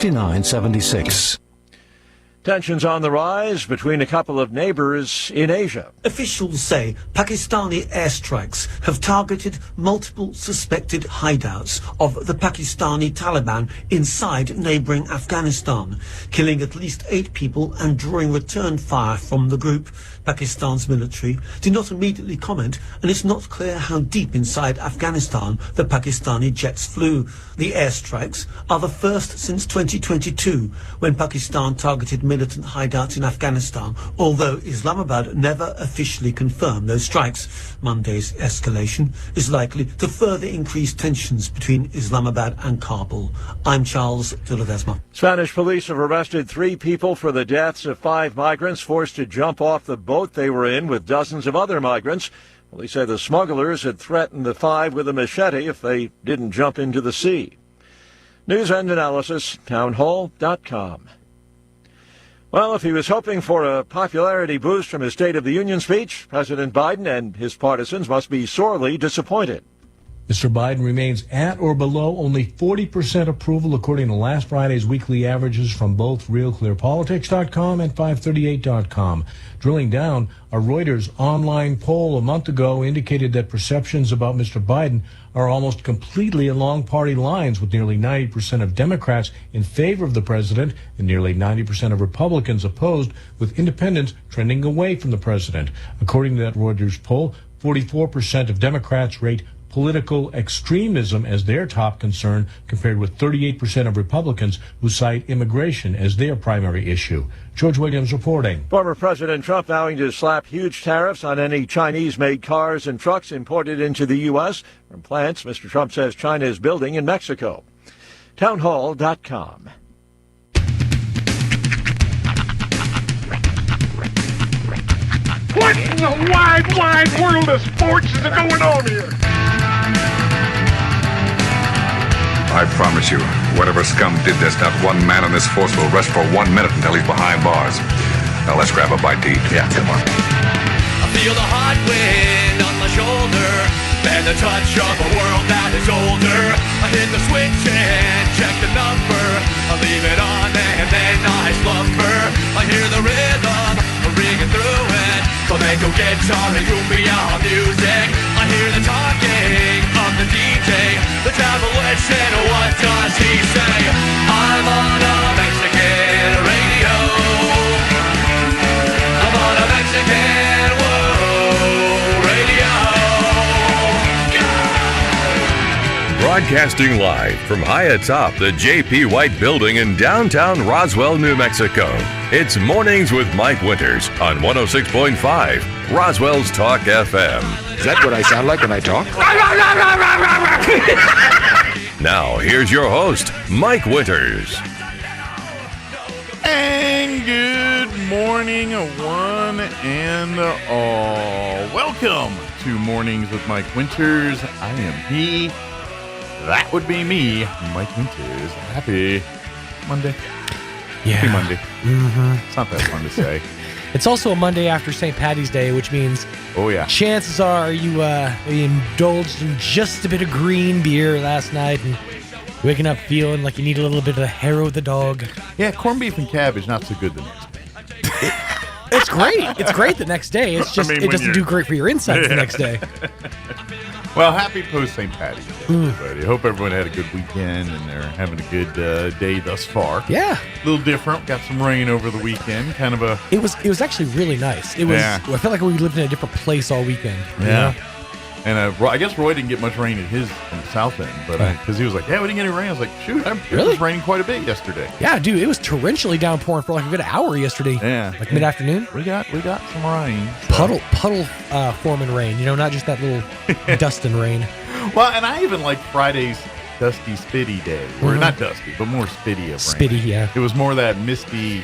5976. Tensions on the rise between a couple of neighbors in Asia. Officials say Pakistani airstrikes have targeted multiple suspected hideouts of the Pakistani Taliban inside neighbouring Afghanistan, killing at least 8 people and drawing return fire from the group. Pakistan's military did not immediately comment, and it's not clear how deep inside Afghanistan the Pakistani jets flew. The airstrikes are the first since 2022, when Pakistan targeted militant hideouts in Afghanistan, although Islamabad never officially confirmed those strikes. Monday's escalation is likely to further increase tensions between Islamabad and Kabul. I'm Charles de Ledesma. Spanish police have arrested 3 people for the deaths of 5 migrants forced to jump off the boat they were in with dozens of other migrants. Police say the smugglers had threatened the 5 with a machete if they didn't jump into the sea. News and analysis, townhall.com. Well, if he was hoping for a popularity boost from his State of the Union speech, President Biden and his partisans must be sorely disappointed. Mr. Biden remains at or below only 40% approval, according to last Friday's weekly averages from both RealClearPolitics.com and 538.com. Drilling down, a Reuters online poll a month ago indicated that perceptions about Mr. Biden are almost completely along party lines, with nearly 90% of Democrats in favor of the president and nearly 90% of Republicans opposed, with independents trending away from the president. According to that Reuters poll, 44% of Democrats rate political extremism as their top concern, compared with 38% of Republicans who cite immigration as their primary issue. George Williams reporting. Former President Trump vowing to slap huge tariffs on any Chinese-made cars and trucks imported into the U.S. from plants Mr. Trump says China is building in Mexico. Townhall.com. What in the wide, wide world of sports is going on here? I promise you, whatever scum did this, not one man in this force will rest for 1 minute until he's behind bars. Now let's grab a bite to eat. Yeah, come on. I feel the hot wind on my shoulder and the touch of a world that is older. I hit the switch and check the number. I leave it on and then I slumber. I hear the rhythm ringing through it. Flamenco guitar and cumbia music. I hear the talking of the DJ. The Travelician, what does he say? I'm on a Mexican radio. I'm on a Mexican radio. Broadcasting live from high atop the J.P. White Building in downtown Roswell, New Mexico. It's Mornings with Mike Winters on 106.5 Roswell's Talk FM. Is that what I sound like when I talk? Now, here's your host, Mike Winters. And good morning, one and all. Welcome to Mornings with Mike Winters. I am he. That would be me, Mike Winters. Happy Monday. Yeah. Happy Monday. Mm-hmm. It's not that fun to say. It's also a Monday after St. Patty's Day, which means chances are you indulged in just a bit of green beer last night and waking up feeling like you need a little bit of Harrow the dog. Yeah, corned beef and cabbage, not so good the next day. It's great. It's great the next day. It's just it doesn't do great for your insides the next day. Well, happy post-St. Patty's Day, everybody. Hope everyone had a good weekend and they're having a good day thus far. Yeah. A little different. Got some rain over the weekend. Kind of a... It was actually really nice. It was. Yeah. I felt like we lived in a different place all weekend. Yeah. Know? And I guess Roy didn't get much rain at his on the south end, but because he was like, "Yeah, we didn't get any rain." I was like, "Shoot, it was raining quite a bit yesterday." Yeah, dude, it was torrentially downpouring for like a good hour yesterday. Yeah, like mid-afternoon. We got some rain. So. Puddle forming rain. Not just that little dusting rain. Well, and I even like Friday's dusty, spitty day, or not dusty, but more spitty of rain. Spitty, yeah. It was more that misty,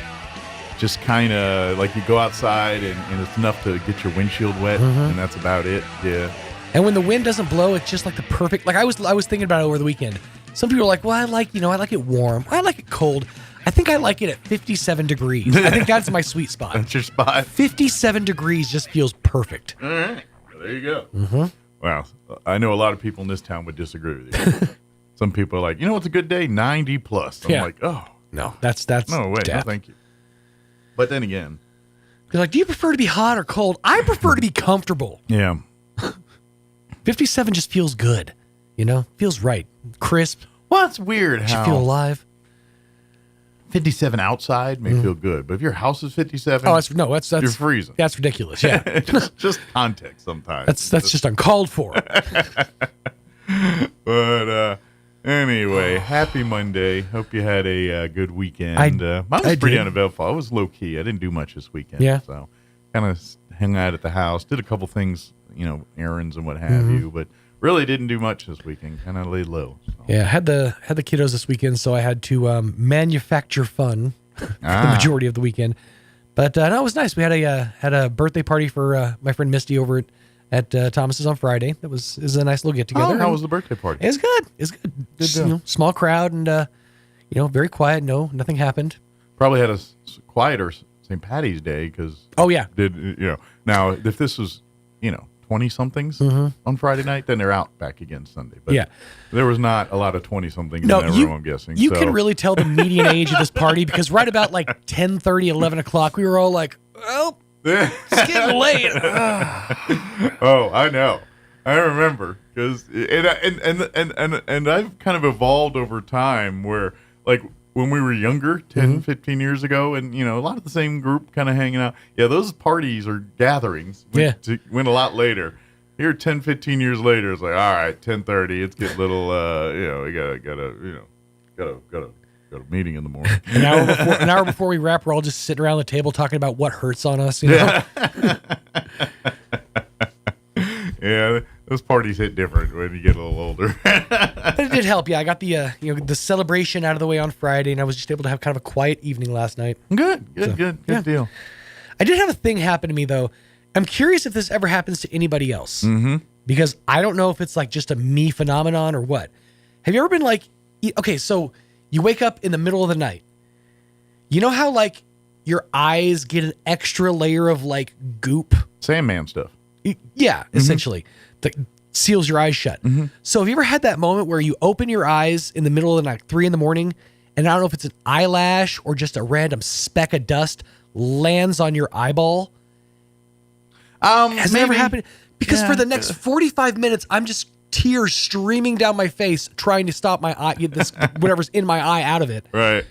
just kind of like you go outside and it's enough to get your windshield wet, and that's about it. Yeah. And when the wind doesn't blow, it's just like the perfect. Like I was thinking about it over the weekend. Some people are like, "Well, I like it warm. I like it cold." I think I like it at 57 degrees. I think that's my sweet spot. That's your spot. 57 degrees just feels perfect. All right, well, there you go. Well, I know a lot of people in this town would disagree with you. Some people are like, "You know what's a good day? 90 plus." I'm like, "Oh, No, that's No way, death. no thank you. But then again, You're like, do you prefer to be hot or cold? I prefer to be comfortable. yeah. 57 just feels good, feels right, crisp. Well, it's weird You how feel alive. 57 outside may feel good, but if your house is 57, Oh, that's you're freezing. That's ridiculous. Yeah, just context sometimes. that's just uncalled for. But anyway, happy Monday. Hope you had a good weekend. I Mine was pretty did. uneventful. I was low key. I didn't do much this weekend. Yeah. So kind of hung out at the house, did a couple things, errands and what have you, but really didn't do much this weekend. Kind of laid low. So. Yeah, had the kiddos this weekend, so I had to manufacture fun the majority of the weekend. But no, it was nice. We had a birthday party for my friend Misty over at Thomas's on Friday. It was a nice little get together. Oh, how was the birthday party? It was good. It was good. Good deal. Small crowd and very quiet. No, nothing happened. Probably had a quieter St. Patty's Day because Oh yeah, now if this was 20-somethings on Friday night, then they're out back again Sunday. But Yeah. there was not a lot of 20-somethings no, in that room, I'm guessing. You can really tell the median age of this party because right about like 10:30, 11 o'clock, we were all like, well, it's getting late. Oh, I know. I remember because and I've kind of evolved over time where like when we were younger, 10, 15 years ago, and a lot of the same group kind of hanging out. Yeah, those parties or gatherings went a lot later. Here 10, 15 years later, it's like, all right, 10:30, it's getting a little we got a meeting in the morning. An hour before we wrap, we're all just sitting around the table talking about what hurts on us. Yeah. Yeah, those parties hit different when you get a little older. But it did help. Yeah, I got the the celebration out of the way on Friday, and I was just able to have kind of a quiet evening last night. Good yeah. deal. I did have a thing happen to me though. I'm curious if this ever happens to anybody else. Mm-hmm. Because I don't know if it's like just a me phenomenon or what. Have you ever been like, okay, so you wake up in the middle of the night. You know how like your eyes get an extra layer of like goop? Sandman stuff. Yeah, essentially. That seals your eyes shut. So have you ever had that moment where you open your eyes in the middle of the night, 3 a.m, and I don't know if it's an eyelash or just a random speck of dust lands on your eyeball? Has that ever happened? Because for the next 45 minutes, I'm just tears streaming down my face trying to stop my eye, this whatever's in my eye out of it. Right.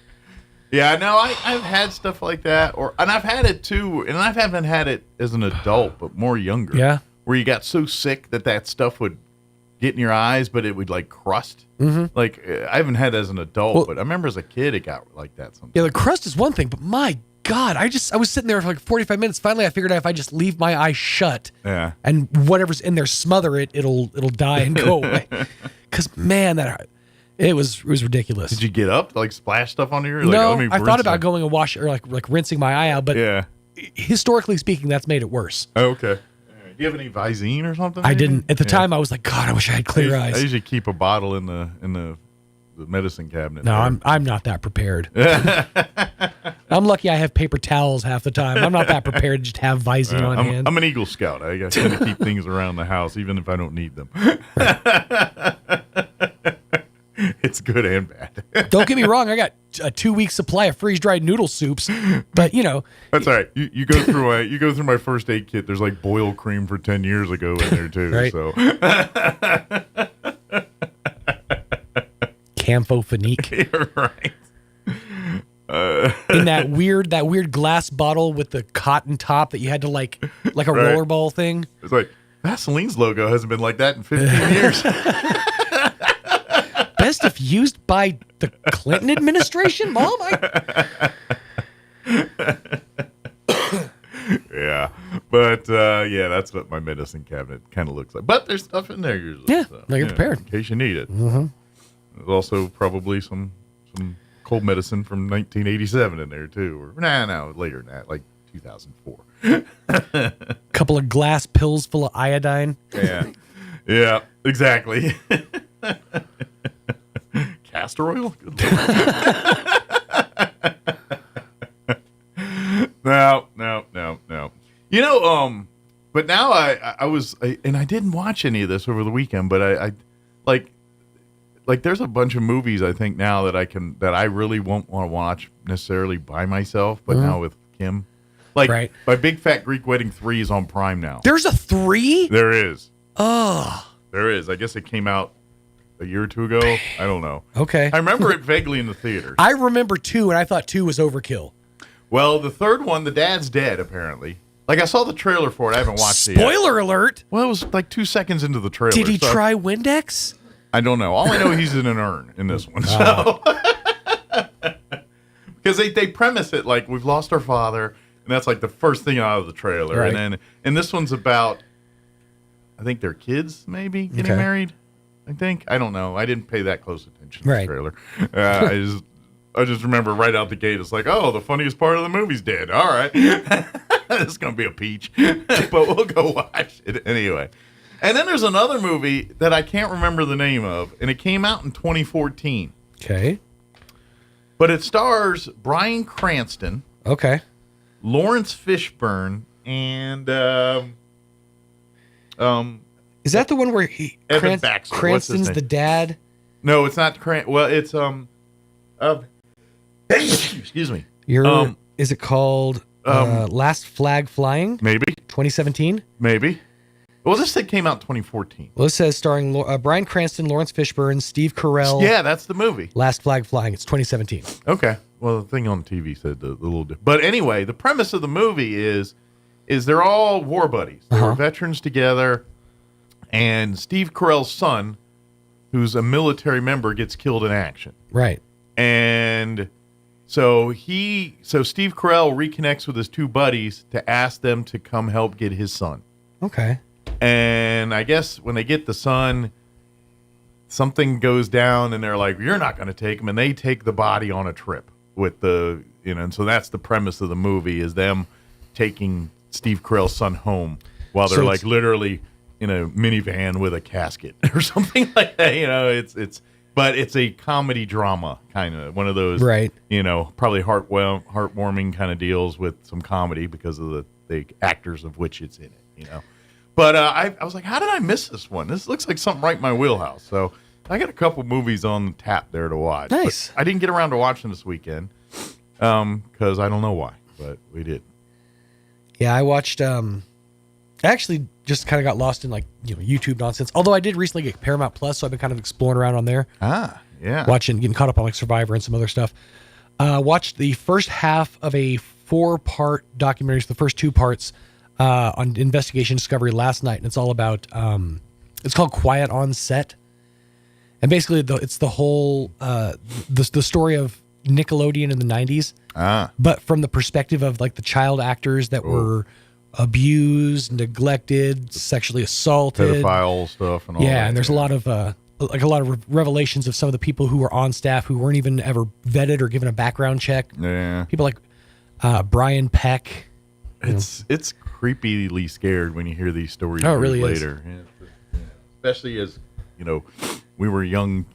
Yeah, no, I've had stuff like that, and I've had it too, and I haven't had it as an adult, but more younger. Yeah. Where you got so sick that stuff would get in your eyes, but it would like crust. Like I haven't had it as an adult, but I remember as a kid it got like that sometimes. Yeah, the crust is one thing, but my God, I was sitting there for like 45 minutes. Finally, I figured out if I just leave my eyes shut, and whatever's in there, smother it, it'll die and go away. Because man, it was ridiculous. Did you get up, like splash stuff on your? No, like, I thought about going and wash or like rinsing my eye out, but historically speaking, that's made it worse. Oh, okay. Do you have any Visine or something? I didn't at the time. I was like, God, I wish I had clear eyes. I usually keep a bottle in the medicine cabinet. No, I'm not that prepared. I'm lucky I have paper towels half the time. I'm not that prepared to just have Visine on hand. I'm an Eagle Scout. I tend to keep things around the house, even if I don't need them. It's good and bad. Don't get me wrong. I got a 2-week supply of freeze-dried noodle soups, but that's all right. You go through my first aid kit. There's like boil cream for 10 years ago in there too. Right. So Camphofenique. Right. In that weird glass bottle with the cotton top that you had to like a rollerball thing. It's like Vaseline's logo hasn't been like that in 15 years. Best if used by the Clinton administration, Mom. Yeah, but that's what my medicine cabinet kind of looks like. But there's stuff in there usually. Yeah, so, you're prepared in case you need it. There's also probably some cold medicine from 1987 in there too, or no, later than that, like 2004. Couple of glass pills full of iodine. Yeah, exactly. Castor oil? No. But now I was, and I didn't watch any of this over the weekend, but I like like there's a bunch of movies I think now that I really won't want to watch necessarily by myself, but now with Kim. Like my Big Fat Greek Wedding 3 is on Prime now. There's a 3? There is. Oh. There is. I guess it came out a year or two ago. I don't know. Okay. I remember it vaguely in the theater. I remember 2, and I thought 2 was overkill. Well, the third one, the dad's dead, apparently. Like, I saw the trailer for it. I haven't watched it yet. Spoiler alert! Well, it was like 2 seconds into the trailer. Did he try Windex? I don't know. All I know, he's in an urn in this one. So, because they premise it like, we've lost our father, and that's like the first thing out of the trailer. Right. And this one's about, I think their kids maybe getting married. I think. I don't know. I didn't pay that close attention to the trailer. I just remember right out the gate, it's like, oh, the funniest part of the movie's dead. All right. It's going to be a peach. But we'll go watch it anyway. And then there's another movie that I can't remember the name of, and it came out in 2014. Okay. But it stars Bryan Cranston. Okay. Lawrence Fishburne, and is that the one where Evan Baxter. Cranston's the dad? No, it's not well, it's excuse me. Is it called Last Flag Flying? Maybe. 2017? Maybe. Well, this thing came out in 2014. Well, it says starring Bryan Cranston, Lawrence Fishburne, Steve Carell. Yeah, that's the movie. Last Flag Flying. It's 2017. Okay. Well, the thing on the TV said the little different. But anyway, the premise of the movie is they're all war buddies. They're veterans together, and Steve Carell's son, who's a military member, gets killed in action. Right. And so Steve Carell reconnects with his 2 buddies to ask them to come help get his son. Okay. And I guess when they get the son, something goes down, and they're like, "You're not going to take him," and they take the body on a trip with and so that's the premise of the movie, is them taking Steve Carell's son home while they're like literally in a minivan with a casket or something like that. But it's a comedy drama, kind of one of those, right? Probably heartwarming kind of deals with some comedy because of the actors of which it's in it, But I was like, how did I miss this one? This looks like something right in my wheelhouse. So I got a couple movies on tap there to watch. Nice. But I didn't get around to watching this weekend because I don't know why, but we did. Yeah, I watched. I actually just kind of got lost in YouTube nonsense. Although I did recently get Paramount Plus, so I've been kind of exploring around on there. Ah, yeah. Getting caught up on Survivor and some other stuff. Watched the first half of a 4-part documentary, so the first 2 parts. On Investigation Discovery last night, and it's all about it's called Quiet on Set, and basically it's the whole the story of Nickelodeon in the 90s, but from the perspective of the child actors that were abused, neglected, sexually assaulted, pedophile stuff, and all that. And there's a lot of revelations of some of the people who were on staff who weren't even ever vetted or given a background check. Yeah, people like Brian Peck. It's creepily scared when you hear these stories really later. Yeah, especially as we were young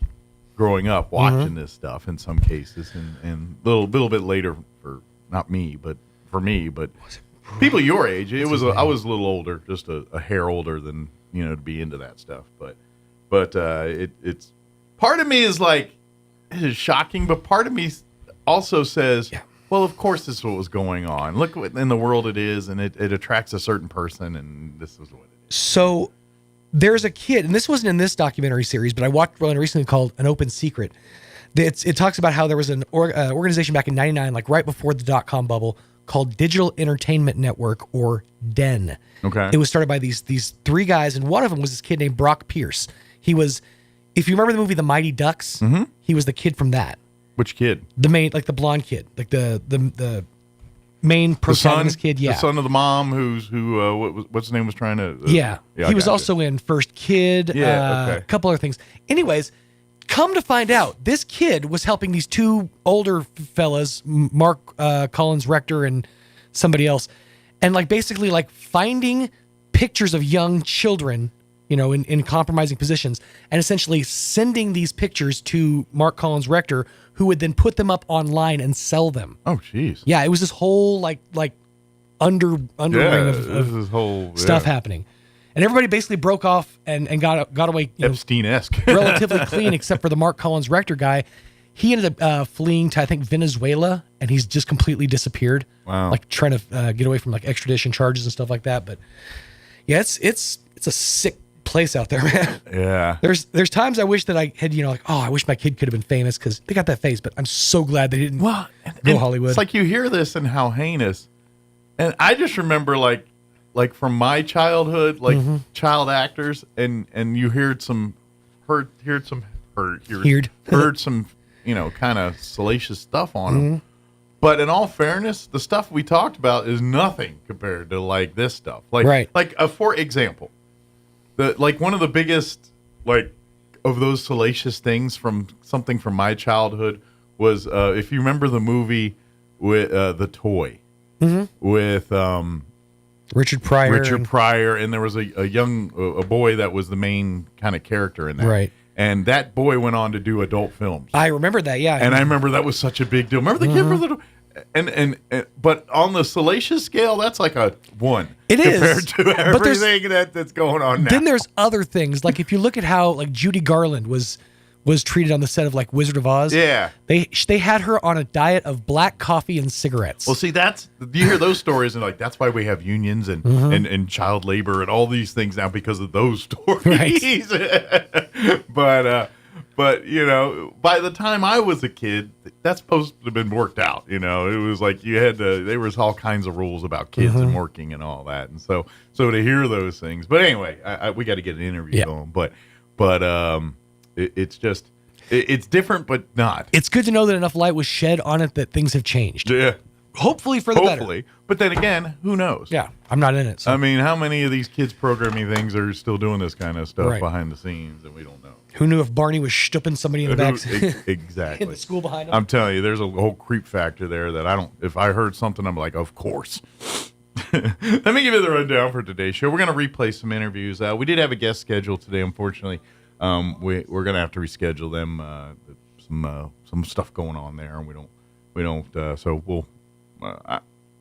growing up watching this stuff in some cases, and a little bit later for not me, but for me, but people your age. I was a little older, just a hair older than to be into that stuff. But it's part of me is like, it is shocking, but part of me also says, well, of course this is what was going on. Look what in the world it is, and it attracts a certain person, and this is what it is. So there's a kid, and this wasn't in this documentary series, but I watched one recently called An Open Secret. It talks about how there was an organization back in 99, right before the .com bubble, called Digital Entertainment Network, or DEN. Okay. It was started by these 3 guys, and one of them was this kid named Brock Pierce. He was, if you remember the movie The Mighty Ducks, he was the kid from that. Which kid? The main, the blonde kid, the main protagonist kid. Yeah, the son of the mom what's his name was trying to. He was also in First Kid. A couple other things. Anyways, come to find out, this kid was helping these 2 older fellas, Mark Collins Rector and somebody else, and basically finding pictures of young children, in compromising positions, and essentially sending these pictures to Mark Collins Rector, who would then put them up online and sell them. Oh, jeez. Yeah, it was this whole underring of whole stuff happening. And everybody basically broke off and got away, Epstein-esque. relatively clean, except for the Mark Collins Rector guy. He ended up fleeing to, I think, Venezuela, and he's just completely disappeared. Wow. Like trying to get away from like extradition charges and stuff like that. But yeah, it's a sick place out there, man. Yeah. There's times I wish that I had, I wish my kid could have been famous because they got that face, but I'm so glad they didn't go Hollywood. It's like you hear this and how heinous. And I just remember like from my childhood, like child actors, and you heard some kind of salacious stuff on them. But in all fairness, the stuff we talked about is nothing compared to like this stuff. Like, for example, one of the biggest of those salacious things from something from my childhood was if you remember the movie with The Toy with Richard Pryor. And there was a boy that was the main kind of character in that. Right. And that boy went on to do adult films. I remember that, yeah. And I remember that was such a big deal. Remember the kid for little, and but on the salacious scale, that's like a 1. It compared is to everything that's going on now. Then there's other things, like if you look at how like Judy Garland was treated on the set of like Wizard of Oz. Yeah, they had her on a diet of black coffee and cigarettes. Well, see, you hear those stories and like that's why we have unions and child labor and all these things now because of those stories. Right. But by the time I was a kid, that's supposed to have been worked out. It was like there was all kinds of rules about kids and working and all that. And so to hear those things, but anyway, we got to get an interview going. But it's just it's different, but not. It's good to know that enough light was shed on it that things have changed. Yeah. Hopefully for the better. But then again, who knows? Yeah, I'm not in it. So. I mean, how many of these kids programming things are still doing this kind of stuff behind the scenes, and we don't know. Who knew if Barney was stooping somebody in the back? Exactly. In the school behind him. I'm telling you, there's a whole creep factor there that if I heard something, I'm like, of course. Let me give you the rundown for today's show. We're going to replay some interviews. We did have a guest scheduled today, unfortunately. We're going to have to reschedule them. Some stuff going on there, and we don't. So we'll.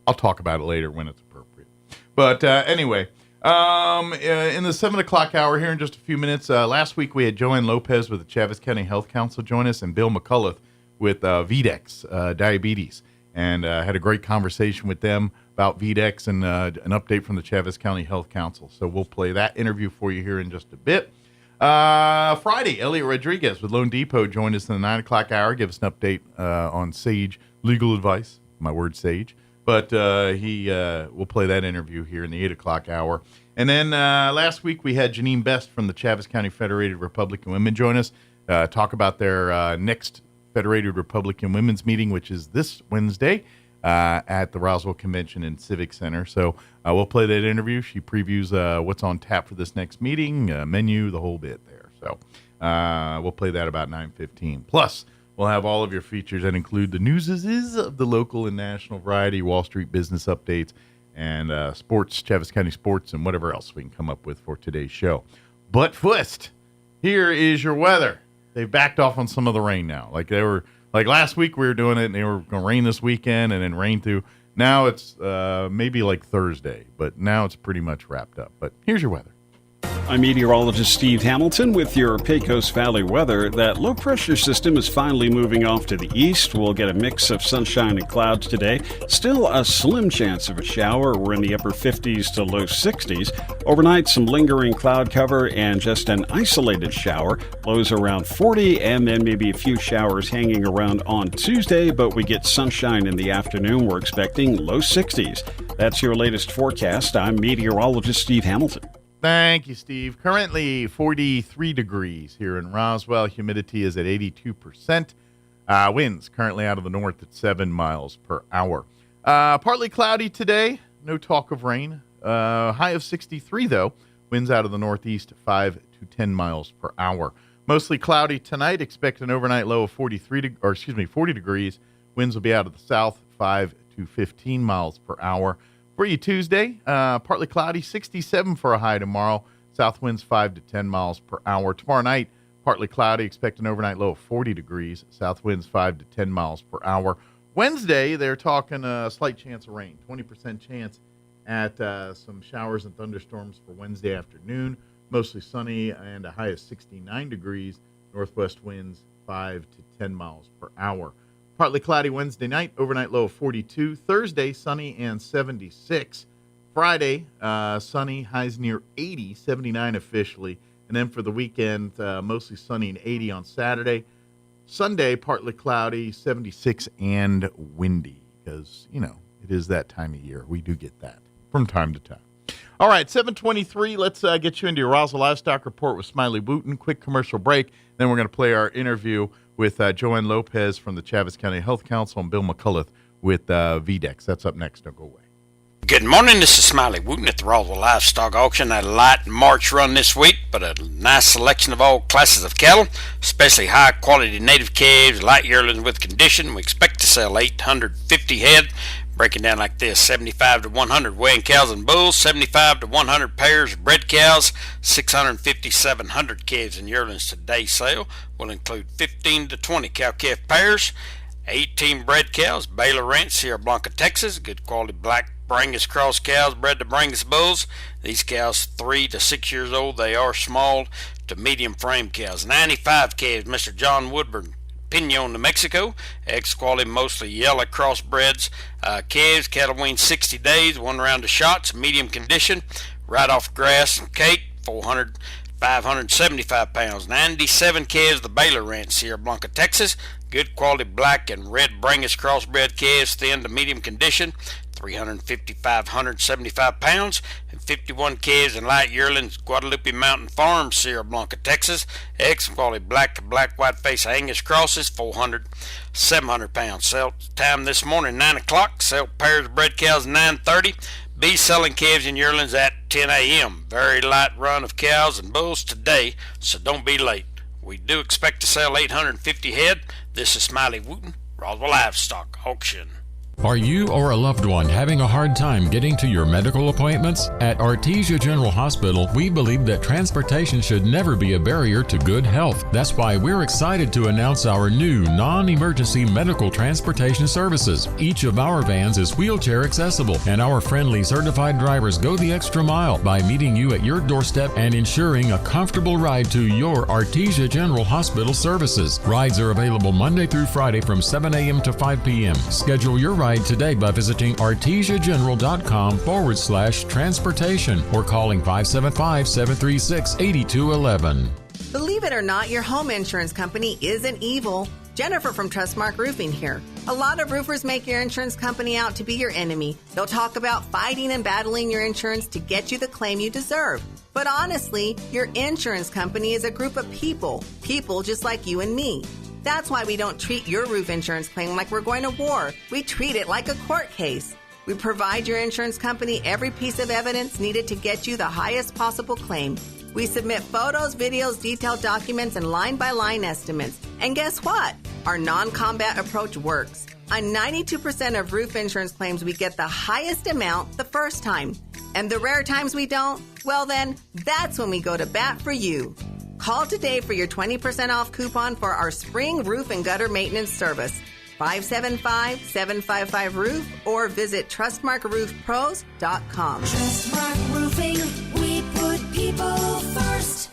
I'll talk about it later when it's appropriate. But anyway, in the 7 o'clock hour here in just a few minutes, last week we had Joanne Lopez with the Chaves County Health Council join us and Bill McCullough with VDEX, diabetes, and had a great conversation with them about VDEX and an update from the Chaves County Health Council. So we'll play that interview for you here in just a bit. Friday, Elliot Rodriguez with Loan Depot joined us in the 9 o'clock hour, give us an update on Sage legal advice. My word, Sage. But we'll play that interview here in the 8 o'clock hour. And then last week we had Janine Best from the Chaves County Federated Republican Women join us, talk about their next Federated Republican Women's meeting, which is this Wednesday at the Roswell Convention and Civic Center. So we'll play that interview. She previews what's on tap for this next meeting, menu, the whole bit there. So we'll play that about 9:15. Plus, we'll have all of your features that include the news of the local and national variety, Wall Street business updates, and sports, Chaves County sports, and whatever else we can come up with for today's show. But first, here is your weather. They've backed off on some of the rain now. Like last week we were doing it, and they were going to rain this weekend and then rain through. Now it's maybe like Thursday, but now it's pretty much wrapped up. But here's your weather. I'm meteorologist Steve Hamilton with your Pecos Valley weather. That low-pressure system is finally moving off to the east. We'll get a mix of sunshine and clouds today. Still a slim chance of a shower. We're in the upper 50s to low 60s. Overnight, some lingering cloud cover and just an isolated shower. Lows around 40, and then maybe a few showers hanging around on Tuesday, but we get sunshine in the afternoon. We're expecting low 60s. That's your latest forecast. I'm meteorologist Steve Hamilton. Thank you, Steve. Currently 43 degrees here in Roswell. Humidity is at 82%. Winds currently out of the north at 7 miles per hour. Partly cloudy today. No talk of rain. High of 63, though. Winds out of the northeast 5 to 10 miles per hour. Mostly cloudy tonight. Expect an overnight low of 40 degrees. Winds will be out of the south 5 to 15 miles per hour. For you Tuesday, partly cloudy, 67 for a high tomorrow. South winds 5 to 10 miles per hour. Tomorrow night, partly cloudy, expect an overnight low of 40 degrees. South winds 5 to 10 miles per hour. Wednesday, they're talking a slight chance of rain, 20% chance at some showers and thunderstorms for Wednesday afternoon. Mostly sunny and a high of 69 degrees. Northwest winds 5 to 10 miles per hour. Partly cloudy Wednesday night, overnight low of 42. Thursday, sunny and 76. Friday, sunny, highs near 80, 79 officially. And then for the weekend, mostly sunny and 80 on Saturday. Sunday, partly cloudy, 76 and windy because, it is that time of year. We do get that from time to time. All right, 7:23. Let's get you into your Roswell Livestock Report with Smiley Wooten. Quick commercial break. Then we're going to play our interview with Joanne Lopez from the Chaves County Health Council and Bill McCullough with VDEX. That's up next. Don't go away. Good morning, this is Smiley Wooten at the Roswell Livestock Auction. Had a light March run this week, but a nice selection of all classes of cattle, especially high-quality native calves, light yearlings with condition. We expect to sell 850 head, breaking down like this: 75 to 100 weighing cows and bulls, 75 to 100 pairs of bred cows, 650 700 calves and yearlings today's sale will include 15 to 20 cow-calf pairs, 18 bred cows, Baylor Ranch, Sierra Blanca, Texas, good quality black Brangus cross cows bred to Brangus bulls. These cows 3 to 6 years old. They are small to medium frame cows. 95 calves, Mr. John Woodburn, Pinon, New Mexico. Eggs quality, mostly yellow crossbreds. Calves, cattle wean 60 days, 1 round of shots, medium condition, right off grass and cake, 575 pounds. 97 calves, the Baylor Ranch, Sierra Blanca, Texas. Good quality black and red Brangus crossbred calves, thin to medium condition, 575 pounds, and 51 calves and light yearlings, Guadalupe Mountain Farm, Sierra Blanca, Texas. Excellent quality black white face Angus crosses, 700 pounds. Sell time this morning 9 o'clock. Sell pairs of bred cows 9:30. Be selling calves and yearlings at 10 a.m. Very light run of cows and bulls today, so don't be late. We do expect to sell 850 head. This is Smiley Wooten, Roswell Livestock Auction. Are you or a loved one having a hard time getting to your medical appointments? At Artesia General Hospital, we believe that transportation should never be a barrier to good health. That's why we're excited to announce our new non-emergency medical transportation services. Each of our vans is wheelchair accessible, and our friendly certified drivers go the extra mile by meeting you at your doorstep and ensuring a comfortable ride to your Artesia General Hospital services. Rides are available Monday through Friday from 7 a.m. to 5 p.m. Schedule your ride today by visiting artesiageneral.com/transportation or calling 575-736-8211. Believe it or not, your home insurance company isn't evil. Jennifer from Trustmark Roofing here. A lot of roofers make your insurance company out to be your enemy. They'll talk about fighting and battling your insurance to get you the claim you deserve. But honestly, your insurance company is a group of people just like you and me. That's why we don't treat your roof insurance claim like we're going to war. We treat it like a court case. We provide your insurance company every piece of evidence needed to get you the highest possible claim. We submit photos, videos, detailed documents, and line-by-line estimates. And guess what? Our non-combat approach works. On 92% of roof insurance claims, we get the highest amount the first time. And the rare times we don't, well then, that's when we go to bat for you. Call today for your 20% off coupon for our spring roof and gutter maintenance service. 575-755-ROOF or visit TrustmarkRoofPros.com. Trustmark Roofing, we put people first.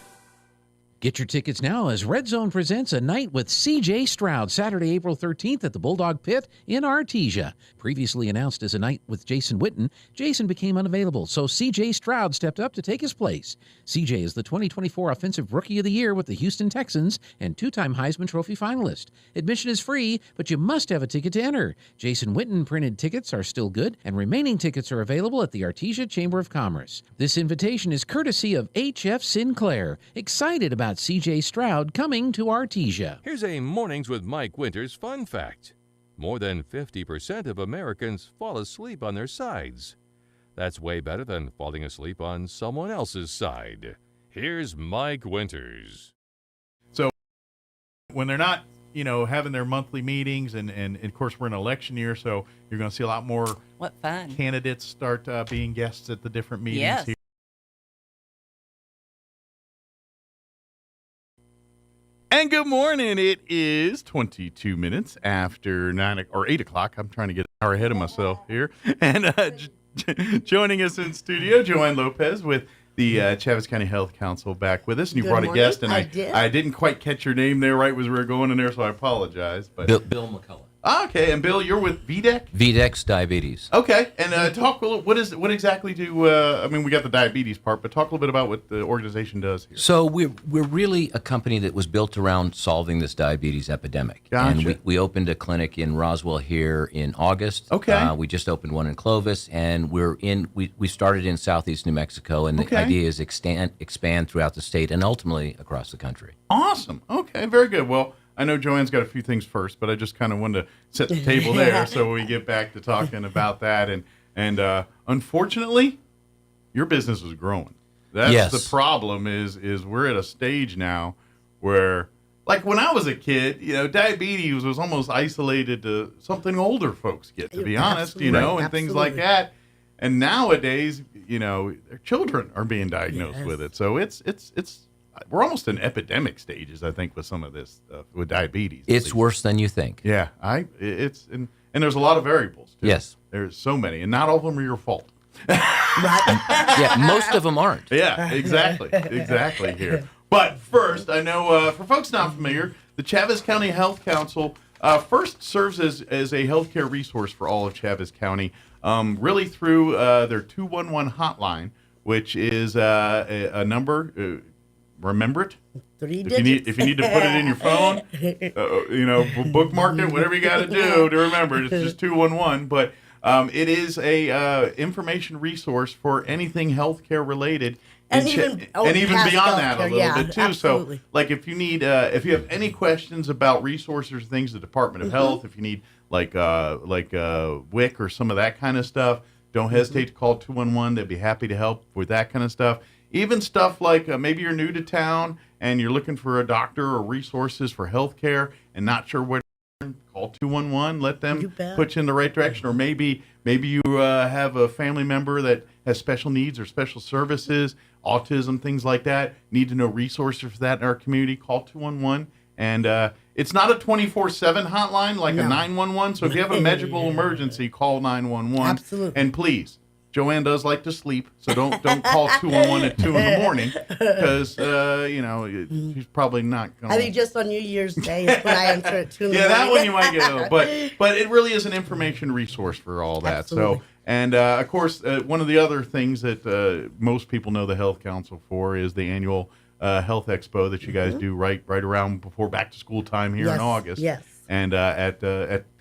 Get your tickets now as Red Zone presents A Night with C.J. Stroud, Saturday, April 13th at the Bulldog Pit in Artesia. Previously announced as A Night with Jason Witten, Jason became unavailable, so C.J. Stroud stepped up to take his place. C.J. is the 2024 Offensive Rookie of the Year with the Houston Texans and two-time Heisman Trophy finalist. Admission is free, but you must have a ticket to enter. Jason Witten printed tickets are still good, and remaining tickets are available at the Artesia Chamber of Commerce. This invitation is courtesy of H.F. Sinclair. Excited about C.J. Stroud coming to Artesia. Here's a Mornings with Mike Winters fun fact. More than 50% of Americans fall asleep on their sides. That's way better than falling asleep on someone else's side. Here's Mike Winters. So when they're not, having their monthly meetings, and of course we're in election year, so you're going to see a lot more what fun candidates start being guests at the different meetings yes. here. And good morning. It is 22 minutes after 8 o'clock. I'm trying to get an hour ahead of myself here. And Joining us in studio, Joanne Lopez with the Chaves County Health Council back with us. And you brought a guest, and I didn't quite catch your name there right as we were going in there, so I apologize. But Bill McCullough. Okay, and Bill, you're with VDEC? VDEC's Diabetes. Okay, and talk a little, what exactly do, we got the diabetes part, but talk a little bit about what the organization does here. So we're really a company that was built around solving this diabetes epidemic. Gotcha. And we opened a clinic in Roswell here in August. Okay. We just opened one in Clovis, and we started in southeast New Mexico, and the idea is expand throughout the state and ultimately across the country. Awesome. Okay, very good. Well, I know Joanne's got a few things first, but I just kind of wanted to set the table there so we get back to talking about that. And unfortunately, your business is growing. That's the problem is we're at a stage now where, like when I was a kid, diabetes was almost isolated to something older folks get, to be honest, and things like that. And nowadays, their children are being diagnosed with it. So it's we're almost in epidemic stages, I think, with some of this with diabetes. It's worse than you think. Yeah, and there's a lot of variables too. Yes, there's so many, and not all of them are your fault. Yeah, most of them aren't. Yeah, exactly here. But first, I know for folks not familiar, the Chaves County Health Council first serves as a healthcare resource for all of Chaves County, really through their 211 hotline, which is a number. Remember it. 3 digits. If you need to put it in your phone, bookmark it, whatever you got to do to remember it. It's just 211. But it is a information resource for anything healthcare related, and even beyond that a little bit too. Absolutely. So, like if you need, if you have any questions about resources or things, the Department of Health, if you need like WIC or some of that kind of stuff, don't hesitate to call 211. They'd be happy to help with that kind of stuff. Even stuff like maybe you're new to town and you're looking for a doctor or resources for healthcare and not sure where to turn, call 211. Let them put you in the right direction. Or maybe you have a family member that has special needs or special services, autism, things like that. Need to know resources for that in our community. Call 211. And it's not a 24/7 hotline like a 911. So if you have a medical emergency, call 911. Absolutely. And please. Joanne does like to sleep, so don't call 211 at 2 in the morning because she's probably not going. I think just on New Year's Day is when I answer at 2 in the morning. Yeah, that one you might get ill, but it really is an information resource for all that. Absolutely. So, and of course, one of the other things that most people know the Health Council for is the annual Health Expo that you guys do right around before back to school time here in August. Yes. And at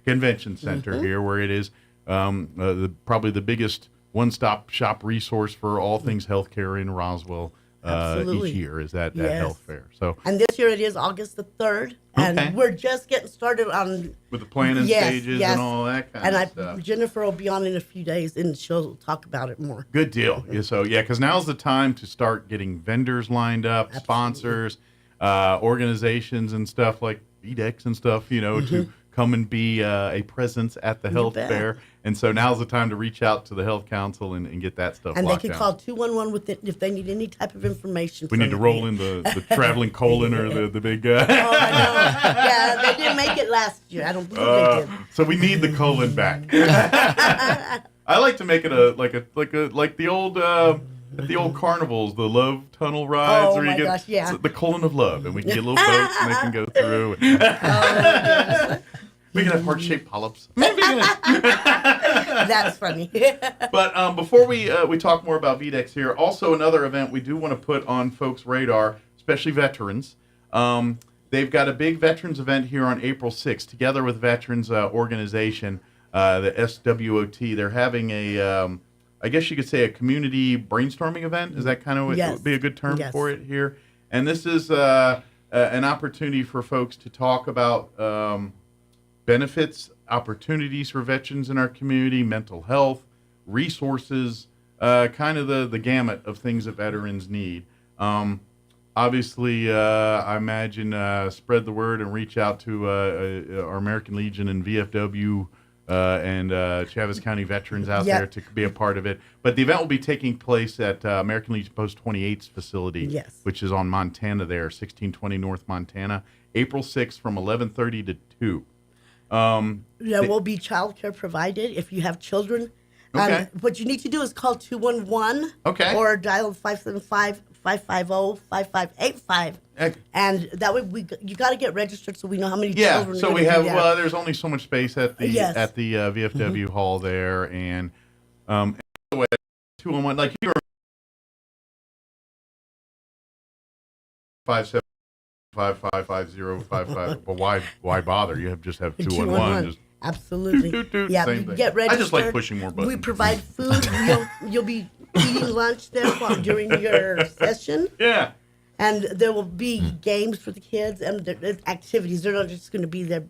Convention Center here, where it is probably the biggest one-stop shop resource for all things healthcare in Roswell each year is that health fair. So, and this year it is August the 3rd, and we're just getting started on with the planning stages and all that kind of stuff. Jennifer will be on in a few days, and she'll talk about it more. Good deal. Yeah, so because now's the time to start getting vendors lined up, sponsors, organizations and stuff like VDEX and stuff, to come and be a presence at the health fair. And so now's the time to reach out to the Health Council and get that stuff and locked they can down. call 211 if they need any type of information. We need to roll in the traveling colon or the big guy. Oh, I know. Yeah, they didn't make it last year. I don't believe they did. So we need the colon back. I like to make it like the old at the old carnivals, the love tunnel rides, where you get the colon of love, and we can get little boats and they can go through. We can have heart-shaped polyps. That's funny. But before we talk more about VDEX here, also another event we do want to put on folks' radar, especially veterans. They've got a big veterans event here on April 6th, together with Veterans Organization, the SWOT. They're having a, I guess you could say, a community brainstorming event. Is that kind of would be a good term for it here? And this is an opportunity for folks to talk about benefits, opportunities for veterans in our community, mental health, resources, kind of the gamut of things that veterans need. Obviously, I imagine spread the word and reach out to our American Legion and VFW and Chaves County veterans out there to be a part of it. But the event will be taking place at American Legion Post 28's facility, which is on Montana there, 1620 North Montana, April 6th from 11:30 to 2. There will be childcare provided if you have children Okay. What you need to do is call 211. Okay. Or dial 575-550-5585. And that way you got to get registered so we know how many children. So we have. There's only so much space at the VFW Mm-hmm. hall there, and by the way, 211 like you were 575-550-55. But why bother? You just have 211. Just absolutely. Yeah, same thing. get registered. I just like pushing more buttons. We provide food. You'll be eating lunch there during your session. Yeah. And there will be games for the kids and activities. They're not just going to be there.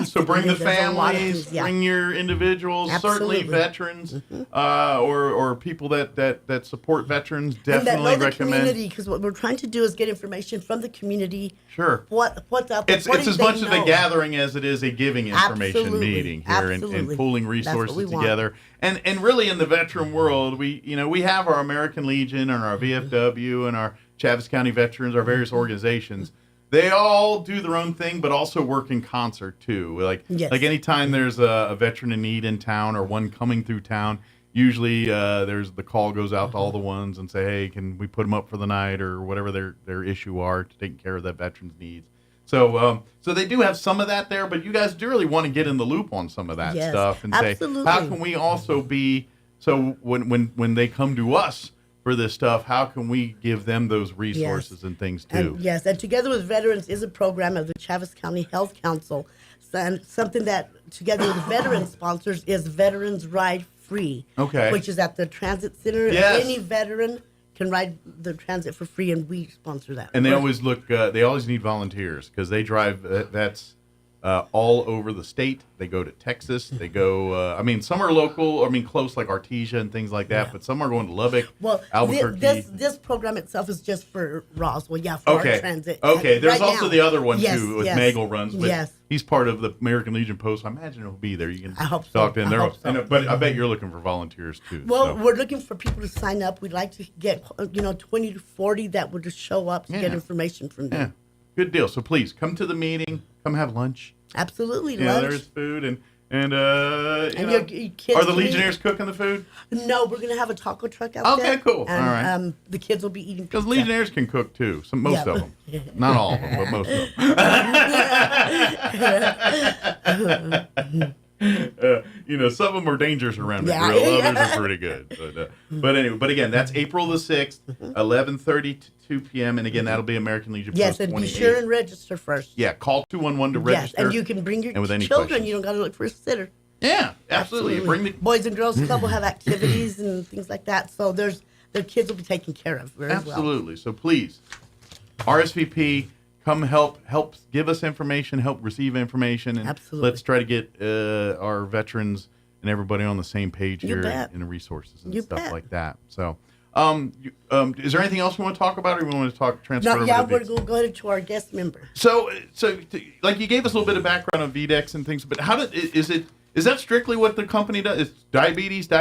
So bring the families, bring your individuals, certainly veterans, or people that support veterans. Definitely and that recommend. Community, because what we're trying to do is get information from the community. Sure. What's up? It's as much of a gathering as it is a giving information meeting here and pooling resources together. And really in the veteran world, we have our American Legion and our VFW and our Chaves County Veterans, our various organizations. They all do their own thing, but also work in concert too. Like anytime there's a veteran in need in town or one coming through town, usually there's the call goes out to all the ones and say, hey, can we put them up for the night or whatever their issue are to take care of that veteran's needs. So they do have some of that there, but you guys do really want to get in the loop on some of that stuff and say, how can we also be so when they come to us for this stuff, how can we give them those resources and things too? And Together with Veterans is a program of the Chaves County Health Council, and something that Together with Veterans sponsors is Veterans Ride Free, which is at the transit center. Yes. Any veteran can ride the transit for free, and we sponsor that. And they always they always need volunteers because they drive vets all over the state. They go to Texas. They go, some are local, close like Artesia and things like that, but some are going to Lubbock, Albuquerque. This program itself is just for Roswell, for our transit. Okay, there's right also now. the other one too, with yes. Magel runs, but he's part of the American Legion Post. I imagine he'll be there. You can talk to him there. But I bet you're looking for volunteers too. Well, we're looking for people to sign up. We'd like to get 20 to 40 that would just show up to get information from them. Yeah, good deal. So please come to the meeting. Come have lunch. Absolutely, lunch. There's food and your kids are the Legionnaires cooking the food? No, we're gonna have a taco truck out there. Okay, cool. And, all right. The kids will be eating pizza. Because Legionnaires can cook too. Most of them, not all of them, but most of them. Some of them are dangerous around the grill. Others are pretty good. But anyway, again, that's April the 6th, 11:30 to 2 p.m. And again, that'll be American Legion Post 28. Yes, and be sure and register first. Yeah, call 211 to register. Yes, and you can bring your children. You don't got to look for a sitter. Yeah, absolutely. Bring the Boys and Girls Club will have activities and things like that. So their kids will be taken care of very well. Absolutely. So please, RSVP. Come help give us information, help receive information, and let's try to get our veterans and everybody on the same page here in the resources and stuff like that. So, is there anything else we want to talk about, or we want to talk transfer? We're going to go to our guest member. So, like you gave us a little bit of background on VDEX and things, but is that strictly what the company does? Is diabetes?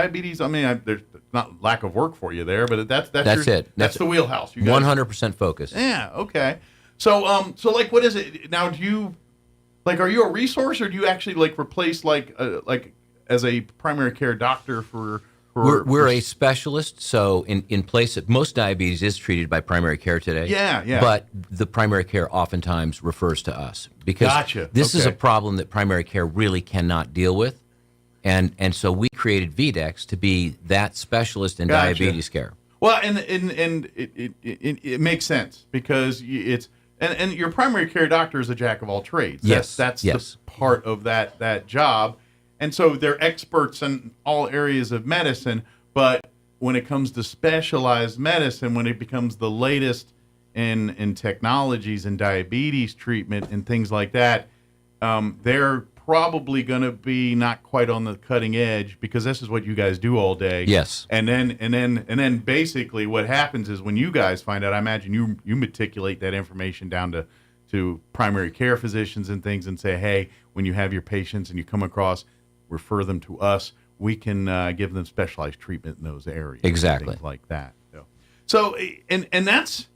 I mean, there's not lack of work for you there, but that's it. That's the wheelhouse. You 100% focus. Yeah. Okay. So like, what is it now? Do you are you a resource, or do you actually replace as a primary care doctor for? We're a specialist, so in place of most diabetes is treated by primary care today. Yeah. But the primary care oftentimes refers to us because this is a problem that primary care really cannot deal with, and so we created VDEX to be that specialist in diabetes care. Well, and it makes sense because it's. And your primary care doctor is a jack of all trades. That's the part of that job. And so they're experts in all areas of medicine. But when it comes to specialized medicine, when it becomes the latest in technologies and diabetes treatment and things like that, they're probably going to be not quite on the cutting edge because this is what you guys do all day. Yes. And then basically what happens is when you guys find out, I imagine you meticulate that information down to primary care physicians and things and say, hey, when you have your patients and you come across, refer them to us. We can give them specialized treatment in those areas. Exactly. Things like that. So and that's.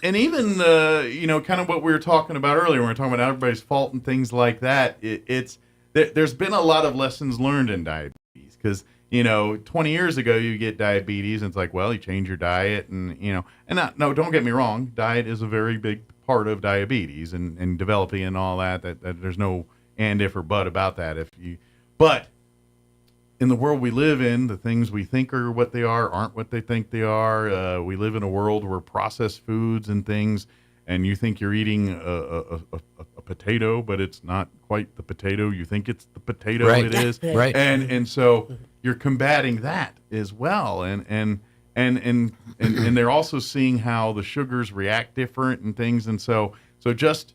And even kind of what we were talking about earlier, when we were talking about everybody's fault and things like that. There's been a lot of lessons learned in diabetes because 20 years ago you get diabetes, and it's like, well, you change your diet, and no, don't get me wrong, diet is a very big part of diabetes and developing and all that there's no and if or but about that. But in the world we live in, the things we think are what they aren't what they think they are. We live in a world where processed foods and things, and you think you're eating a potato, but it's not quite the potato. You think it's the potato. Right. It is. Right. And so you're combating that as well. And they're also seeing how the sugars react different and things. And so just,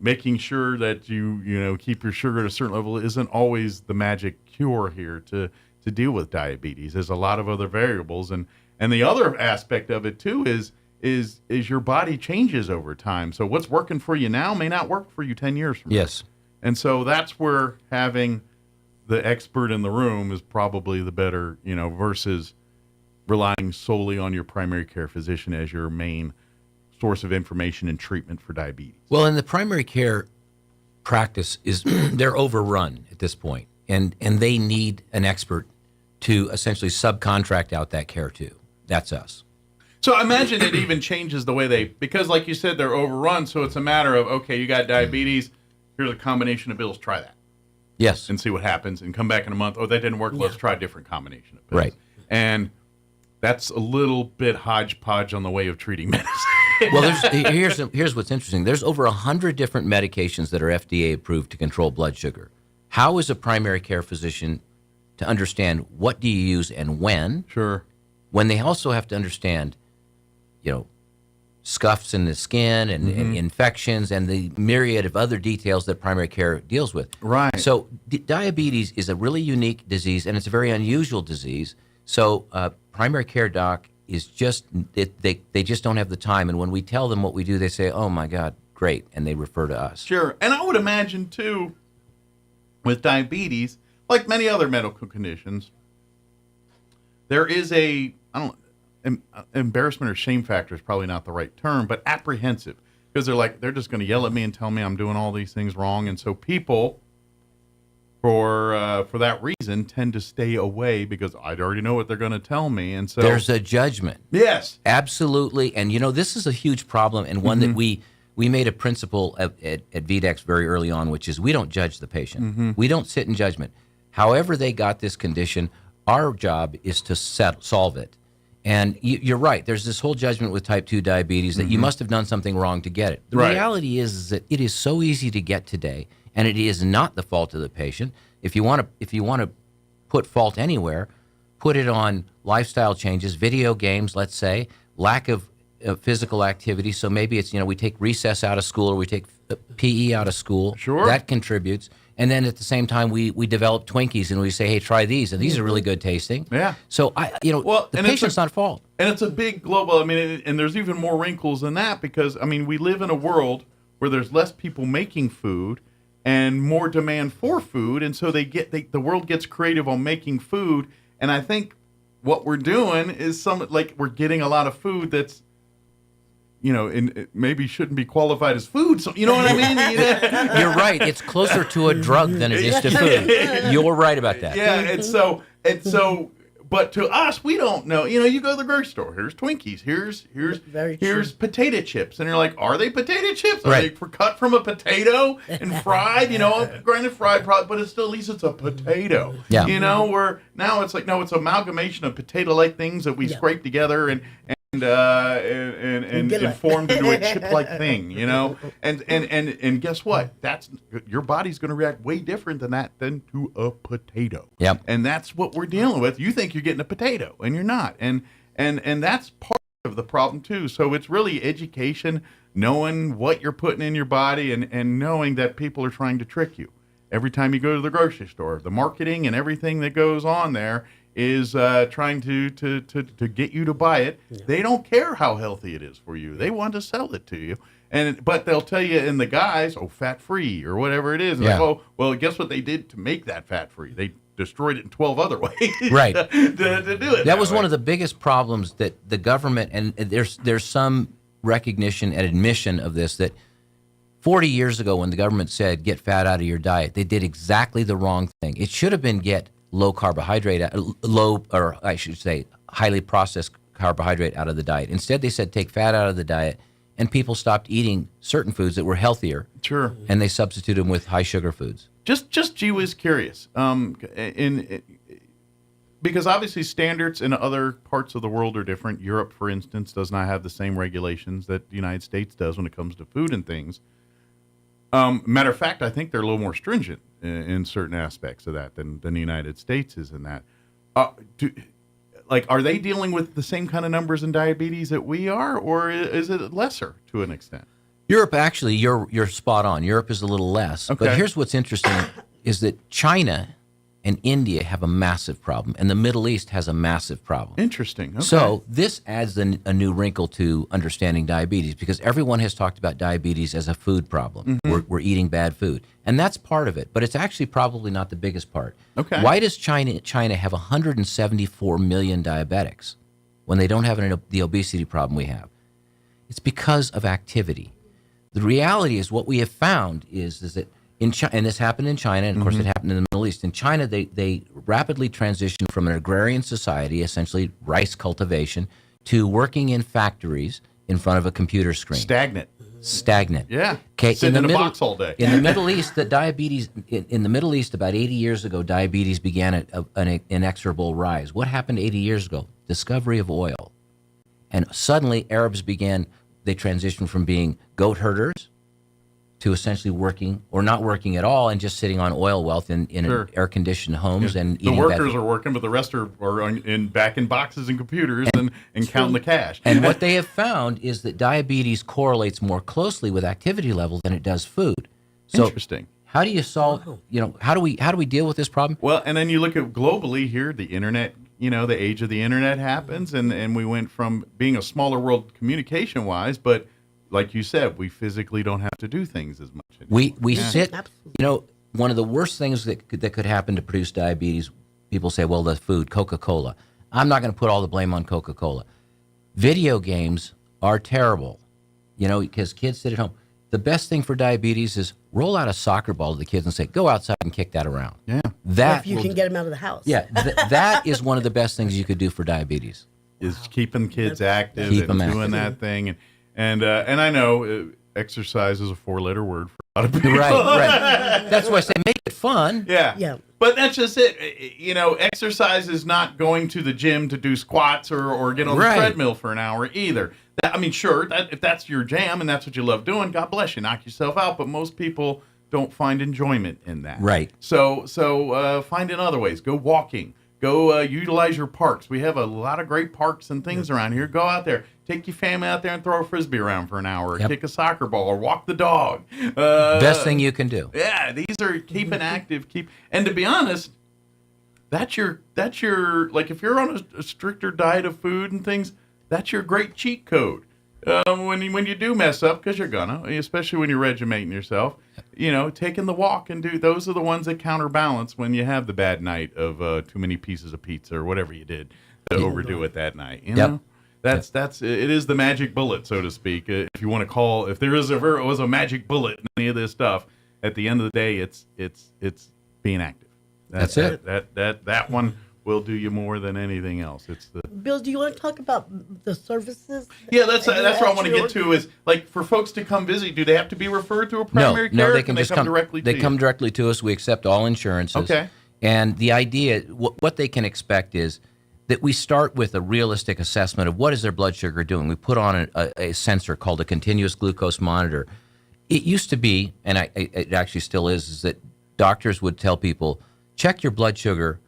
making sure that you keep your sugar at a certain level isn't always the magic cure here to deal with diabetes. There's a lot of other variables. And the other aspect of it too is your body changes over time. So what's working for you now may not work for you 10 years from now. Yes. And so that's where having the expert in the room is probably the better, versus relying solely on your primary care physician as your main source of information and treatment for diabetes. Well, in the primary care practice they're overrun at this point, and they need an expert to essentially subcontract out that care to. That's us. So I imagine it even changes the way because like you said, they're overrun. So it's a matter of, okay, you got diabetes. Here's a combination of pills. Try that. Yes. And see what happens and come back in a month. Oh, that didn't work. Let's try a different combination of pills. Right. And that's a little bit hodgepodge on the way of treating medicine. Well, here's what's interesting. There's over 100 different medications that are FDA approved to control blood sugar. How is a primary care physician to understand what do you use and when? Sure. When they also have to understand, scuffs in the skin and infections and the myriad of other details that primary care deals with. Right. So diabetes is a really unique disease, and it's a very unusual disease. So primary care doc is they just don't have the time. And when we tell them what we do, they say, oh, my God, great, and they refer to us. Sure. And I would imagine, too, with diabetes, like many other medical conditions, there is embarrassment or shame factor is probably not the right term, but apprehensive, because they're just going to yell at me and tell me I'm doing all these things wrong. And so people, for that reason, tend to stay away because I already know what they're going to tell me. And so there's a judgment. Yes, absolutely. And this is a huge problem, and one that we made a principle at VDEX very early on, which is we don't judge the patient. We don't sit in judgment. However they got this condition, our job is to solve it. And you're right. There's this whole judgment with type 2 diabetes that you must have done something wrong to get it. The reality is that it is so easy to get today, and it is not the fault of the patient. If you want to put fault anywhere, put it on lifestyle changes, video games, let's say, lack of physical activity. So maybe it's we take recess out of school or we take PE out of school. Sure, that contributes. And then at the same time, we develop Twinkies and we say, hey, try these. And these are really good tasting. Yeah. So, the patient's not at fault. And it's a big global, and there's even more wrinkles than that because, we live in a world where there's less people making food and more demand for food. And so the world gets creative on making food. And I think what we're doing is we're getting a lot of food that's, and it maybe shouldn't be qualified as food. So, you know what I mean? You're right. It's closer to a drug than it is to food. You're right about that. Yeah. And so, but to us, we don't know. You go to the grocery store. Here's Twinkies. Here's potato chips, and you're like, are they potato chips? Are they cut from a potato and fried? Granted, fried, probably, but it's still at least it's a potato. Yeah. Where now it's like no, it's an amalgamation of potato-like things that we scrape together and formed into a chip-like thing, and guess what? That's your body's going to react way different than to a potato. Yep. And that's what we're dealing with. You think you're getting a potato, and you're not. And that's part of the problem too. So it's really education, knowing what you're putting in your body, and knowing that people are trying to trick you. Every time you go to the grocery store, the marketing and everything that goes on there is trying to get you to buy it. Yeah. They don't care how healthy it is for you. They want to sell it to you. But they'll tell you in the guise, fat-free or whatever it is. And well, guess what they did to make that fat-free? They destroyed it in 12 other ways right. to do it. That was one of the biggest problems that the government, and there's some recognition and admission of this, that 40 years ago when the government said, get fat out of your diet, they did exactly the wrong thing. It should have been get low carbohydrate, highly processed carbohydrate out of the diet. Instead, they said take fat out of the diet, and people stopped eating certain foods that were healthier. Sure. And they substituted them with high sugar foods. Just gee whiz curious. Because obviously standards in other parts of the world are different. Europe, for instance, does not have the same regulations that the United States does when it comes to food and things. Matter of fact, I think they're a little more stringent in certain aspects of that than the United States is in that. Are they dealing with the same kind of numbers in diabetes that we are, or is it lesser to an extent? Europe, actually, you're spot on. Europe is a little less. Okay. But here's what's interesting is that China and India have a massive problem, and the Middle East has a massive problem. Interesting. Okay. So this adds a new wrinkle to understanding diabetes, because everyone has talked about diabetes as a food problem. Mm-hmm. We're eating bad food, and that's part of it, but it's actually probably not the biggest part. Okay. Why does China have 174 million diabetics when they don't have the obesity problem we have? It's because of activity. The reality is what we have found is that in China, and this happened in China, and of course it happened in the Middle East. In China, they rapidly transitioned from an agrarian society, essentially rice cultivation, to working in factories in front of a computer screen. Stagnant. Yeah. Okay. Sitting in a box all day. In the Middle East, in the Middle East, about 80 years ago, diabetes began an inexorable rise. What happened 80 years ago? Discovery of oil. And suddenly Arabs they transitioned from being goat herders to essentially working or not working at all and just sitting on oil wealth in air-conditioned homes and eating the workers are working, but the rest are back in boxes and computers and counting the cash. And what they have found is that diabetes correlates more closely with activity level than it does food. So interesting. How do you solve? How do we deal with this problem? Well, and then you look at globally here, the internet. The age of the internet happens, and we went from being a smaller world communication-wise, but like you said, we physically don't have to do things as much anymore. We sit. One of the worst things that could happen to produce diabetes, people say, well, the food, Coca-Cola. I'm not going to put all the blame on Coca-Cola. Video games are terrible, because kids sit at home. The best thing for diabetes is roll out a soccer ball to the kids and say, go outside and kick that around. Yeah. If you can get them out of the house. Yeah, that is one of the best things you could do for diabetes. Is keeping kids active and doing that thing. And I know exercise is a 4-letter word for a lot of people. Right. That's why I say make it fun. Yeah. But that's just it. Exercise is not going to the gym to do squats or get on the treadmill for an hour either. If that's your jam and that's what you love doing, God bless you, knock yourself out. But most people don't find enjoyment in that. Right. So find in other ways. Go walking. Go utilize your parks. We have a lot of great parks and things around here. Go out there. Take your family out there and throw a Frisbee around for an hour. Or kick a soccer ball or walk the dog. Best thing you can do. Yeah, these are keeping active. And to be honest, that's your like if you're on a stricter diet of food and things, that's your great cheat code. When you do mess up, because you're gonna, especially when you're regimenting yourself, taking the walk and those are the ones that counterbalance when you have the bad night of too many pieces of pizza or whatever you did to overdo it that night. You know, that's it is the magic bullet, so to speak. If you want to call, if there was a magic bullet in any of this stuff, at the end of the day, it's being active. That's it. That one will do you more than anything else. Bill, do you want to talk about the services? Yeah, that's what I want to get to is, like, for folks to come visit, do they have to be referred to a primary care? No, they can just come directly to you? They come directly to us. We accept all insurances. Okay. And the idea, what they can expect is that we start with a realistic assessment of what is their blood sugar doing. We put on a sensor called a continuous glucose monitor. It used to be, and it actually still is that doctors would tell people, check your blood sugar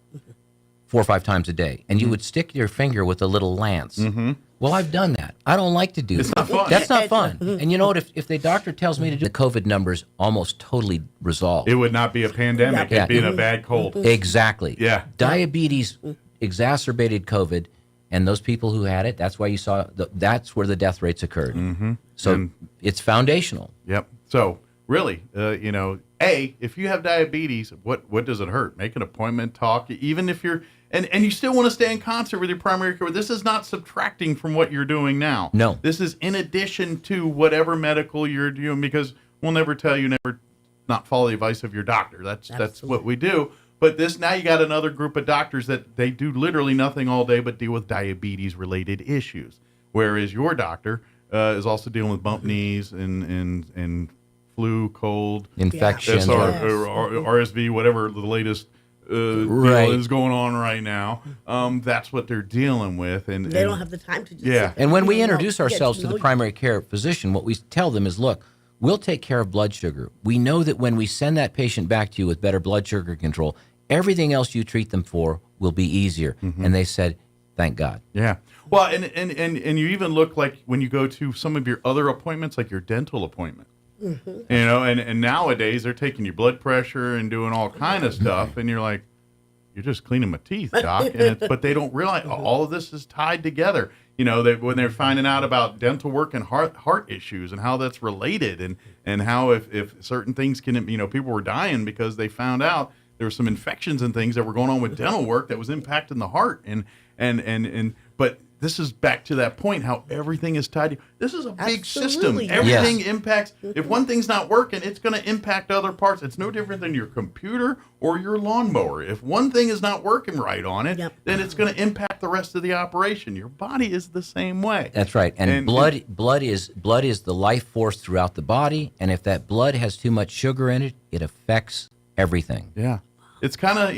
4 or 5 times a day, and you would stick your finger with a little lance. Mm-hmm. Well, I've done that. I don't like to do that. It's not fun. That's not fun. And you know what? If the doctor tells me to do the COVID numbers almost totally resolved. It would not be a pandemic. It'd be a bad cold. Exactly. Yeah. Diabetes exacerbated COVID, and those people who had it, that's why you saw, that's where the death rates occurred. Mm-hmm. So it's foundational. Yep. So really, if you have diabetes, what does it hurt? Make an appointment, talk, even if you're, and you still want to stay in concert with your primary care. This is not subtracting from what you're doing now. No. This is in addition to whatever medical you're doing, because we'll never tell you never not follow the advice of your doctor. That's what we do. But this now you got another group of doctors that they do literally nothing all day but deal with diabetes-related issues, whereas your doctor is also dealing with bump knees and flu, cold, infections, RSV, whatever the latest deal is going on right now. That's what they're dealing with, and they don't have the time to. Just and when we introduce ourselves to the primary care physician, what we tell them is, look, we'll take care of blood sugar. We know that when we send that patient back to you with better blood sugar control, everything else you treat them for will be easier. And they said, thank God. Yeah. Well, and you even look like when you go to some of your other appointments, like your dental appointment. You know, and nowadays they're taking your blood pressure and doing all kind of stuff, and you're like, you're just cleaning my teeth, doc. But they don't realize all of this is tied together. You know, that when they're finding out about dental work and heart issues and how that's related, and how if certain things can, you know, people were dying because they found out there were some infections and things that were going on with dental work that was impacting the heart, but this is back to that point, how everything is tied. This is a big system. Everything impacts. If one thing's not working, it's going to impact other parts. It's no different than your computer or your lawnmower. If one thing is not working right on it, then it's going to impact the rest of the operation. Your body is the same way. That's right. And blood is the life force throughout the body. And if that blood has too much sugar in it, it affects everything. Yeah. It's kind of,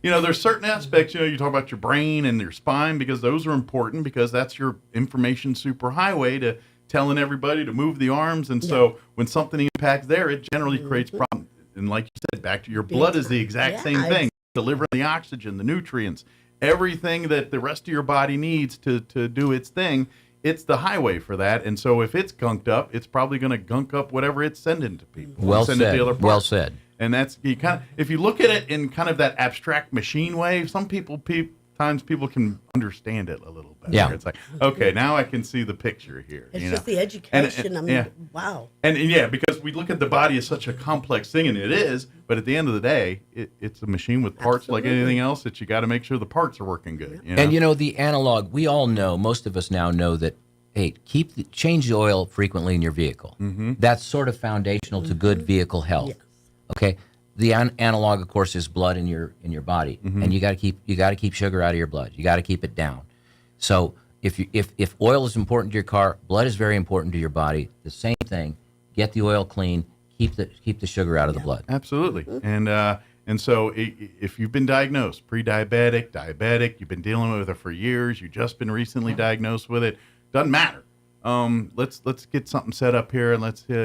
there's certain aspects, you talk about your brain and your spine, because those are important, because that's your information superhighway to telling everybody to move the arms. And so when something impacts there, it generally creates problems. And like you said, back to your blood is the exact same thing, delivering the oxygen, the nutrients, everything that the rest of your body needs to do its thing. It's the highway for that. And so if it's gunked up, it's probably going to gunk up whatever it's sending to people. Well said. Well said. And that's, you kind of, if you look at it in kind of that abstract machine way, some people can understand it a little better. Yeah. It's like, okay, now I can see the picture here. It's just the education. Wow. And because we look at the body as such a complex thing, and it is, but at the end of the day, it's a machine with parts like anything else that you got to make sure the parts are working good. You know? And the analog, we all know, most of us now know that, hey, change the oil frequently in your vehicle. That's sort of foundational to good vehicle health. Yes. Okay, the analog, of course, is blood in your body, and you got to keep sugar out of your blood. You got to keep it down. So if oil is important to your car, blood is very important to your body. The same thing. Get the oil clean. Keep the sugar out of the blood. Absolutely. And so if you've been diagnosed pre-diabetic, diabetic, you've been dealing with it for years, you've just been recently diagnosed with it, doesn't matter. Let's get something set up here, and let's get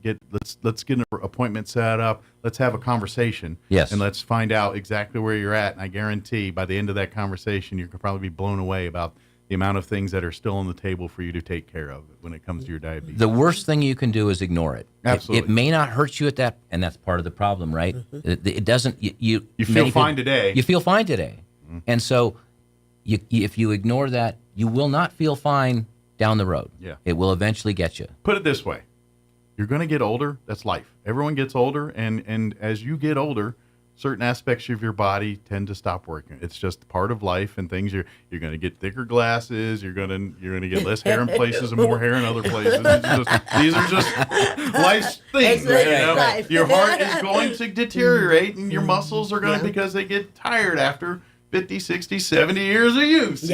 an appointment set up. Let's have a conversation. Yes. And let's find out exactly where you're at. And I guarantee by the end of that conversation, you could probably be blown away about the amount of things that are still on the table for you to take care of when it comes to your diabetes. The worst thing you can do is ignore it. Absolutely. It may not hurt you at that, and that's part of the problem, right? It doesn't. You feel fine today. You feel fine today, and so if you ignore that, you will not feel fine down the road. Yeah. It will eventually get you. Put it this way. You're going to get older. That's life. Everyone gets older, and as you get older, certain aspects of your body tend to stop working. It's just part of life, and things you're going to get thicker glasses. You're going to get less hair in places and more hair in other places. These are just life's things. Life. Your heart is going to deteriorate, and your muscles are going to, because they get tired after 50, 60, 70 years of use.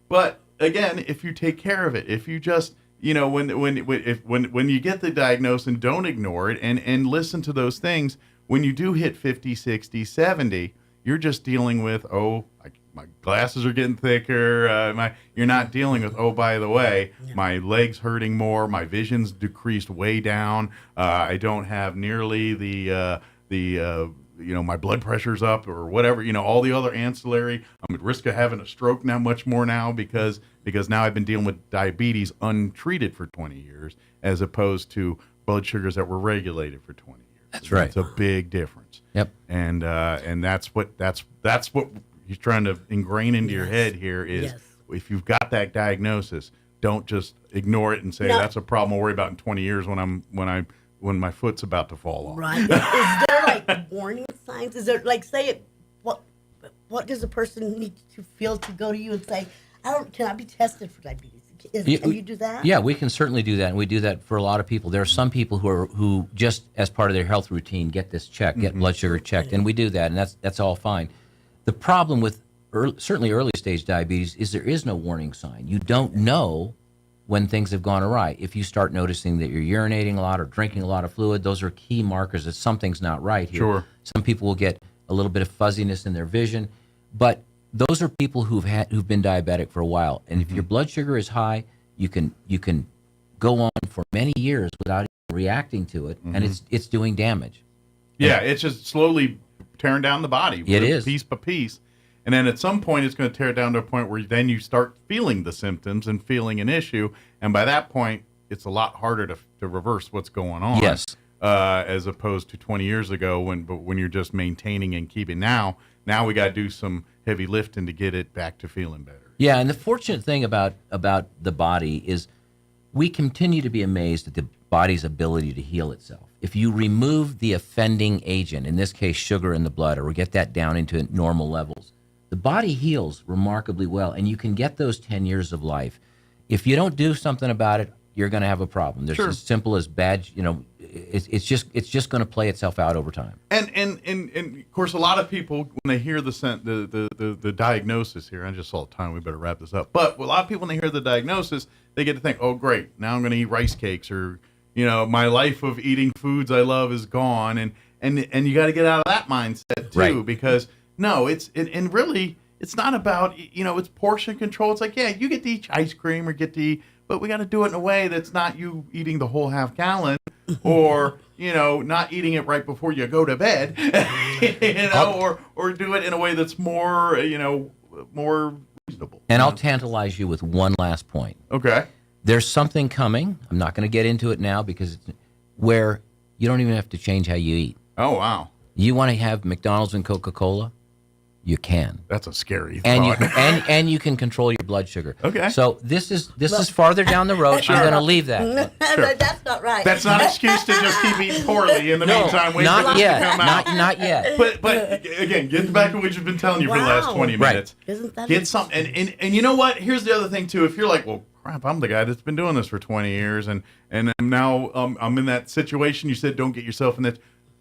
But again, if you take care of it, if you just, when you get the diagnosis and don't ignore it and listen to those things, when you do hit 50, 60, 70, you're just dealing with, my glasses are getting thicker. You're not dealing with, by the way, my legs hurting more, my vision's decreased way down. I don't have nearly the my blood pressure's up or whatever, all the other ancillary. I'm at risk of having a stroke now much more now because now I've been dealing with diabetes untreated for 20 years as opposed to blood sugars that were regulated for 20 years. That's right. It's a big difference. Yep. And that's what he's trying to ingrain into your head here is if you've got that diagnosis, don't just ignore it and say that's a problem I'll worry about in 20 years when my foot's about to fall off. Right. Is there like warning signs? Is there what does a person need to feel to go to you and say, can I be tested for diabetes? Can you do that? Yeah, we can certainly do that, and we do that for a lot of people. There are some people who just as part of their health routine get this checked, get blood sugar checked, and we do that, and that's all fine. The problem with certainly early stage diabetes is there is no warning sign. You don't know when things have gone awry. If you start noticing that you're urinating a lot or drinking a lot of fluid, those are key markers that something's not right here. Sure. Some people will get a little bit of fuzziness in their vision, but those are people who've been diabetic for a while. And if your blood sugar is high, you can go on for many years without even reacting to it, and it's doing damage. Yeah, it's just slowly tearing down the body. It is. Piece by piece. And then at some point, it's going to tear down to a point where then you start feeling the symptoms and feeling an issue. And by that point, it's a lot harder to reverse what's going on. Yes. As opposed to 20 years ago when you're just maintaining and keeping. Now we got to do some heavy lifting to get it back to feeling better. Yeah, and the fortunate thing about the body is we continue to be amazed at the body's ability to heal itself. If you remove the offending agent, in this case sugar in the blood, or we get that down into normal levels, the body heals remarkably well, and you can get those 10 years of life. If you don't do something about it, you're going to have a problem. There's as simple as bad, it's just going to play itself out over time. And of course, a lot of people, when they hear the diagnosis here, I just saw the time, we better wrap this up. But a lot of people, when they hear the diagnosis, they get to think, oh, great, now I'm going to eat rice cakes, or, my life of eating foods I love is gone. And you got to get out of that mindset, too, Right. because, no, and really, it's not about, it's portion control. It's like, yeah, you get to eat ice cream or get to eat, but we got to do it in a way that's not you eating the whole half gallon or, not eating it right before you go to bed, or do it in a way that's more, more reasonable. And I'll tantalize you with one last point. Okay. There's something coming. I'm not going to get into it now where you don't even have to change how you eat. Oh, wow. You want to have McDonald's and Coca-Cola? You can. That's a scary and thought. And you can control your blood sugar. Okay. So this is farther down the road. I'm going to leave that. Sure. That's not right. That's not an excuse to just keep eating poorly in the meantime. Wait not for this yet. to come out. Not yet. But again, get back to what you've been telling you for the last 20 minutes. Right. Isn't that Get some, and you know what? Here's the other thing too. If you're like, well, crap, I'm the guy that's been doing this for 20 years, and now I'm in that situation. You said don't get yourself in that.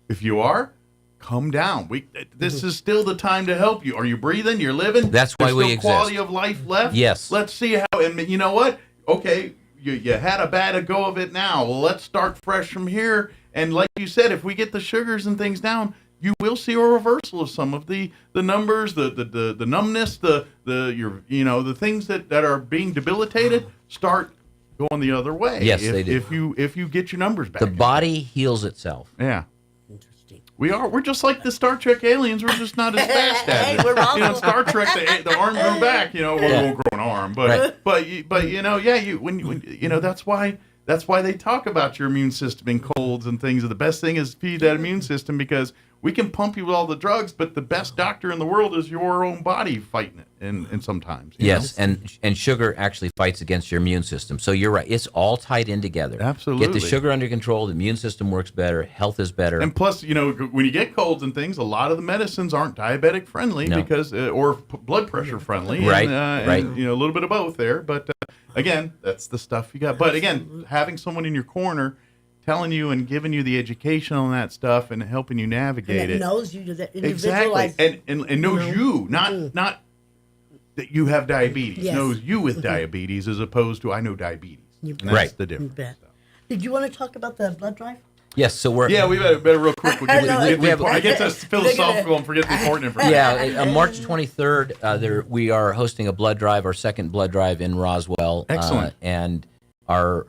If you are, come down. This is still the time to help you. Are you breathing? You're living? That's why There's we still exist. quality of life left? Yes. Let's see how, and you know what? Okay, you had a bad go of it now. Well, let's start fresh from here. And like you said, if we get the sugars and things down, you will see a reversal of some of the numbers, the numbness, the things that are being debilitated start going the other way. Yes, they do. If you get your numbers back. The body heals itself. Yeah. We're just like the Star Trek aliens. We're just not as fast at it. We're wrong. In Star Trek, the arm grew back. Well, it won't grow an arm, but that's why they talk about your immune system and colds and things. And the best thing is feed that immune system, because we can pump you with all the drugs, but the best doctor in the world is your own body fighting it. And sometimes, yes, and sugar actually fights against your immune system. So you're right; it's all tied in together. Absolutely. Get the sugar under control, the immune system works better, health is better. And plus, when you get colds and things, a lot of the medicines aren't diabetic friendly because or blood pressure friendly. Right. Right. And, a little bit of both there, but again, that's the stuff you got. But again, having someone in your corner telling you and giving you the education on that stuff and helping you navigate it. Knows you, that exactly, and knows you, not that you have diabetes. Yes. Knows you with diabetes as opposed to I know diabetes. And that's the difference. Did you want to talk about the blood drive? Yes, so we're... Yeah, we better real quick. I get to philosophical and forget the important information. Yeah, on March 23rd, we are hosting a blood drive, our second blood drive in Roswell. Excellent. And our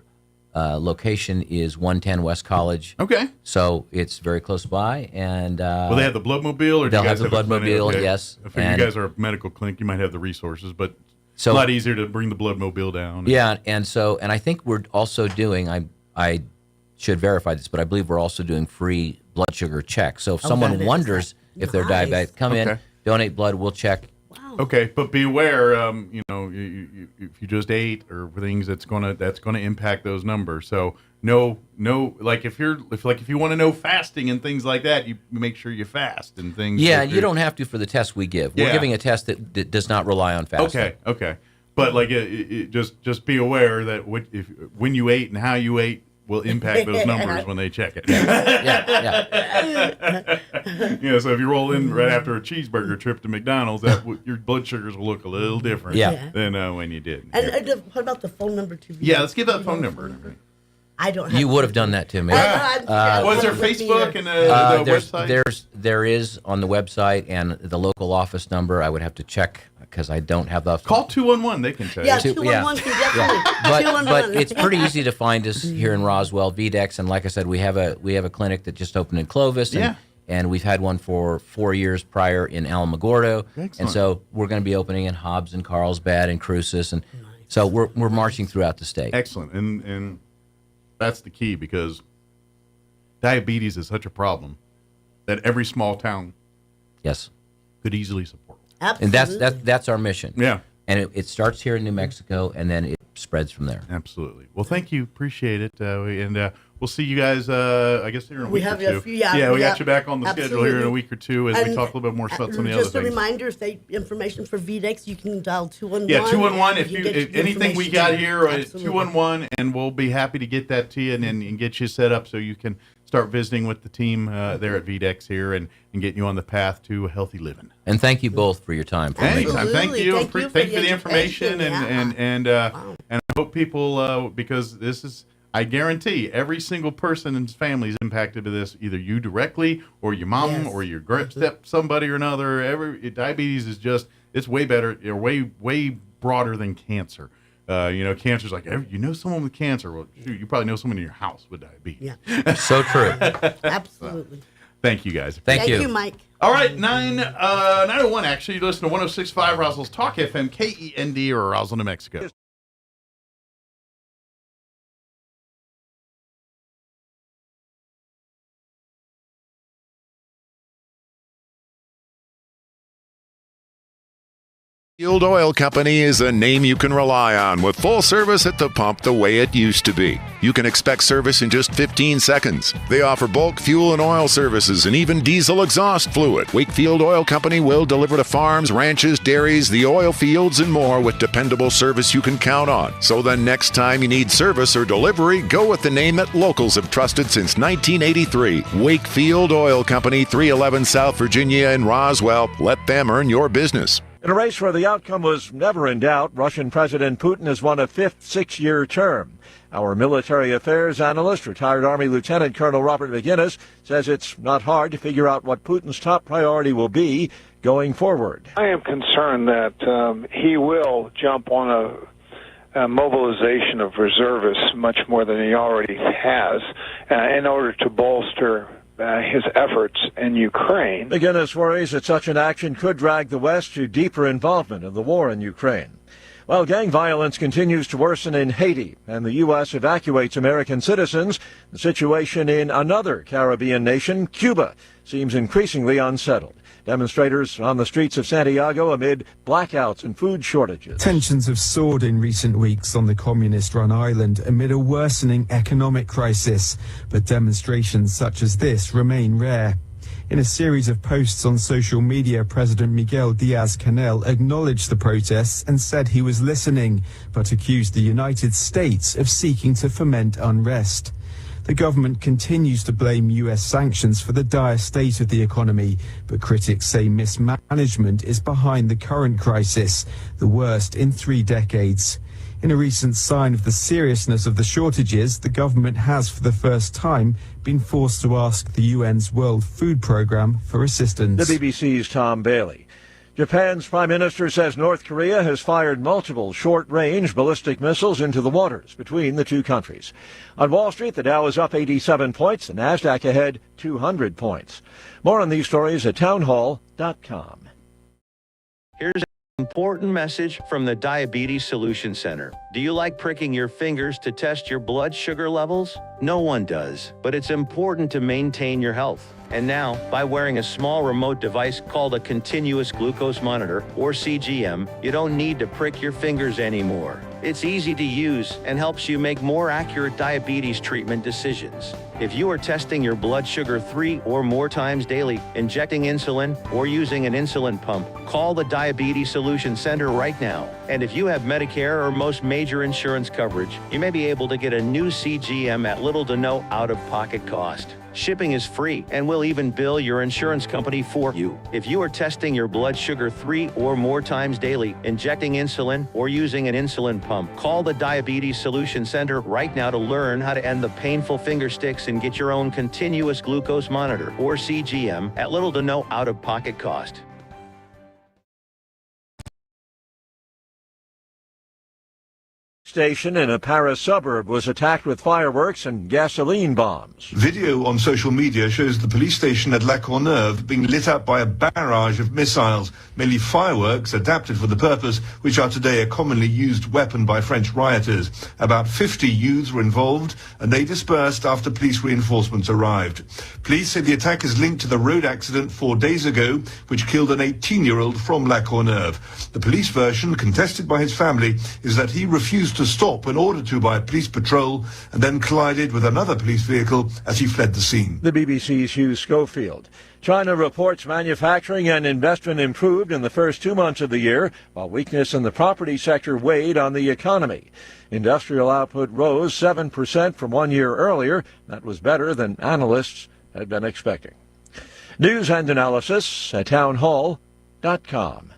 location is 110 West College. Okay. So it's very close by. And will they have the bloodmobile? Or they'll do you guys have the bloodmobile, okay. yes. I figure you guys are a medical clinic. You might have the resources, but it's a lot easier to bring the bloodmobile down. Yeah, and I think we're also doing, I should verify this, but I believe we're also doing free blood sugar checks. So if someone wonders if they're diabetic, come in, donate blood, we'll check. Wow. Okay, but be aware, if you just ate or things, that's gonna impact those numbers. So like if you want to know fasting and things like that, you make sure you fast and things. Yeah, you don't have to for the test we give. We're giving a test that does not rely on fasting. Okay. But like, just be aware that when you ate and how you ate will impact those numbers when they check it. So if you roll in right after a cheeseburger trip to McDonald's, your blood sugars will look a little different than when you did. And what about the phone number too? Yeah, let's give that phone number. I don't have. You would have done that to me. Was there Facebook and the website? There is on the website and the local office number. I would have to check because I don't have the. Call 211. They can tell you. Yeah, 211 can definitely. But it's pretty easy to find us here in Roswell, VDEX, and like I said, we have a clinic that just opened in Clovis. And we've had one for 4 years prior in Alamogordo. Excellent. And so we're going to be opening in Hobbs and Carlsbad and Cruces, and so we're marching throughout the state. Excellent, and that's the key, because diabetes is such a problem that every small town could easily support. Absolutely. And that's our mission. Yeah. And it starts here in New Mexico, and then it spreads from there. Absolutely. Well, thank you. Appreciate it. And we'll see you guys, I guess, here in a week or two. We got you back on the schedule here in a week or two as we talk a little bit more about some of the other things. Just a reminder, state information for VDEX, you can dial 211. Yeah, 211. If anything we got here, 211, and we'll be happy to get that to you and get you set up so you can start visiting with the team there at VDEX here and get you on the path to healthy living. And thank you both for your time. Anytime. Thank you. Thank you for the information and I hope people, because this is, I guarantee every single person in his family is impacted by this, either you directly or your mom or your step somebody or another. Diabetes is just, it's way better, way broader than cancer. Cancer's like, someone with cancer. Well, shoot, you probably know someone in your house with diabetes. Yeah. So true. Absolutely. Thank you, guys. Thank you, Mike. All right, 9:01. Actually, you listen to 106.5 Roswell's Talk FM, KEND, or Roswell, New Mexico. Field Oil Company is a name you can rely on, with full service at the pump the way it used to be. You can expect service in just 15 seconds. They offer bulk fuel and oil services and even diesel exhaust fluid. Wakefield Oil Company will deliver to farms, ranches, dairies, the oil fields, and more with dependable service you can count on. So the next time you need service or delivery, go with the name that locals have trusted since 1983. Wakefield Oil Company, 311 South Virginia in Roswell. Let them earn your business. In a race where the outcome was never in doubt, Russian President Putin has won a fifth six-year term. Our military affairs analyst, retired Army Lieutenant Colonel Robert McGinnis, says it's not hard to figure out what Putin's top priority will be going forward. I am concerned that he will jump on a mobilization of reservists much more than he already has in order to bolster his efforts in Ukraine. McGinnis worries that such an action could drag the West to deeper involvement in the war in Ukraine. While gang violence continues to worsen in Haiti and the U.S. evacuates American citizens, the situation in another Caribbean nation, Cuba, seems increasingly unsettled. Demonstrators on the streets of Santiago amid blackouts and food shortages. Tensions have soared in recent weeks on the communist-run island amid a worsening economic crisis, but demonstrations such as this remain rare. In a series of posts on social media, President Miguel Diaz-Canel acknowledged the protests and said he was listening, but accused the United States of seeking to foment unrest. The government continues to blame U.S. sanctions for the dire state of the economy, but critics say mismanagement is behind the current crisis, the worst in 3 decades. In a recent sign of the seriousness of the shortages, the government has for the first time been forced to ask the UN's World Food Programme for assistance. The BBC's Tom Bailey. Japan's prime minister says North Korea has fired multiple short-range ballistic missiles into the waters between the two countries. On Wall Street, the Dow is up 87 points, the Nasdaq ahead 200 points. More on these stories at townhall.com. Here's an important message from the Diabetes Solution Center. Do you like pricking your fingers to test your blood sugar levels? No one does, but it's important to maintain your health. And now, by wearing a small remote device called a continuous glucose monitor, or CGM, you don't need to prick your fingers anymore. It's easy to use and helps you make more accurate diabetes treatment decisions. If you are testing your blood sugar 3 or more times daily, injecting insulin, or using an insulin pump, call the Diabetes Solution Center right now. And if you have Medicare or most major insurance coverage, you may be able to get a new CGM at little to no out-of-pocket cost. Shipping is free, and we'll even bill your insurance company for you. If you are testing your blood sugar 3 or more times daily, injecting insulin, or using an insulin pump, call the Diabetes Solution Center right now to learn how to end the painful finger sticks and get your own continuous glucose monitor, or CGM, at little to no out-of-pocket cost. Station in a Paris suburb was attacked with fireworks and gasoline bombs. Video on social media shows the police station at La Courneuve being lit up by a barrage of missiles, mainly fireworks adapted for the purpose, which are today a commonly used weapon by French rioters. About 50 youths were involved, and they dispersed after police reinforcements arrived. Police say the attack is linked to the road accident 4 days ago, which killed an 18-year-old from La Courneuve. The police version, contested by his family, is that he refused to stop in order to by a police patrol and then collided with another police vehicle as he fled the scene. The BBC's Hugh Schofield. China reports manufacturing and investment improved in the first 2 months of the year, while weakness in the property sector weighed on the economy. Industrial output rose 7% from 1 year earlier. That was better than analysts had been expecting. News and analysis at townhall.com.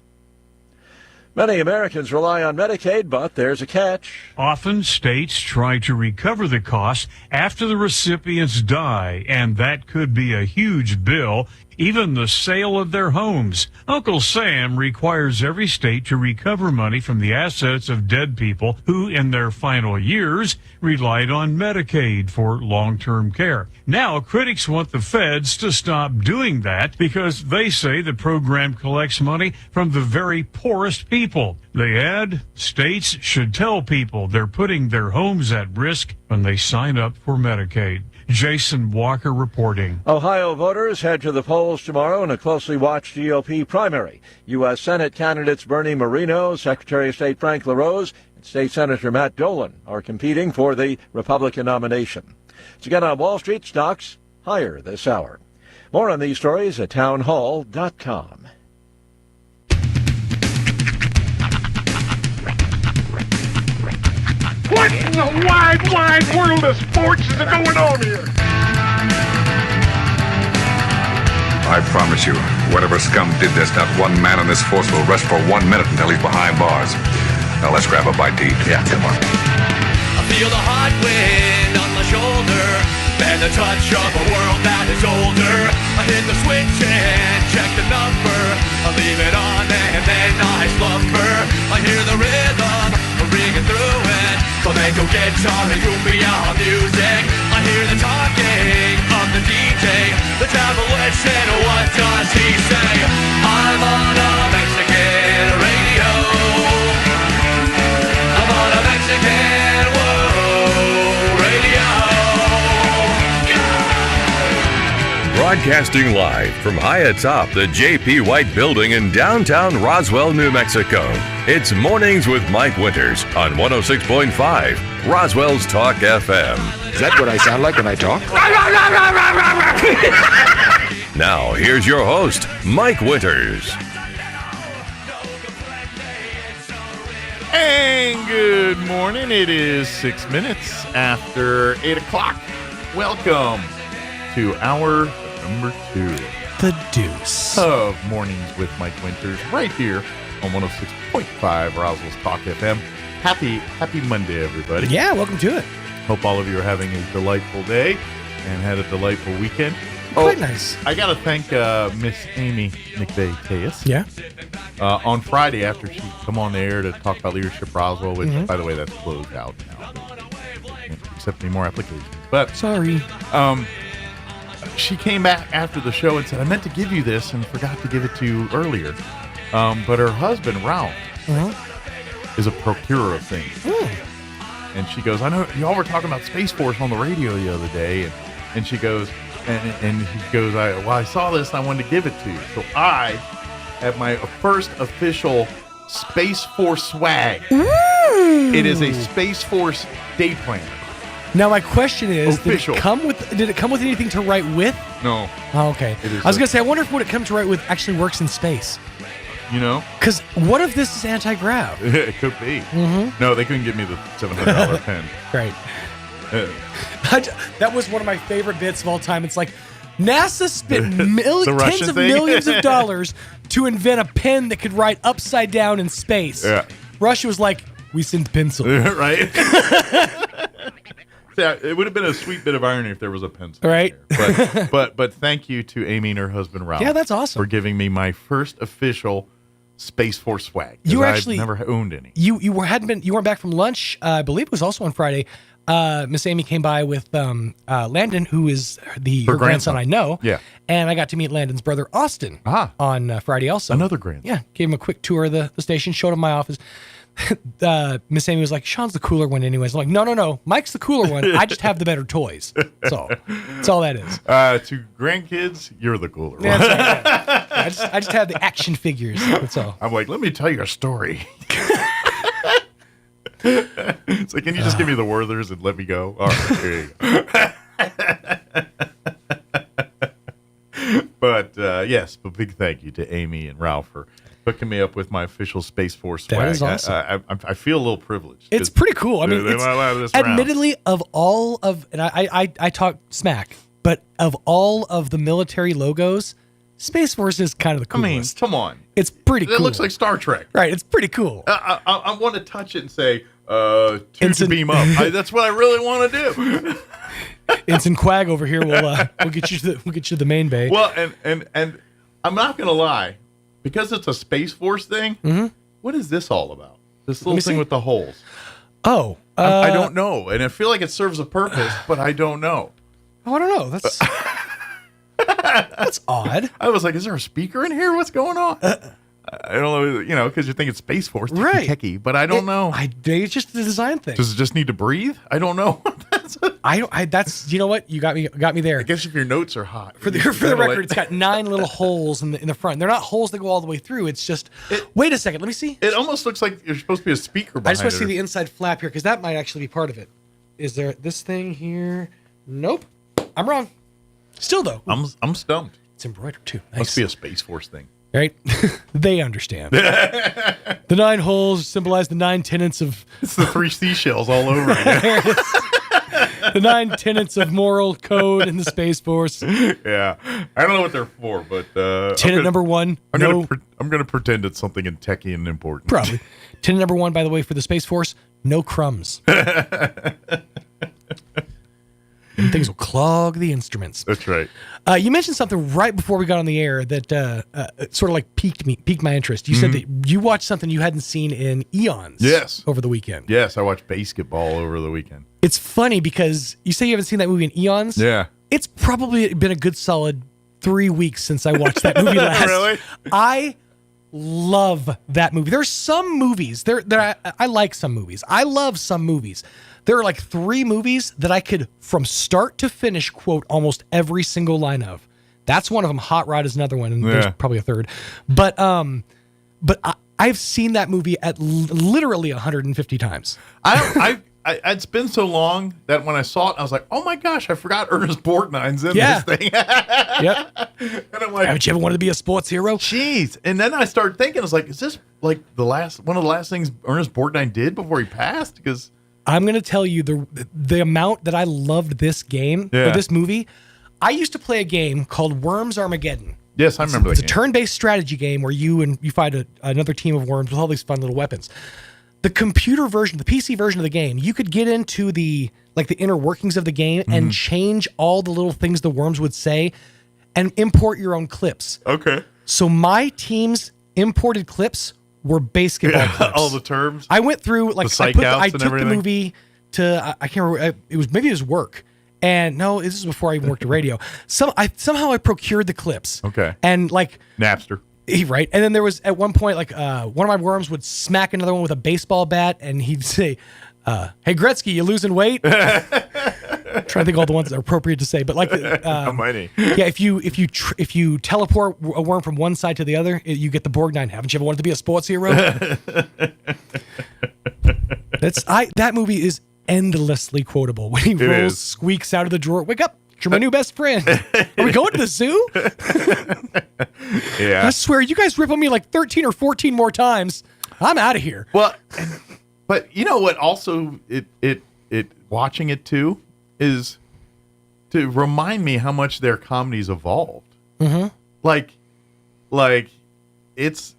Many Americans rely on Medicaid, but there's a catch. Often states try to recover the costs after the recipients die, and that could be a huge bill, even the sale of their homes. Uncle Sam requires every state to recover money from the assets of dead people who, in their final years, relied on Medicaid for long-term care. Now, critics want the feds to stop doing that because they say the program collects money from the very poorest people. They add, states should tell people they're putting their homes at risk when they sign up for Medicaid. Jason Walker reporting. Ohio voters head to the polls tomorrow in a closely watched GOP primary. U.S. Senate candidates Bernie Moreno, Secretary of State Frank LaRose, and State Senator Matt Dolan are competing for the Republican nomination. To get on Wall Street, stocks higher this hour. More on these stories at townhall.com. What in the wide, wide world of sports is going on here? I promise you, whatever scum did this, not one man on this force will rest for 1 minute until he's behind bars. Now let's grab a bite to eat. Yeah, come on. I feel the hot wind on my shoulder and the touch of a world that is older. I hit the switch and check the number. I leave it on and then I slumber. I hear the rhythm ringing through it. Flamenco guitar and cumbia music. I hear the talking of the DJ. The devil listen, what does he say? I'm on a Mexican radio. I'm on a Mexican radio. Broadcasting live from high atop the J.P. White Building in downtown Roswell, New Mexico. It's Mornings with Mike Winters on 106.5 Roswell's Talk FM. Is that what I sound like when I talk? Now, here's your host, Mike Winters. And good morning. It is 6 minutes after 8 o'clock. Welcome to hour number 2. The deuce of Mornings with Mike Winters right here on 106.5 Roswell's Talk FM. Happy Monday, everybody. Yeah, welcome to it. Hope all of you are having a delightful day and had a delightful weekend. Quite nice. I got to thank Miss Amy McVeigh-Teas. Yeah. On Friday, after she come on the air to talk about Leadership Roswell, which, by the way, that's closed out now. Can't accept any more applications. But sorry. She came back after the show and said, I meant to give you this and forgot to give it to you earlier. But her husband, Ralph, is a procurer of things. And she goes, I know y'all were talking about Space Force on the radio the other day. And she goes, And he goes, I saw this and I wanted to give it to you. So I have my first official Space Force swag. Ooh. It is a Space Force day planner. Now my question is, official. Did it come with anything to write with? No. Oh, okay. I was going to say, I wonder if what it comes to write with actually works in space. You know? Because what if this is anti-grav? It could be. Mm-hmm. No, they couldn't give me the $700 pen. Right. That was one of my favorite bits of all time. It's like, NASA spent tens of millions of dollars to invent a pen that could write upside down in space. Yeah. Russia was like, we sent pencil. Right? Yeah, it would have been a sweet bit of irony if there was a pencil. Right. But thank you to Amy and her husband Ralph. Yeah, that's awesome. For giving me my first official Space Force swag. You actually I've never owned any. You weren't back from lunch. I believe it was also on Friday. Miss Amy came by with Landon, who is her grandson I know. Yeah. And I got to meet Landon's brother Austin on Friday also. Another grandson. Yeah. Gave him a quick tour of the station, showed him my office. Miss Amy was like, Sean's the cooler one anyways. I'm like, no. Mike's the cooler one. I just have the better toys. So that's all that is. To grandkids, you're the cooler one. Yeah, that's right, yeah. I just have the action figures. That's all. I'm like, let me tell you a story. It's like, can you just give me the Werthers and let me go? All right, here you go. But yes, a big thank you to Amy and Ralph for hooking me up with my official Space Force swag. That is awesome. I feel a little privileged. It's pretty cool. I mean, admittedly, of all of, and I talk smack, but of all of the military logos, Space Force is kind of the coolest. I mean, come on. It's pretty cool. It looks like Star Trek. Right, it's pretty cool. I want to touch it and say, to beam up. That's what I really want to do. Ensign Quag over here will get you to the main bay. Well, and I'm not going to lie. Because it's a Space Force thing, what is this all about? This little thing with the holes. Oh. I don't know. And I feel like it serves a purpose, but I don't know. Oh, I don't know. That's odd. I was like, is there a speaker in here? What's going on? I don't know, because you think it's Space Force, techie, but I don't know. It's just the design thing. Does it just need to breathe? I don't know. That's you know what? You got me there. I guess if your notes are hot. For the record, it's got 9 little holes in the front. They're not holes that go all the way through. It's just wait a second, let me see. It almost looks like you're supposed to be a speaker behind it. I just want to see the inside flap here because that might actually be part of it. Is there this thing here? Nope. I'm wrong. Still though. I'm stumped. It's embroidered too. Nice. Must be a Space Force thing. Right? They understand. The 9 holes symbolize the 9 tenets of... It's the 3 seashells all over it. The 9 tenets of moral code in the Space Force. Yeah. I don't know what they're for, but... Tenet number 1. I'm going to pretend it's something techie and important. Probably. Tenet number 1, by the way, for the Space Force, no crumbs. And things will clog the instruments. That's right. You mentioned something right before we got on the air that sort of like piqued my interest. You said that you watched something you hadn't seen in eons. Yes. Over the weekend. Yes, I watched basketball over the weekend. It's funny because you say you haven't seen that movie in eons. Yeah. It's probably been a good solid 3 weeks since I watched that movie last. Really? I love that movie. There's some movies I like some movies. I love some movies. There are like 3 movies that I could, from start to finish, quote almost every single line of. That's one of them. Hot Rod is another one, and there's probably a third. But I've seen that movie at literally 150 times. It's been so long that when I saw it, I was like, oh my gosh, I forgot Ernest Borgnine's in this thing. Yep. And I'm like, haven't you ever wanted to be a sports hero? Jeez. And then I started thinking, I was like, is this like one of the last things Ernest Borgnine did before he passed? Because I'm going to tell you the amount that I loved this game, or this movie. I used to play a game called Worms Armageddon. Yes, I remember that game. It's a turn-based strategy game where you fight another team of worms with all these fun little weapons. The computer version, the PC version of the game, you could get into the inner workings of the game and change all the little things the worms would say and import your own clips. Okay. So my team's imported clips were basketball clips. All the terms. I went through I took the movie to I can't remember. It was work, and no, this is before I even worked at radio. Somehow I procured the clips. Okay. And Napster. Right, and then there was at one point one of my worms would smack another one with a baseball bat, and he'd say, "Hey Gretzky, you losing weight?" trying to think all the ones that are appropriate to say, but like, How many? Yeah, if you teleport a worm from one side to the other, you get the Borgnine. Haven't you ever wanted to be a sports hero? That movie is endlessly quotable. When he rolls Squeaks out of the drawer, wake up, you're my new best friend. Are we going to the zoo? Yeah. I swear, you guys rip on me like 13 or 14 more times, I'm out of here. Well, but you know what? Also, it watching it too is to remind me how much their comedy's evolved. Mm-hmm. Like it's it's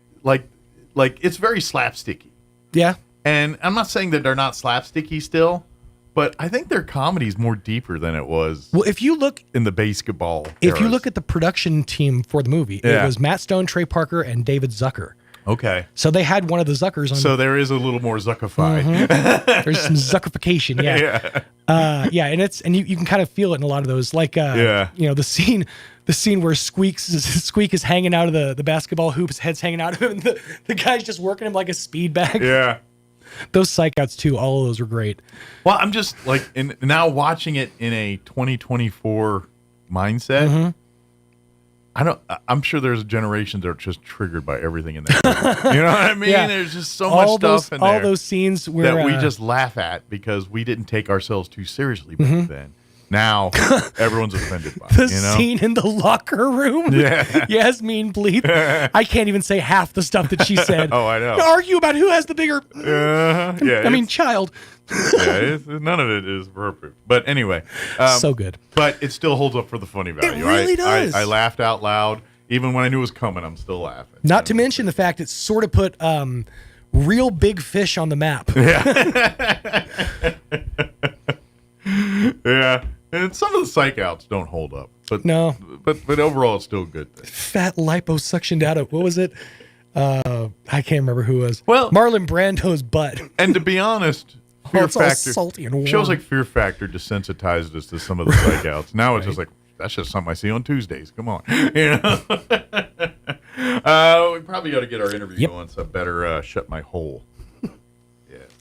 very slapsticky. Yeah. And I'm not saying that they're not slapsticky still, but I think their comedy's more deeper than it was. Well, if you look in the basketball, if you look at the production team for the movie, it Yeah. was Matt Stone, Trey Parker, and David Zucker. Okay. So they had one of the Zuckers on. So there is a little more Zuckified. Mhm. There's some Zuckification, yeah. And you can kind of feel it in a lot of those, like the scene where Squeak is hanging out of the basketball hoop, his head's hanging out of him, and the guy's just working him like a speed bag. Yeah. Those psych outs too, all of those were great. Well, I'm just like now watching it in a 2024 mindset. Mm-hmm. I'm sure there's generations that are just triggered by everything in that movie. You know what I mean? Yeah. There's just so much stuff in there. All those scenes where that we just laugh at because we didn't take ourselves too seriously back Mhm. then. Now everyone's offended by the it. You know? scene in the locker room. Yeah. Yasmin Bleeth. I can't even say half the stuff that she said. Oh, I know. To argue about who has the bigger. Yeah. I mean, child. None of it is perfect. But anyway. So good. But it still holds up for the funny value. really does. I laughed out loud. Even when I knew it was coming, I'm still laughing. Not to mention the fact it sort of put real big fish on the map. Yeah. And some of the psych outs don't hold up. But No. But overall, it's still good. Fat liposuctioned out of, what was it? I can't remember who it was. Well, Marlon Brando's butt. And to be honest, Fear it's all Factor salty and warm. shows like Fear Factor desensitized us to some of the psych outs. Now it's just like, that's just something I see on Tuesdays. Come on. You know? We probably ought to get our interview going, so I better shut my hole.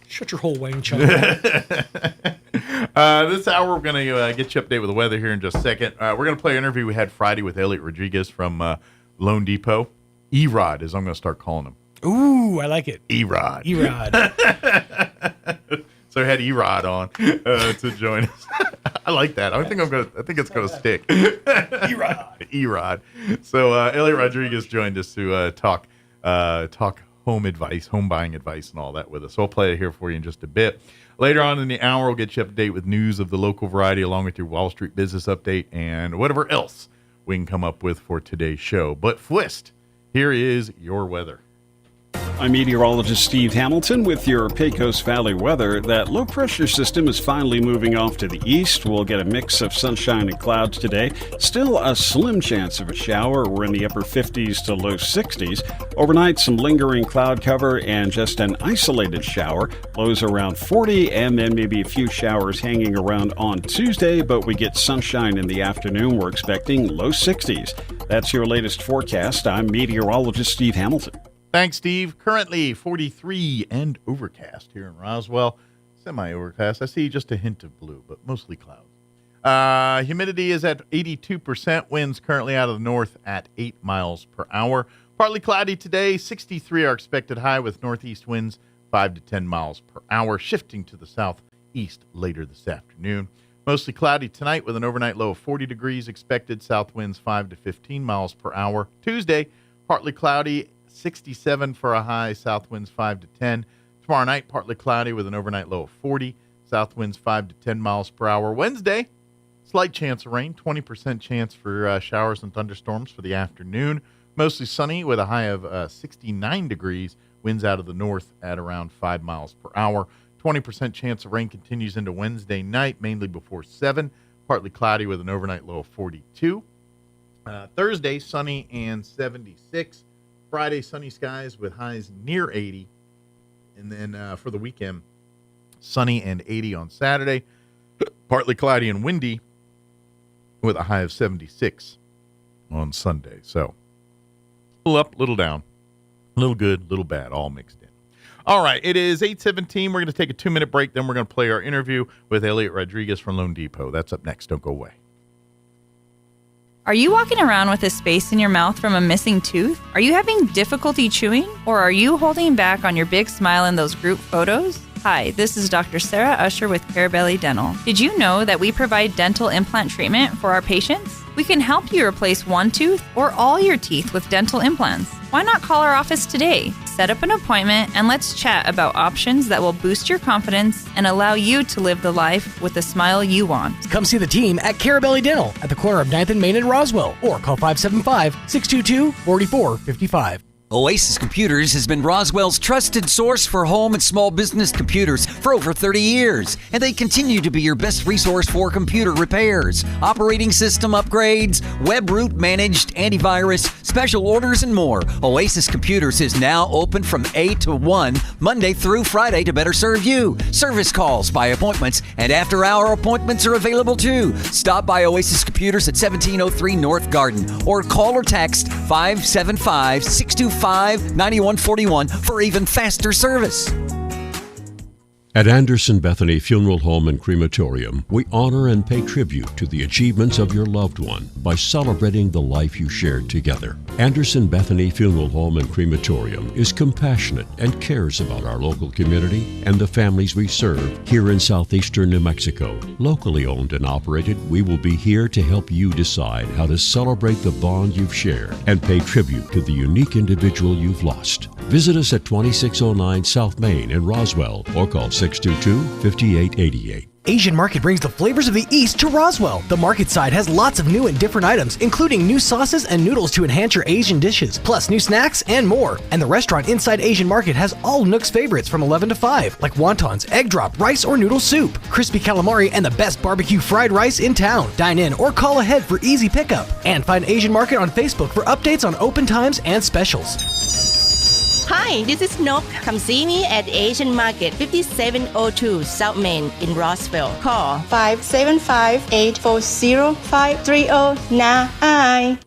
Shut your hole, Wayne Chung. This hour, we're going to get you updated with the weather here in just a second. We're going to play an interview we had Friday with Elliot Rodriguez from Lone Depot. E-Rod, as I'm going to start calling him. Ooh, I like it. E-Rod. E-Rod. So I had E-Rod on to join us. I like that. I think it's gonna stick. E-Rod. E-Rod. So Elliot Rodriguez joined us to talk home advice, home buying advice, and all that with us. So I'll play it here for you in just a bit. Later on in the hour, we'll get you up to date with news of the local variety, along with your Wall Street business update and whatever else we can come up with for today's show. But Twist, here is your weather. I'm meteorologist Steve Hamilton with your Pecos Valley weather. That low-pressure system is finally moving off to the east. We'll get a mix of sunshine and clouds today. Still a slim chance of a shower. We're in the upper 50s to low 60s. Overnight, some lingering cloud cover and just an isolated shower. Lows around 40, and then maybe a few showers hanging around on Tuesday, but we get sunshine in the afternoon. We're expecting low 60s. That's your latest forecast. I'm meteorologist Steve Hamilton. Thanks, Steve. Currently 43 and overcast here in Roswell. Semi-overcast. I see just a hint of blue, but mostly clouds. Humidity is at 82%. Winds currently out of the north at 8 miles per hour. Partly cloudy today. 63 are expected high with northeast winds 5 to 10 miles per hour. Shifting to the southeast later this afternoon. Mostly cloudy tonight with an overnight low of 40 degrees expected. South winds 5 to 15 miles per hour. Tuesday, partly cloudy. 67 for a high, south winds 5 to 10. Tomorrow night, partly cloudy with an overnight low of 40. South winds 5 to 10 miles per hour. Wednesday, slight chance of rain, 20% chance for showers and thunderstorms for the afternoon. Mostly sunny with a high of 69 degrees. Winds out of the north at around 5 miles per hour. 20% chance of rain continues into Wednesday night, mainly before 7. Partly cloudy with an overnight low of 42. Thursday, sunny and 76. Friday, sunny skies with highs near 80. And then for the weekend, sunny and 80 on Saturday. Partly cloudy and windy with a high of 76 on Sunday. So, a little up, little down. A little good, little bad, all mixed in. All right, it is 8:17. We're going to take a 2-minute break. Then we're going to play our interview with Elliot Rodriguez from Loan Depot. That's up next. Don't go away. Are you walking around with a space in your mouth from a missing tooth? Are you having difficulty chewing? Or are you holding back on your big smile in those group photos? Hi, this is Dr. Sarah Usher with Carabelli Dental. Did you know that we provide dental implant treatment for our patients? We can help you replace one tooth or all your teeth with dental implants. Why not call our office today? Set up an appointment and let's chat about options that will boost your confidence and allow you to live the life with the smile you want. Come see the team at Carabelli Dental at the corner of 9th and Main in Roswell or call 575-622-4455. Oasis Computers has been Roswell's trusted source for home and small business computers for over 30 years, and they continue to be your best resource for computer repairs, operating system upgrades, web root managed antivirus, special orders, and more. Oasis Computers is now open from 8 to 1, Monday through Friday to better serve you. Service calls by appointments and after-hour appointments are available too. Stop by Oasis Computers at 1703 North Garden or call or text 575-625-9141 for even faster service. At Anderson Bethany Funeral Home and Crematorium, we honor and pay tribute to the achievements of your loved one by celebrating the life you shared together. Anderson Bethany Funeral Home and Crematorium is compassionate and cares about our local community and the families we serve here in southeastern New Mexico. Locally owned and operated, we will be here to help you decide how to celebrate the bond you've shared and pay tribute to the unique individual you've lost. Visit us at 2609 South Main in Roswell or call 622-5888. Asian Market brings the flavors of the East to Roswell. The market side has lots of new and different items, including new sauces and noodles to enhance your Asian dishes, plus new snacks and more. And the restaurant inside Asian Market has all Nook's favorites from 11 to 5, like wontons, egg drop, rice or noodle soup, crispy calamari, and the best barbecue fried rice in town. Dine in or call ahead for easy pickup. And find Asian Market on Facebook for updates on open times and specials. Hi, this is Nook. Come see me at Asian Market, 5702 South Main in Roswell. Call 575-840-5309.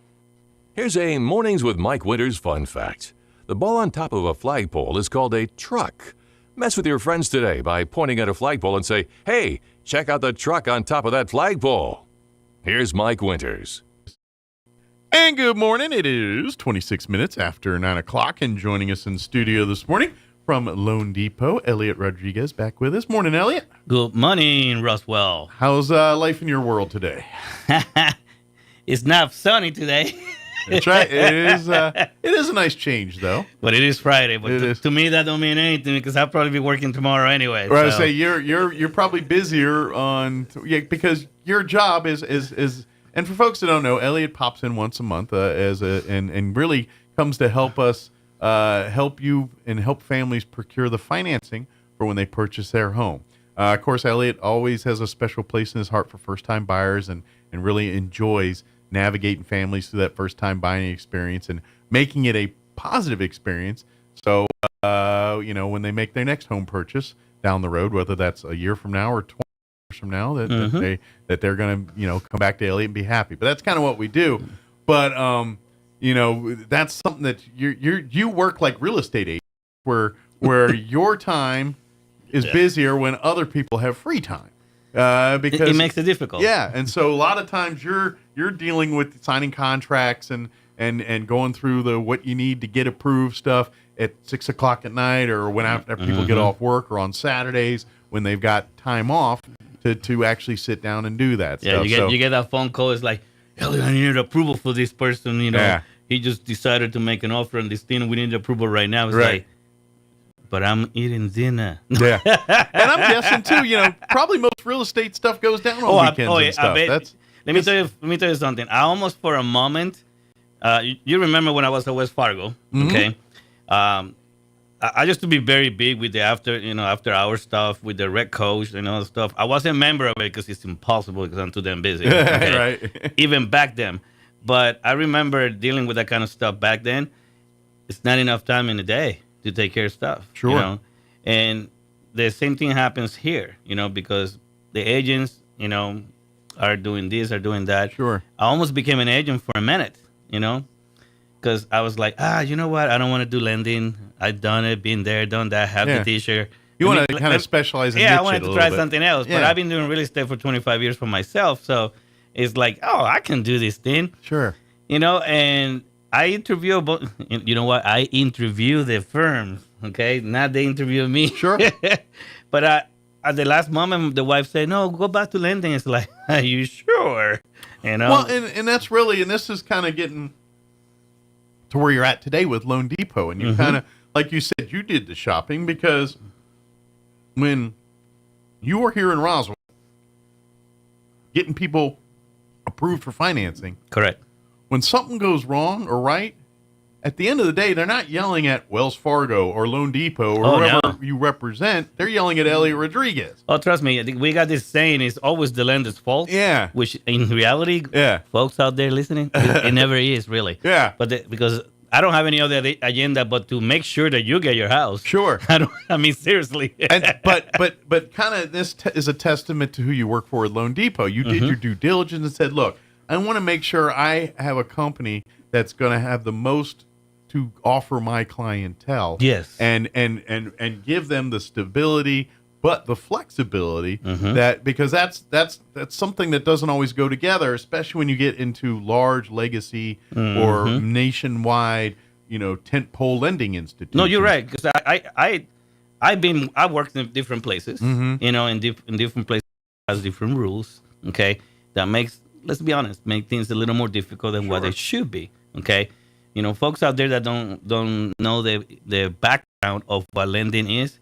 Here's a Mornings with Mike Winters fun fact. The ball on top of a flagpole is called a truck. Mess with your friends today by pointing at a flagpole and say, "Hey, check out the truck on top of that flagpole." Here's Mike Winters. And good morning. It is 26 minutes after 9 o'clock, and joining us in studio this morning from Loan Depot, Elliot Rodriguez back with us. Morning, Elliot. Good morning, Roswell. How's life in your world today? It's not sunny today. That's right. It is a nice change, though. But it is Friday. But to me, that don't mean anything because I'll probably be working tomorrow anyway. Right, so. I say you're probably busier because your job is. And for folks that don't know, Elliot pops in once a month and really comes to help us, help you and help families procure the financing for when they purchase their home. Of course, Elliot always has a special place in his heart for first-time buyers and really enjoys navigating families through that first-time buying experience and making it a positive experience. So, when they make their next home purchase down the road, whether that's a year from now or 20 from now, that they're going to come back to Elliot and be happy. But that's kind of what we do. But that's something that you work like real estate agents, where your time is busier when other people have free time. Because it makes it difficult. Yeah, and so a lot of times you're dealing with signing contracts and going through what you need to get approved stuff at 6 o'clock at night or when after people get off work or on Saturdays when they've got time off. To actually sit down and do that stuff. You get that phone call. It's like, Elliot, I need approval for this person. He just decided to make an offer on this thing. We need approval right now. It's like, but I'm eating dinner. Yeah, and I'm guessing too. Probably most real estate stuff goes down on weekends and stuff. Let me tell you something. I almost for a moment. You remember when I was at West Fargo? Mm-hmm. Okay. I used to be very big with the after hour stuff with the Red Coach and all that stuff. I wasn't a member of it because it's impossible because I'm too damn busy. Okay? Right. Even back then. But I remember dealing with that kind of stuff back then. It's not enough time in the day to take care of stuff. Sure. And the same thing happens here, because the agents, are doing this, are doing that. Sure. I almost became an agent for a minute, because I was like, you know what? I don't want to do lending. I've done it, been there, done that, have the T-shirt. You want to kind of specialize in niche I wanted to try something else, Yeah. but I've been doing real estate for 25 years for myself. So it's like, I can do this thing. Sure. And I interview about, you know what? I interview the firms, okay? Not they interview me. Sure. But at the last moment, the wife said, no, go back to lending. It's like, are you sure? Well, and that's really, and this is kind of getting to where you're at today with Loan Depot. And you kind of, like you said, you did the shopping because when you were here in Roswell, getting people approved for financing. Correct. When something goes wrong or right, at the end of the day, they're not yelling at Wells Fargo or Loan Depot or whoever you represent. They're yelling at Elliot Rodriguez. Oh, trust me. We got this saying, it's always the lender's fault. Yeah. Which in reality, folks out there listening, it never is really. Yeah. But because I don't have any other agenda but to make sure that you get your house. Sure. I mean, seriously. but kind of this is a testament to who you work for at Loan Depot. You did your due diligence and said, look, I want to make sure I have a company that's going to have the most to offer my clientele. Yes. And give them the stability, but the flexibility that, because that's something that doesn't always go together, especially when you get into large legacy or nationwide, tentpole lending institutions. No, you're right. Because I worked in different places, in different places has different rules. Okay. That makes, let's be honest, make things a little more difficult than what they should be. Okay. Folks out there that don't know the background of what lending is,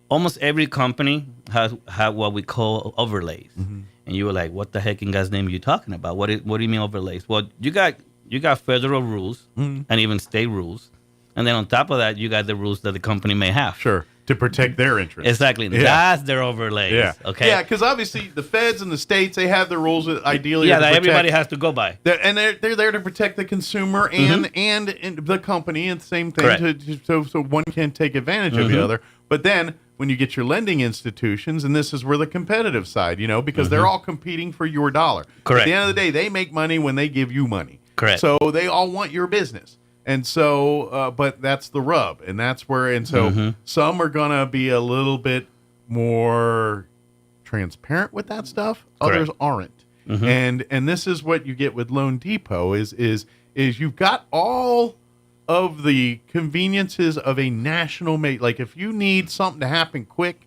almost every company has what we call overlays. And you were like, what the heck in God's name are you talking about? What do you mean overlays? Well, you got federal rules and even state rules. And then on top of that, you got the rules that the company may have. Sure. To protect their interests. Exactly. Yeah. That's their overlays. Yeah. Okay. Yeah, because obviously the feds and the states, they have the rules that ideally. Yeah, that everybody has to go by. They're there to protect the consumer and the company, and same thing. So one can't take advantage of the other. But then when you get your lending institutions, and this is where the competitive side, because they're all competing for your dollar. Correct. At the end of the day, they make money when they give you money. Correct. So they all want your business. And so, but that's the rub, and that's where, and so some are gonna be a little bit more transparent with that stuff. Others aren't, and this is what you get with Loan Depot is you've got all of the conveniences of a national mate. Like if you need something to happen quick,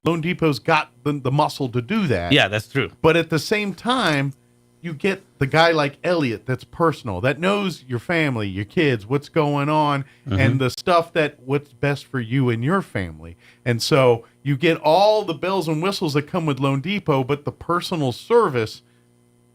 Loan Depot's got the muscle to do that. Yeah, that's true. But at the same time, you get the guy like Elliot that's personal, that knows your family, your kids, what's going on, and the stuff what's best for you and your family. And so you get all the bells and whistles that come with Loan Depot, but the personal service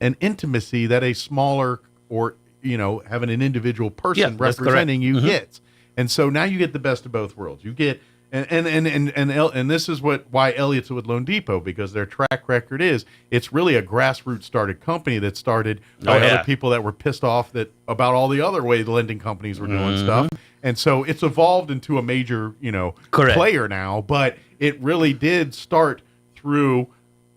and intimacy that a smaller or, having an individual person representing you gets. And so now you get the best of both worlds. You get and this is why Elliott's with Loan Depot, because their track record it's really a grassroots started company that started by other people that were pissed off about all the other way the lending companies were doing stuff. And so it's evolved into a major, player now, but it really did start through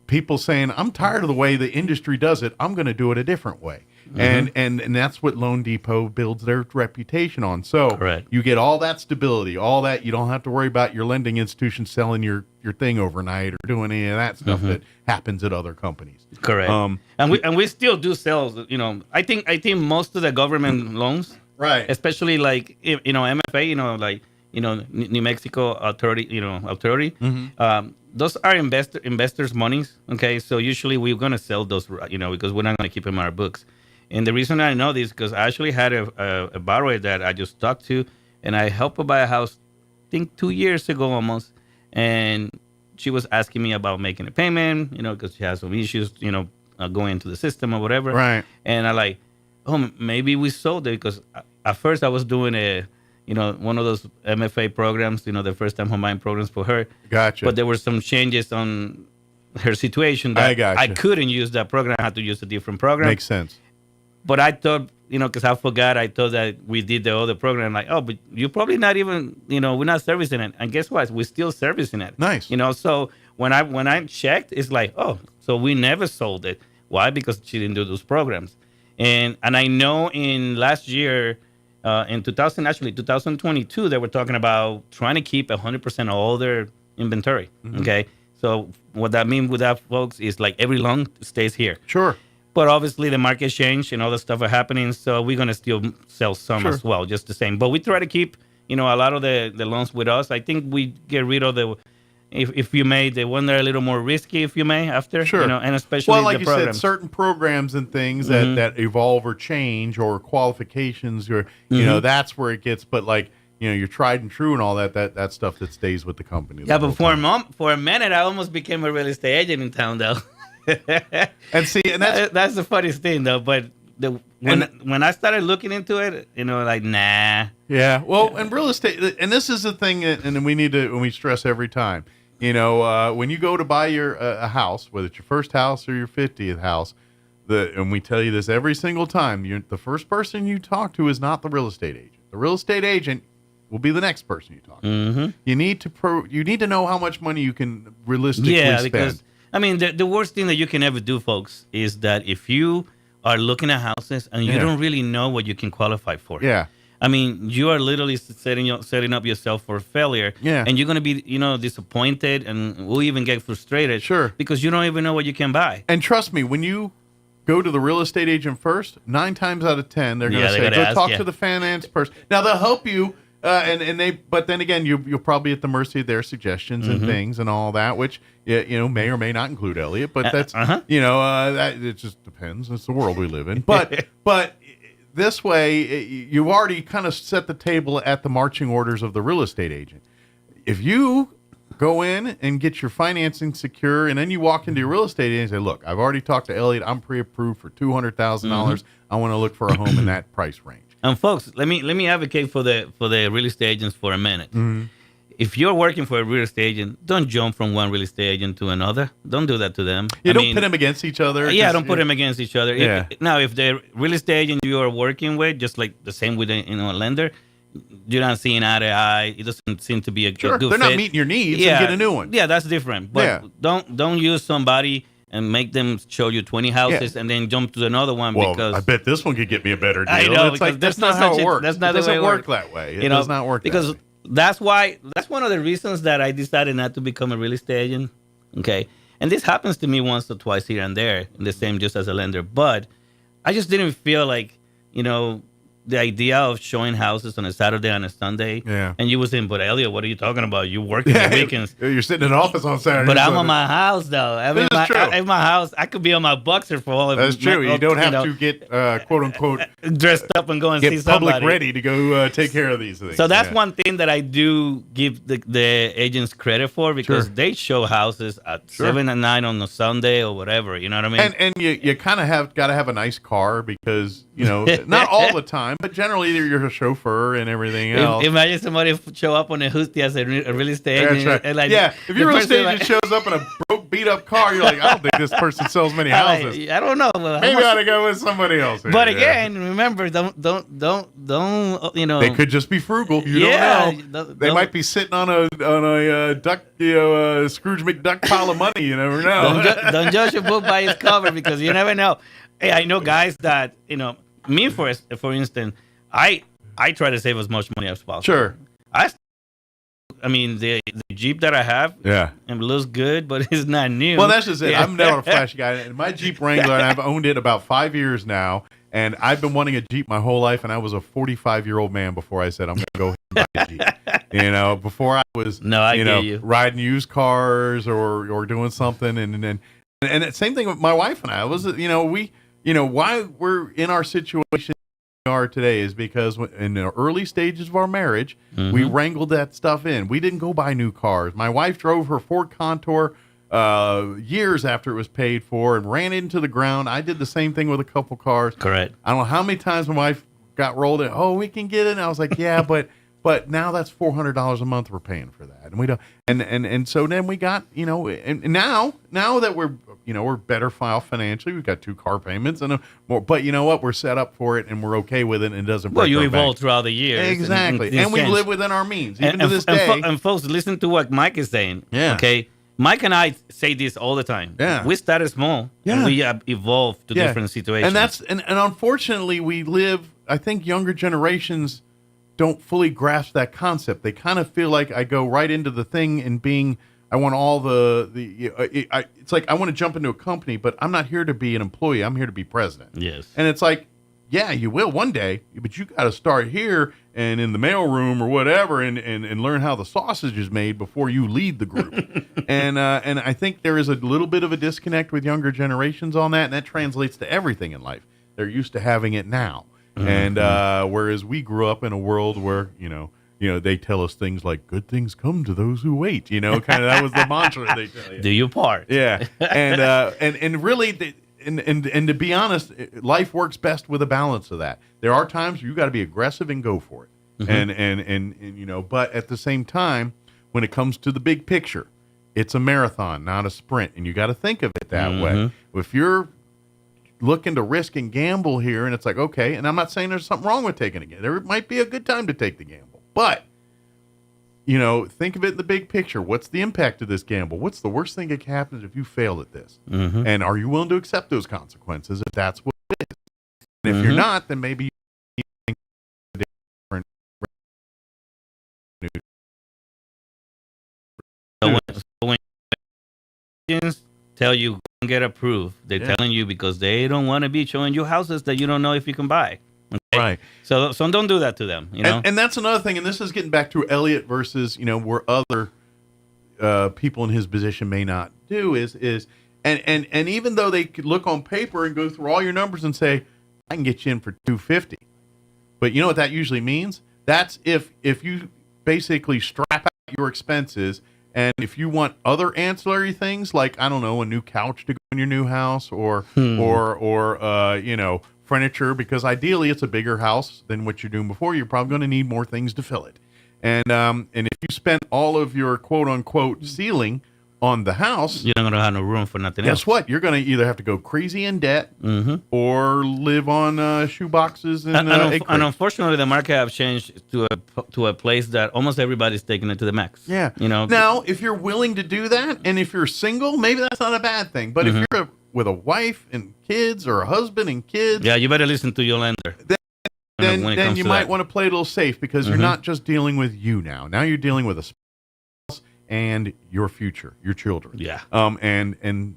people saying, I'm tired of the way the industry does it. I'm going to do it a different way. And that's what Loan Depot builds their reputation on. So you get all that stability, all that. You don't have to worry about your lending institution selling your thing overnight or doing any of that stuff that happens at other companies. Correct. And we still do sell. I think most of the government loans, right, especially like MFA, New Mexico Authority. Those are investors' monies. Okay, so usually we're gonna sell those, because we're not gonna keep them in our books. And the reason I know this is because I actually had a borrower that I just talked to, and I helped her buy a house, I think 2 years ago almost. And she was asking me about making a payment, because she has some issues, going into the system or whatever. Right. And I like, maybe we sold it, because at first I was doing one of those MFA programs, the first time home buying programs for her. Gotcha. But there were some changes on her situation that I couldn't use that program. I had to use a different program. Makes sense. But I thought, because I forgot, I thought that we did the other program. Like, but you're probably not even, we're not servicing it. And guess what? We're still servicing it. Nice. So when I checked, it's like, so we never sold it. Why? Because she didn't do those programs. And I know in last year, in 2022, they were talking about trying to keep 100% of all their inventory. Mhm. Okay, so what that means with that, folks, is like every loan stays here. Sure. But obviously the market changed and all the stuff are happening, so we're gonna still sell some Sure. as well, just the same. But we try to keep, a lot of the loans with us. I think we get rid of the, if you may, the one that are a little more risky, if you may, after, Sure. and especially well, like the you programs. said, certain programs and things Mhm. that evolve or change, or qualifications, or Mhm. that's where it gets. But like your tried and true and all that stuff that stays with the company. Yeah, but for a minute, I almost became a real estate agent in town, though. And see, and that's the funniest thing, though. But when I started looking into it, like, nah. Yeah, well, and real estate, and this is the thing, and we need to, when we stress every time, when you go to buy a house, whether it's your first house or your 50th house, and we tell you this every single time, the first person you talk to is not the real estate agent. The real estate agent will be the next person you talk to. Mm-hmm. You need to know how much money you can realistically spend. Because the worst thing that you can ever do, folks, is that if you are looking at houses and you don't really know what you can qualify for. Yeah. You are literally setting up yourself for failure. Yeah. And you're going to be, disappointed, and we'll even get frustrated. Sure. Because you don't even know what you can buy. And trust me, when you go to the real estate agent first, 9 times out of 10, they're going to say, go talk to the finance person. Now, they'll help you. But then again, you're probably at the mercy of their suggestions and things and all that, which may or may not include Elliot. But that's that it just depends. It's the world we live in. But this way, you already kind of set the table at the marching orders of the real estate agent. If you go in and get your financing secure, and then you walk into your real estate agent and say, "Look, I've already talked to Elliot. I'm pre-approved for $200,000. I want to look for a home in that price range." And folks, let me advocate for the real estate agents for a minute. Mm-hmm. If you're working for a real estate agent, don't jump from one real estate agent to another. Don't do that to them. Don't put them against each other. Yeah, don't put them against each other. Yeah. If the real estate agent you are working with, just like the same with a lender, you're not seeing eye to eye. It doesn't seem to be a good They're fit. not meeting your needs. And get a new one. Yeah, that's different. But don't use somebody and make them show you 20 houses and then jump to another one because I bet this one could get me a better deal. I know, it's like that's not how it works. That's not it doesn't the way work that way. It does not work because that way. that's one of the reasons that I decided not to become a real estate agent. Okay, and this happens to me once or twice here and there, the same just as a lender. But I just didn't feel like the idea of showing houses on a Saturday and a Sunday. Yeah. And you was saying, but Elliot, what are you talking about? You working the weekends. You're sitting in an office on Saturday. But I'm on my house, though. In my house, I could be on my boxer for all of it. That's true. You don't have to get, quote unquote, dressed up and go and see somebody. Get public ready to go take care of these things. So that's one thing that I do give the agents credit for because they show houses at 7 and 9 on a Sunday or whatever. You know what I mean? And you kind of got to have a nice car because, not all the time, but generally you're a chauffeur and everything else. Imagine somebody show up on a hoosty as a real estate agent. That's right. And if your real estate agent shows up in a broke, beat up car, you're like, I don't think this person sells many houses. I don't know. Maybe I ought to go with somebody else. Here. But again, remember, don't. They could just be frugal. You don't know. They might be sitting on a duck, Scrooge McDuck pile of money. You never know. Don't judge a book by its cover because you never know. Hey, I know guys that me for instance, I try to save as much money as possible. Sure. The Jeep that I have, it looks good, but it's not new. Well, that's just it. I'm never a flashy guy. And my Jeep Wrangler, and I've owned it about 5 years now, and I've been wanting a Jeep my whole life, and I was a 45-year-old man before I said I'm going to go ahead and buy a Jeep. Before I was, riding used cars or doing something, and the same thing with my wife and I. Why we're in our situation we are today is because in the early stages of our marriage, we wrangled that stuff in. We didn't go buy new cars. My wife drove her Ford Contour years after it was paid for and ran into the ground. I did the same thing with a couple cars. Correct. I don't know how many times my wife got rolled in. Oh, we can get it. And I was like, yeah, but now that's $400 a month we're paying for that, and we don't. And so then we got and now that we're better off financially. We've got 2 car payments and more. But you know what? We're set up for it, and we're okay with it, and it doesn't break you our evolve bank. throughout the years. Exactly. And we live within our means, even to this day. And folks, listen to what Mike is saying. Yeah. Okay. Mike and I say this all the time. Yeah. We started small, and we have evolved to different situations. And unfortunately, we live I think younger generations don't fully grasp that concept. They kind of feel like I go right into the thing and I want all it's like I want to jump into a company, but I'm not here to be an employee. I'm here to be president. Yes. And it's like, yeah, you will one day, but you got to start here and in the mailroom or whatever and learn how the sausage is made before you lead the group. and I think there is a little bit of a disconnect with younger generations on that, and that translates to everything in life. They're used to having it now. Mm-hmm. And whereas we grew up in a world where, they tell us things like good things come to those who wait, kind of that was the mantra they tell you. Do your part. Yeah. And really, and to be honest, life works best with a balance of that. There are times you got to be aggressive and go for it. Mm-hmm. And but at the same time, when it comes to the big picture, it's a marathon, not a sprint. And you got to think of it that way. If you're looking to risk and gamble here, and it's like, okay, and I'm not saying there's something wrong with taking a gamble. There might be a good time to take the gamble. But, think of it in the big picture. What's the impact of this gamble? What's the worst thing that can happen if you fail at this? Mm-hmm. And are you willing to accept those consequences if that's what it is? And if you're not, then maybe you think different. So when agents tell you go and get approved, they're telling you because they don't want to be showing you houses that you don't know if you can buy. Okay? Right. So don't do that to them. And that's another thing. And this is getting back to Elliot versus where other people in his position may not do is and even though they could look on paper and go through all your numbers and say I can get you in for $250, but you know what that usually means? That's if you basically strap out your expenses. And if you want other ancillary things like, I don't know, a new couch to go in your new house or furniture, because ideally it's a bigger house than what you're doing before, you're probably going to need more things to fill it. And if you spend all of your quote unquote ceiling on the house, you're not going to have no room for nothing else. Guess what? You're going to either have to go crazy in debt or live on shoe boxes and unfortunately, the market have changed to a place that almost everybody's taking it to the max. Yeah. Now, if you're willing to do that, and if you're single, maybe that's not a bad thing. But if you're with a wife and kids or a husband and kids, yeah, you better listen to your lender. Then you might want to play a little safe because you're not just dealing with you now. Now you're dealing with a spouse and your future, your children. Yeah. And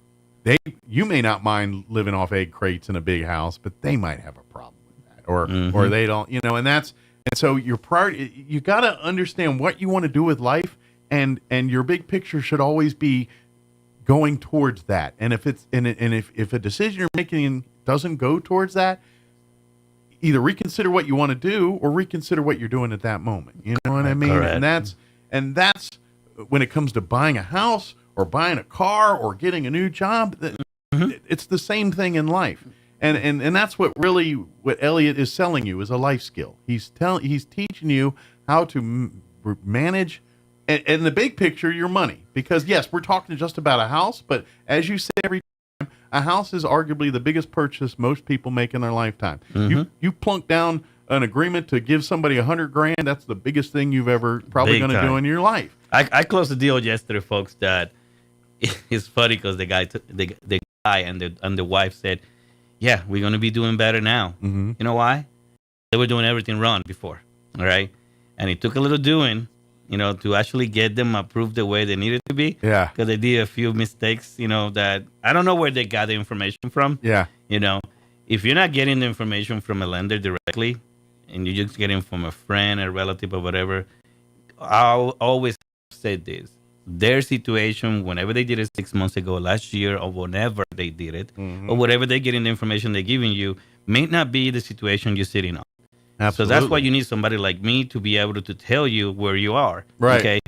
you may not mind living off egg crates in a big house, but they might have a problem with that, or they don't. And so your priority, you got to understand what you want to do with life, and your big picture should always be going towards that. And if it's if a decision you're making doesn't go towards that, either reconsider what you want to do or reconsider what you're doing at that moment. You know what I mean? Correct. And that's when it comes to buying a house or buying a car or getting a new job. It's the same thing in life. And that's what Elliot is selling you is a life skill. He's teaching you how to manage. And the big picture, your money. Because, yes, we're talking just about a house, but as you say every time, a house is arguably the biggest purchase most people make in their lifetime. You plunk down an agreement to give somebody $100,000, that's the biggest thing you've ever probably going to do in your life. I closed a deal yesterday, folks, that it's funny because the guy and the wife said, yeah, we're going to be doing better now. You know why? They were doing everything wrong before, all right? And it took a little doing, to actually get them approved the way they needed to be. Yeah. Because they did a few mistakes, that I don't know where they got the information from. Yeah. If you're not getting the information from a lender directly and you're just getting from a friend, a relative, or whatever, I'll always say this. Their situation, whenever they did it 6 months ago, last year, or whenever they did it, or whatever they get in the information they're giving you, may not be the situation you're sitting on. Absolutely. So that's why you need somebody like me to be able to tell you where you are. Right. Okay.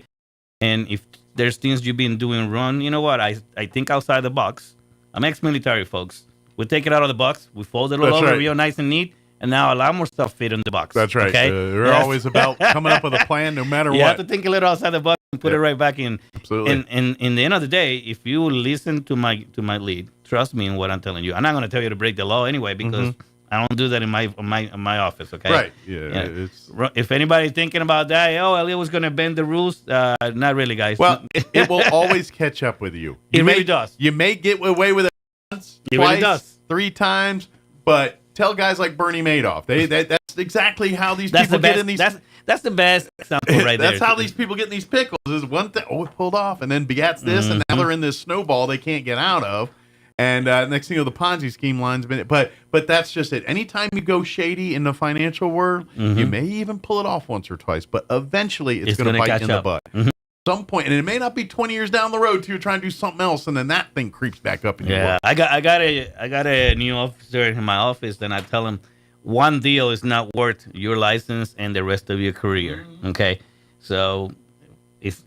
And if there's things you've been doing wrong, you know what? I think outside the box. I'm ex-military, folks. We take it out of the box. We fold it all over real nice and neat. And now a lot more stuff fit in the box. That's right. Okay? We're always about coming up with a plan no matter what. You have to think a little outside the box and put it right back in. Absolutely. And in the end of the day, if you listen to my lead, trust me in what I'm telling you. I'm not going to tell you to break the law anyway because I don't do that in my office, okay? Right. Yeah. If anybody's thinking about that, Elliot was going to bend the rules, not really, guys. Well, it will always catch up with you. It really does. You may get away with it once, it twice, really does. 3 times, but tell guys like Bernie Madoff. That's exactly how these people get in these. That's the best example right there. That's how these people get in these pickles. Is one thing, it pulled off, and then begats this, and now they're in this snowball they can't get out of. And next thing you know, the Ponzi scheme line's been. But that's just it. Anytime you go shady in the financial world, you may even pull it off once or twice, but eventually it's going to bite you in the butt. At some point, and it may not be 20 years down the road till you're trying to do something else, and then that thing creeps back up in your world. I got a new officer in my office, and I tell him one deal is not worth your license and the rest of your career. Okay, so it's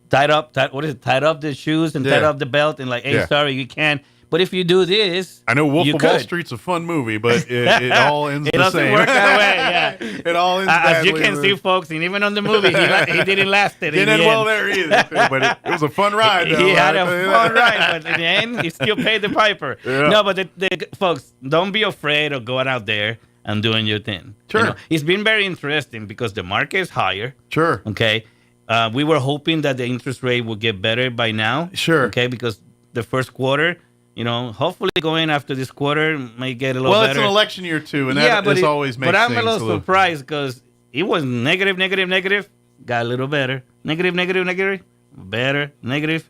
tied up the shoes and tied up the belt and like, hey, sorry, you can't. But if you do this, I know Wolf of Wall Street's a fun movie, but it all ends the same. It doesn't work that way. Yeah, it all ends as you can see, folks, and even on the movie, he didn't last it. Didn't end well there either, but it was a fun ride. He had a fun ride, but in the end, he still paid the piper. Yeah. No, but the folks, don't be afraid of going out there and doing your thing. Sure, it's been very interesting because the market is higher. Sure, okay. We were hoping that the interest rate would get better by now. Sure, okay, because the first quarter. Hopefully going after this quarter may get a little better. Well, it's an election year too, and that always makes things. But I'm a little surprised because it was negative, got a little better. Negative, better. Negative.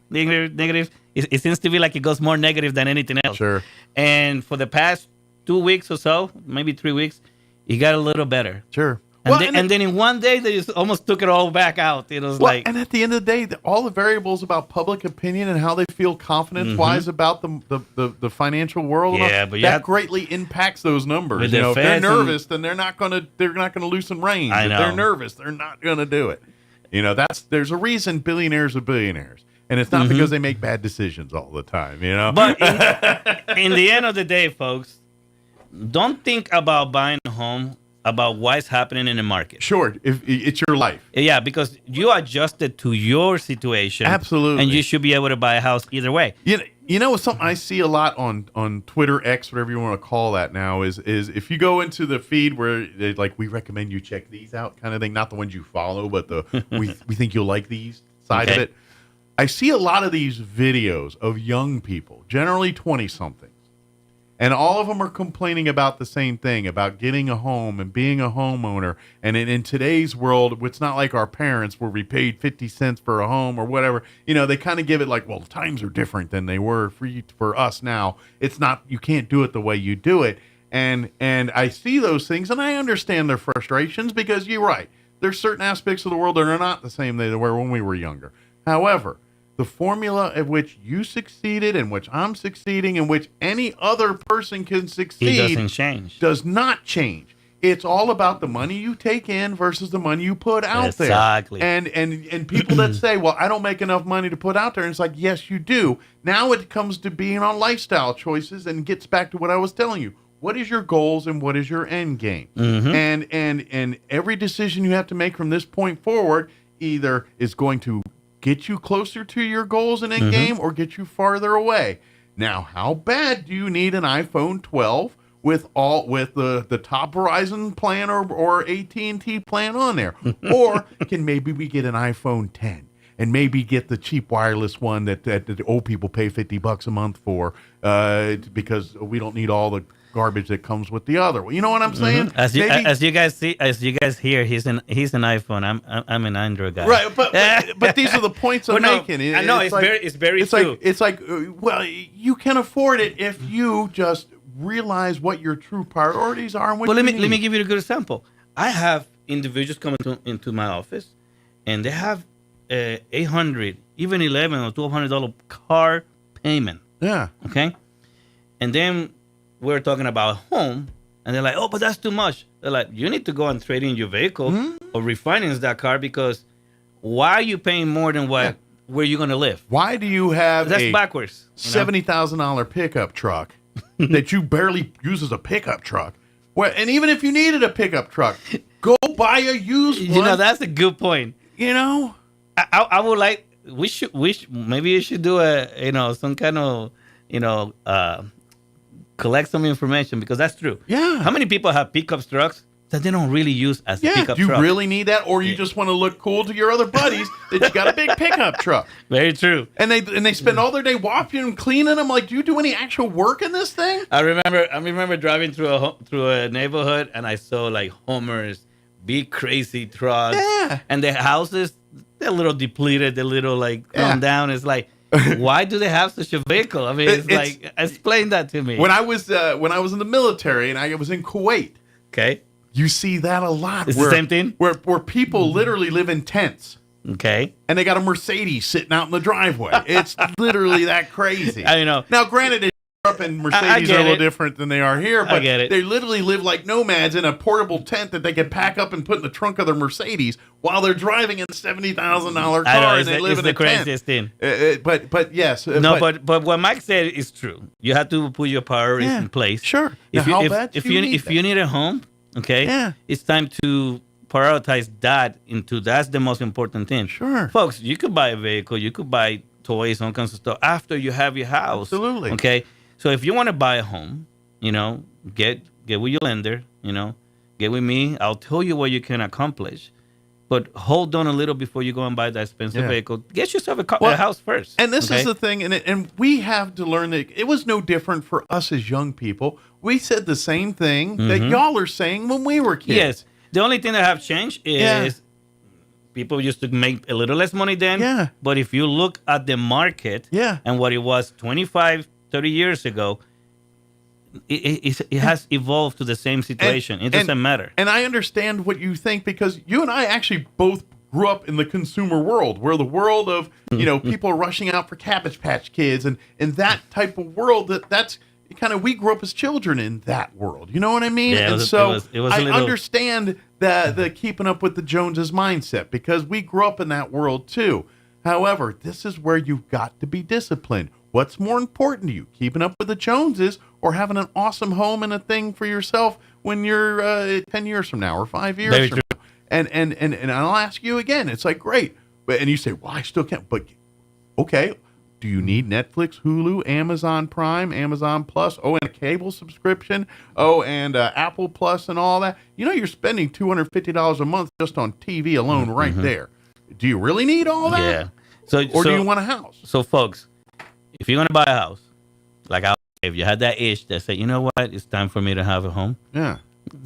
It seems to be like it goes more negative than anything else. Sure. And for the past 2 weeks or so, maybe 3 weeks, it got a little better. Sure. And then in one day, they just almost took it all back out. It was and at the end of the day, all the variables about public opinion and how they feel confidence-wise about the financial world, that greatly impacts those numbers. If they're nervous, then they're not gonna loosen reins. If they're nervous, they're not gonna do it. There's a reason billionaires are billionaires, and it's not because they make bad decisions all the time. But in the end of the day, folks, don't think about buying a home about what's happening in the market. Sure, if it's your life. Yeah, because you adjusted to your situation. Absolutely. And you should be able to buy a house either way. Something I see a lot on Twitter, X, whatever you want to call that now, is if you go into the feed where they we recommend you check these out kind of thing, not the ones you follow, but we think you'll like these side of it. I see a lot of these videos of young people, generally 20-somethings. And all of them are complaining about the same thing, about getting a home and being a homeowner. And in today's world, it's not like our parents where we paid 50 cents for a home or whatever. They kind of give it like, well, times are different than they were for us now. It's not, you can't do it the way you do it. And I see those things and I understand their frustrations because you're right. There's certain aspects of the world that are not the same they were when we were younger. However, the formula of which you succeeded, in which I'm succeeding, in which any other person can succeed, it doesn't change. Does not change. It's all about the money you take in versus the money you put out there. Exactly. And people that say, well, I don't make enough money to put out there. And it's like, yes, you do. Now it comes to being on lifestyle choices and gets back to what I was telling you. What is your goals and what is your end game? And every decision you have to make from this point forward either is going to get you closer to your goals and end game or get you farther away. Now, how bad do you need an iPhone 12 with the top Verizon plan or AT&T plan on there? Or can maybe we get an iPhone 10 and maybe get the cheap wireless one that the old people pay $50 a month for because we don't need all the garbage that comes with the other. You know what I'm saying? As you guys hear, he's an iPhone. I'm an Android guy. Right, but these are the points I'm making. I know it's very true. It's like well, you can afford it if you just realize what your true priorities are. And what let me give you a good example. I have individuals coming into my office, and they have $800, even $1,100 or $1,200 car payment. Yeah. Okay, and then we're talking about home, and they're like, oh, but that's too much. They're like, you need to go and trade in your vehicle or refinance that car because why are you paying more than where you're going to live? Why do you have that's backwards? $70,000 pickup truck that you barely use as a pickup truck? Well, and even if you needed a pickup truck, go buy a used one. That's a good point. I would like, maybe you should do some kind of, collect some information because that's true. Yeah. How many people have pickup trucks that they don't really use as a Yeah, pickup do you truck. really need that, or you just want to look cool to your other buddies that you got a big pickup truck? Very true. And they spend all their day washing and cleaning them. Like, do you do any actual work in this thing? I remember driving through a neighborhood, and I saw like Homers, big crazy trucks, and the houses, they're a little depleted, they're a little like run down. It's like, why do they have such a vehicle? I mean, it's like, explain that to me. When I was in the military and I was in Kuwait, okay, you see that a lot. It's the same thing? Where people literally live in tents. Okay. And they got a Mercedes sitting out in the driveway. It's literally that crazy. I know. Now, granted, in Europe and Mercedes are a little different than they are here, but they literally live like nomads in a portable tent that they can pack up and put in the trunk of their Mercedes while they're driving a $70,000 car and they live in a craziest tent. thing. But yes. But what Mike said is true. You have to put your priorities in place. Sure. If Now, you need a home, okay, it's time to prioritize that that's the most important thing. Sure. Folks, you could buy a vehicle, you could buy toys, all kinds of stuff after you have your house. Absolutely. Okay. So if you want to buy a home, get with your lender, get with me. I'll tell you what you can accomplish. But hold on a little before you go and buy that expensive vehicle. Get yourself a house first. And this is the thing, and we have to learn that it was no different for us as young people. We said the same thing that y'all are saying when we were kids. Yes. The only thing that have changed is people used to make a little less money then. Yeah. But if you look at the market and what it was 25, 30 years ago, it has evolved to the same situation. It doesn't matter. And I understand what you think because you and I actually both grew up in the consumer world, where the world of, people rushing out for Cabbage Patch Kids and that type of world, that's kind of, we grew up as children in that world. You know what I mean? Yeah, it was I understand the keeping up with the Joneses mindset because we grew up in that world too. However, this is where you've got to be disciplined. What's more important to you, keeping up with the Joneses or having an awesome home and a thing for yourself when you're 10 years from now or 5 years Very from now? And I'll ask you again. It's like, great. And you say, well, I still can't. But, okay, do you need Netflix, Hulu, Amazon Prime, Amazon Plus, and a cable subscription, and Apple Plus and all that? You're spending $250 a month just on TV alone right there. Do you really need all that? Yeah. Or do you want a house? So, folks, if you're going to buy a house, like if you had that itch that said, you know what, it's time for me to have a home. Yeah.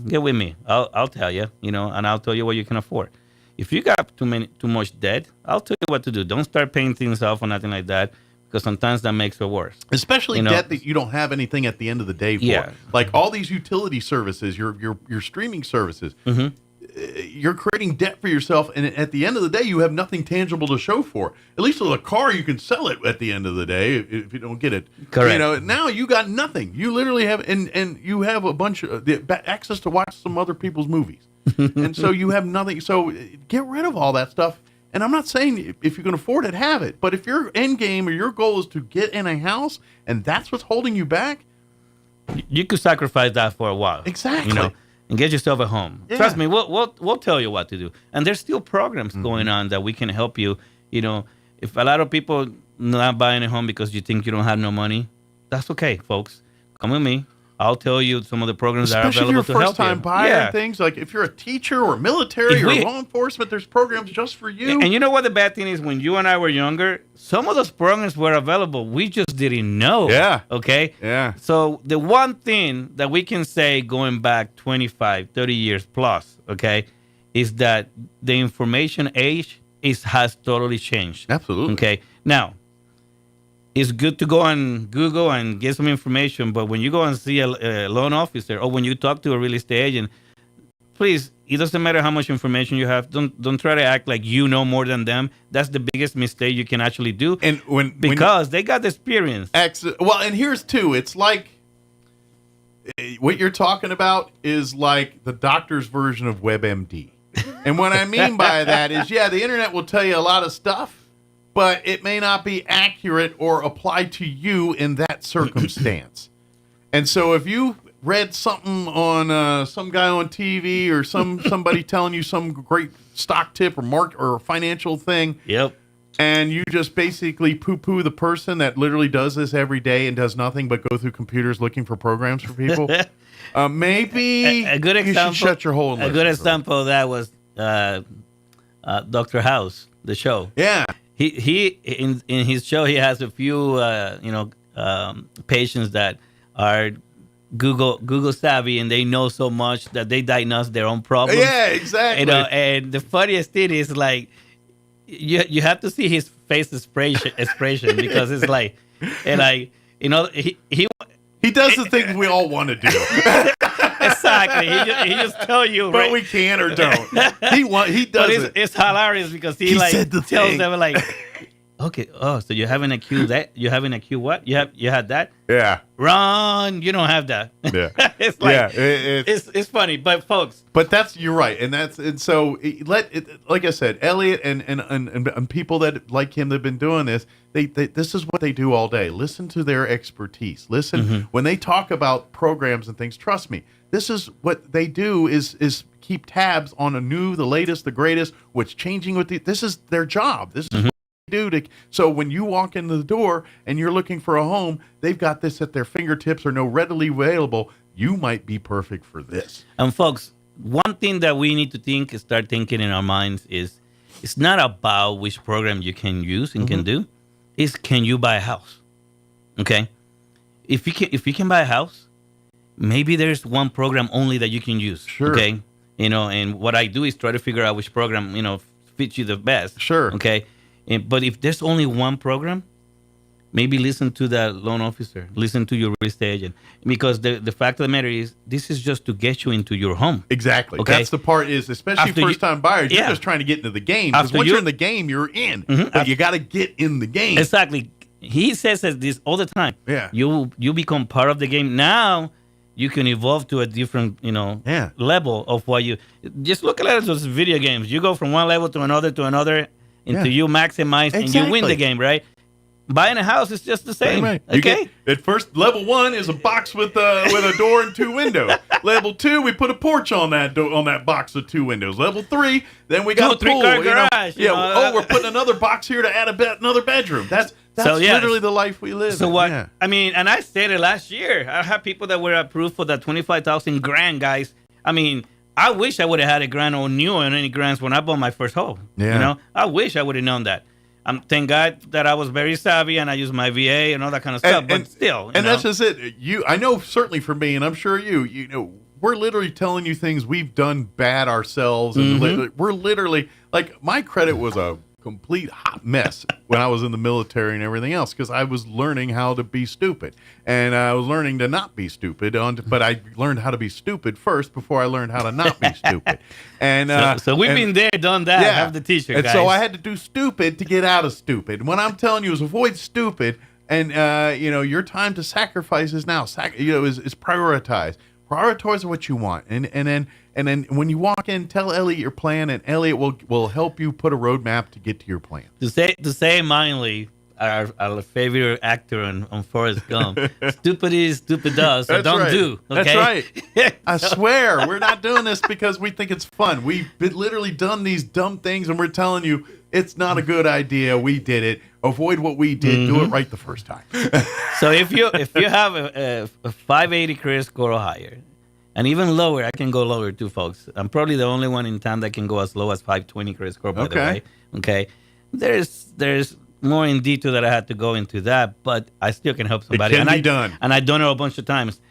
Get with me. I'll tell you, and I'll tell you what you can afford. If you got too much debt, I'll tell you what to do. Don't start paying things off or nothing like that, because sometimes that makes it worse. Especially debt that you don't have anything at the end of the day for. Yeah. Like all these utility services, your streaming services, you're creating debt for yourself, and at the end of the day, you have nothing tangible to show for it. At least with a car, you can sell it at the end of the day if you don't get it. Correct. Now you got nothing. You literally have, and you have a bunch of access to watch some other people's movies, and so you have nothing. So get rid of all that stuff. And I'm not saying if you can afford it, have it. But if your end game or your goal is to get in a house, and that's what's holding you back, you could sacrifice that for a while. Exactly. And get yourself a home. Yeah. Trust me, we'll tell you what to do. And there's still programs going on that we can help you. If a lot of people not buying a home because you think you don't have no money, that's okay, folks. Come with me. I'll tell you some of the programs that are available to help you. Especially if you're a first-time buyer and things. Like if you're a teacher or military or law enforcement, there's programs just for you. And you know what the bad thing is? When you and I were younger, some of those programs were available. We just didn't know. Yeah. Okay? Yeah. So the one thing that we can say going back 25, 30 years plus, okay, is that the information age has totally changed. Absolutely. Okay? Now, it's good to go on Google and get some information, but when you go and see a loan officer or when you talk to a real estate agent, please, it doesn't matter how much information you have. Don't try to act like you know more than them. That's the biggest mistake you can actually do. And because they got the experience. Well, and here's two. It's like what you're talking about is like the doctor's version of WebMD. And what I mean by that is, the internet will tell you a lot of stuff, but it may not be accurate or apply to you in that circumstance. And so if you read something on some guy on TV or somebody telling you some great stock tip or financial thing, and you just basically poo-poo the person that literally does this every day and does nothing but go through computers looking for programs for people, maybe a good example, you should shut your hole. A good example of that was Dr. House, the show. Yeah. He in his show, he has a few, patients that are Google savvy, and they know so much that they diagnose their own problems. Yeah, exactly. And the funniest thing is like you have to see his face expression because it's like, and like he does the things we all want to do. Exactly. He just tell you, but right? we can or don't. He does it. It's hilarious because he tells them like, okay, oh, so you haven't accused that? You haven't accused what? You had that? Yeah. Wrong. You don't have that. Yeah. It's like, yeah, it's funny, but folks. But you're right, and so like I said, Elliot and people that like him that have been doing this. They this is what they do all day. Listen to their expertise. Listen when they talk about programs and things. Trust me, this is what they do is keep tabs on the latest, the greatest, what's changing with this is their job. This is what they do so when you walk into the door and you're looking for a home, they've got this at their fingertips or readily available. You might be perfect for this. And folks, one thing that we need to start thinking in our minds is it's not about which program you can use and can do. Is can you buy a house? Okay, if you can buy a house, maybe there's one program only that you can use. Sure. Okay, and what I do is try to figure out which program fits you the best. Sure. Okay, but if there's only one program, maybe listen to that loan officer, listen to your real estate agent, because the fact of the matter is this is just to get you into your home. Exactly. Okay? That's the part is, especially first-time buyers, you're just trying to get into the game. Because once you're in the game, you're in. But you got to get in the game. Exactly. He says this all the time. Yeah. You become part of the game. Now you can evolve to a different, level of what you... Just look at it as video games. You go from one level to another until you maximize and you win the game, right? Buying a house is just the same. Right. Okay. At first, level 1 is a box with a door and 2 windows. Level 2, we put a porch on that box with 2 windows. Level 3, then we got a pool. 3-car garage. We're putting another box here to add another bedroom. That's literally the life we live. So in. what? Yeah. I mean, and I said it last year. I had people that were approved for that $25,000 guys. I mean, I wish I would have had a grant or knew any grants when I bought my first home. Yeah. I wish I would have known that. Thank God that I was very savvy and I used my VA and all that kind of stuff. But still, that's just it. I know certainly for me, and I'm sure we're literally telling you things we've done bad ourselves, and we're literally like my credit was a complete hot mess when I was in the military and everything else because I was learning how to be stupid, and I was learning to not be stupid. But I learned how to be stupid first before I learned how to not be stupid. And so we've been there, done that. Yeah. Have the T-shirt, and guys. so I had to do stupid to get out of stupid. And what I'm telling you is avoid stupid, and your time to sacrifice is now. Is prioritized. Prioritize what you want, and then when you walk in, tell Elliot your plan, and Elliot will help you put a roadmap to get to your plan. To say mildly, our favorite actor on Forrest Gump, stupid is, stupid does, so don't do. Okay? That's right. I swear, we're not doing this because we think it's fun. We've literally done these dumb things, and we're telling you it's not a good idea. We did it. Avoid what we did. Do it right the first time. So if you have a 580 credit score or higher, and even lower, I can go lower too, folks. I'm probably the only one in town that can go as low as 520 credit score, by the way. Okay. There's more in detail that I had to go into that, but I still can help somebody. It can be done. And I've done it a bunch of times.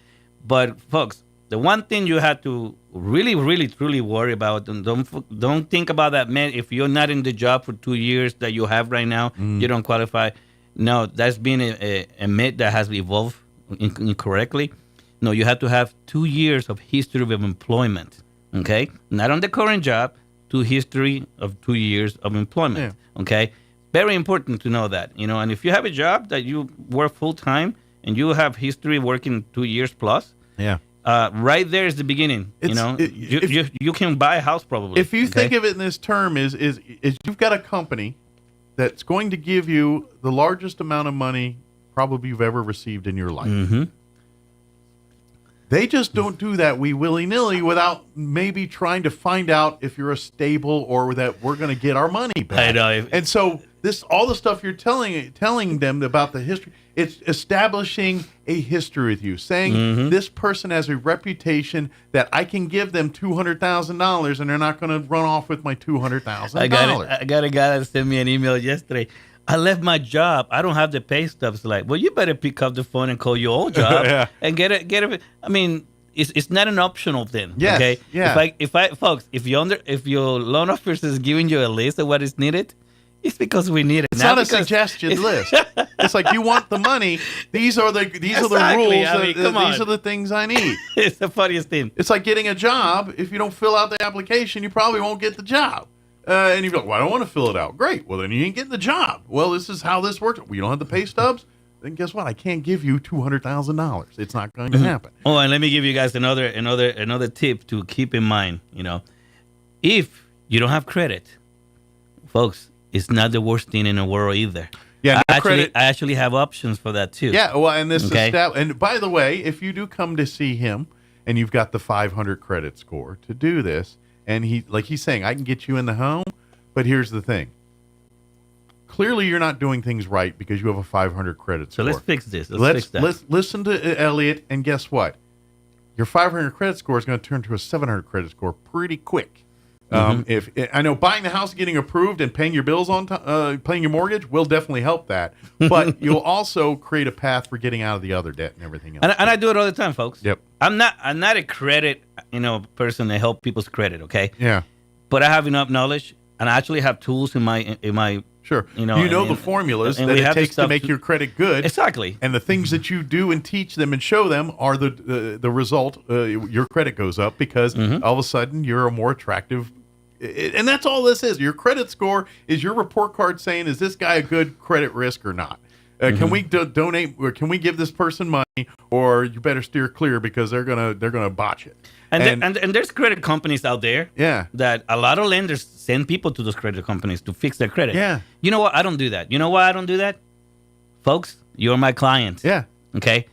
But folks, the one thing you have to really, really, truly worry about, and don't think about that, man. If you're not in the job for 2 years that you have right now, you don't qualify. No, that's been a myth that has evolved incorrectly. No, you have to have 2 years of history of employment. Okay, not on the current job, history of 2 years of employment. Yeah. Okay, very important to know that. And if you have a job that you work full time and you have history working 2 years plus, right there is the beginning. You can buy a house probably. If you think of it in this term, is you've got a company that's going to give you the largest amount of money probably you've ever received in your life. Mm-hmm. They just don't do that willy-nilly without maybe trying to find out if you're a stable or that we're going to get our money back. I know. And so all the stuff you're telling them about the history, it's establishing a history with you, saying this person has a reputation that I can give them $200,000 and they're not going to run off with my $200,000. I got a guy that sent me an email yesterday. I left my job. I don't have the pay stubs. Like, well, you better pick up the phone and call your old job and get it. I mean, it's not an optional thing. Yes, okay. yeah. If your loan officer is giving you a list of what is needed, it's because we need it. It's not a suggestion list. It's like, you want the money. These are the rules. I mean, these are the things I need. It's the funniest thing. It's like getting a job. If you don't fill out the application, you probably won't get the job. And you're like, well, I don't want to fill it out. Great. Well, then you ain't getting the job. Well, this is how this works. Well, you don't have the pay stubs. Then guess what? I can't give you $200,000. It's not going to happen. Oh, and let me give you guys another tip to keep in mind. If you don't have credit, folks, it's not the worst thing in the world either. Yeah, I actually have options for that too. Yeah, well, and and by the way, if you do come to see him and you've got the 500 credit score to do this, and he's saying, I can get you in the home, but here's the thing. Clearly, you're not doing things right because you have a 500 credit score. So let's fix this. Let's fix that. Let's listen to Elliot, and guess what? Your 500 credit score is going to turn to a 700 credit score pretty quick. If I know buying the house, getting approved, and paying your bills paying your mortgage will definitely help that. But you'll also create a path for getting out of the other debt and everything else. And I do it all the time, folks. Yep. I'm not a credit person to help people's credit. Okay. Yeah. But I have enough knowledge, and I actually have tools in my. Sure. The formulas that it takes to make your credit good. Exactly. And the things that you do and teach them and show them are the result. Your credit goes up because all of a sudden you're a more attractive. And that's all this is. Your credit score is your report card saying, is this guy a good credit risk or not? Can we donate, or can we give this person money, or you better steer clear because they're gonna botch it. And there's credit companies out there that a lot of lenders send people to those credit companies to fix their credit. Yeah. You know what? I don't do that. You know why I don't do that? Folks, you're my client. Yeah. Okay?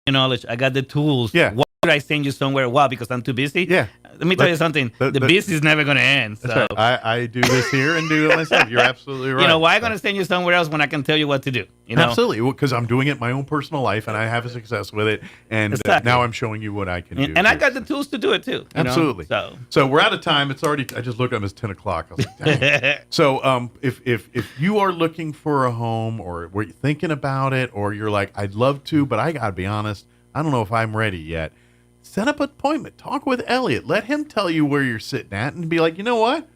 Knowledge. I got the tools. Yeah. Why would I send you somewhere? Why? Because I'm too busy? Yeah. Let me tell you something. The business is never going to end. So. That's right. I do this here and do it myself. You're absolutely right. Why am I going to send you somewhere else when I can tell you what to do? Absolutely. Because I'm doing it in my own personal life, and I have a success with it. And now I'm showing you what I can do. And I got the tools to do it, too. Absolutely. So we're out of time. It's already. I just looked up. It's 10 o'clock. I was like, dang. So if you are looking for a home, or were you thinking about it, or you're like, I'd love to, but I got to be honest, I don't know if I'm ready yet. Set up an appointment. Talk with Elliot. Let him tell you where you're sitting at and be like, you know what?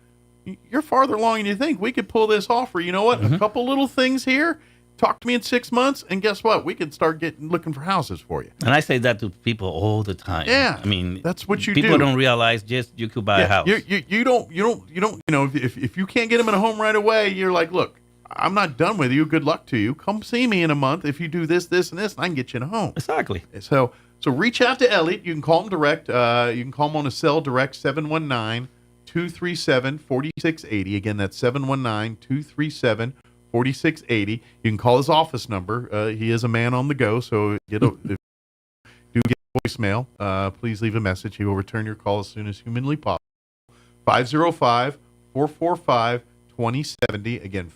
You're farther along than you think. We could pull this off. Or you know what? A couple little things here. Talk to me in 6 months, and guess what? We can start looking for houses for you. And I say that to people all the time. Yeah. I mean, that's what you do. People don't realize you could buy a house. You don't. If you can't get them in a home right away, you're like, look, I'm not done with you. Good luck to you. Come see me in a month. If you do this, this, and this, and I can get you in a home. Exactly. So reach out to Elliot. You can call him direct. You can call him on his cell direct, 719-237-4680. Again, that's 719-237-4680. You can call his office number. He is a man on the go, so if you do get a voicemail, please leave a message. He will return your call as soon as humanly possible. 505-445-2070. Again,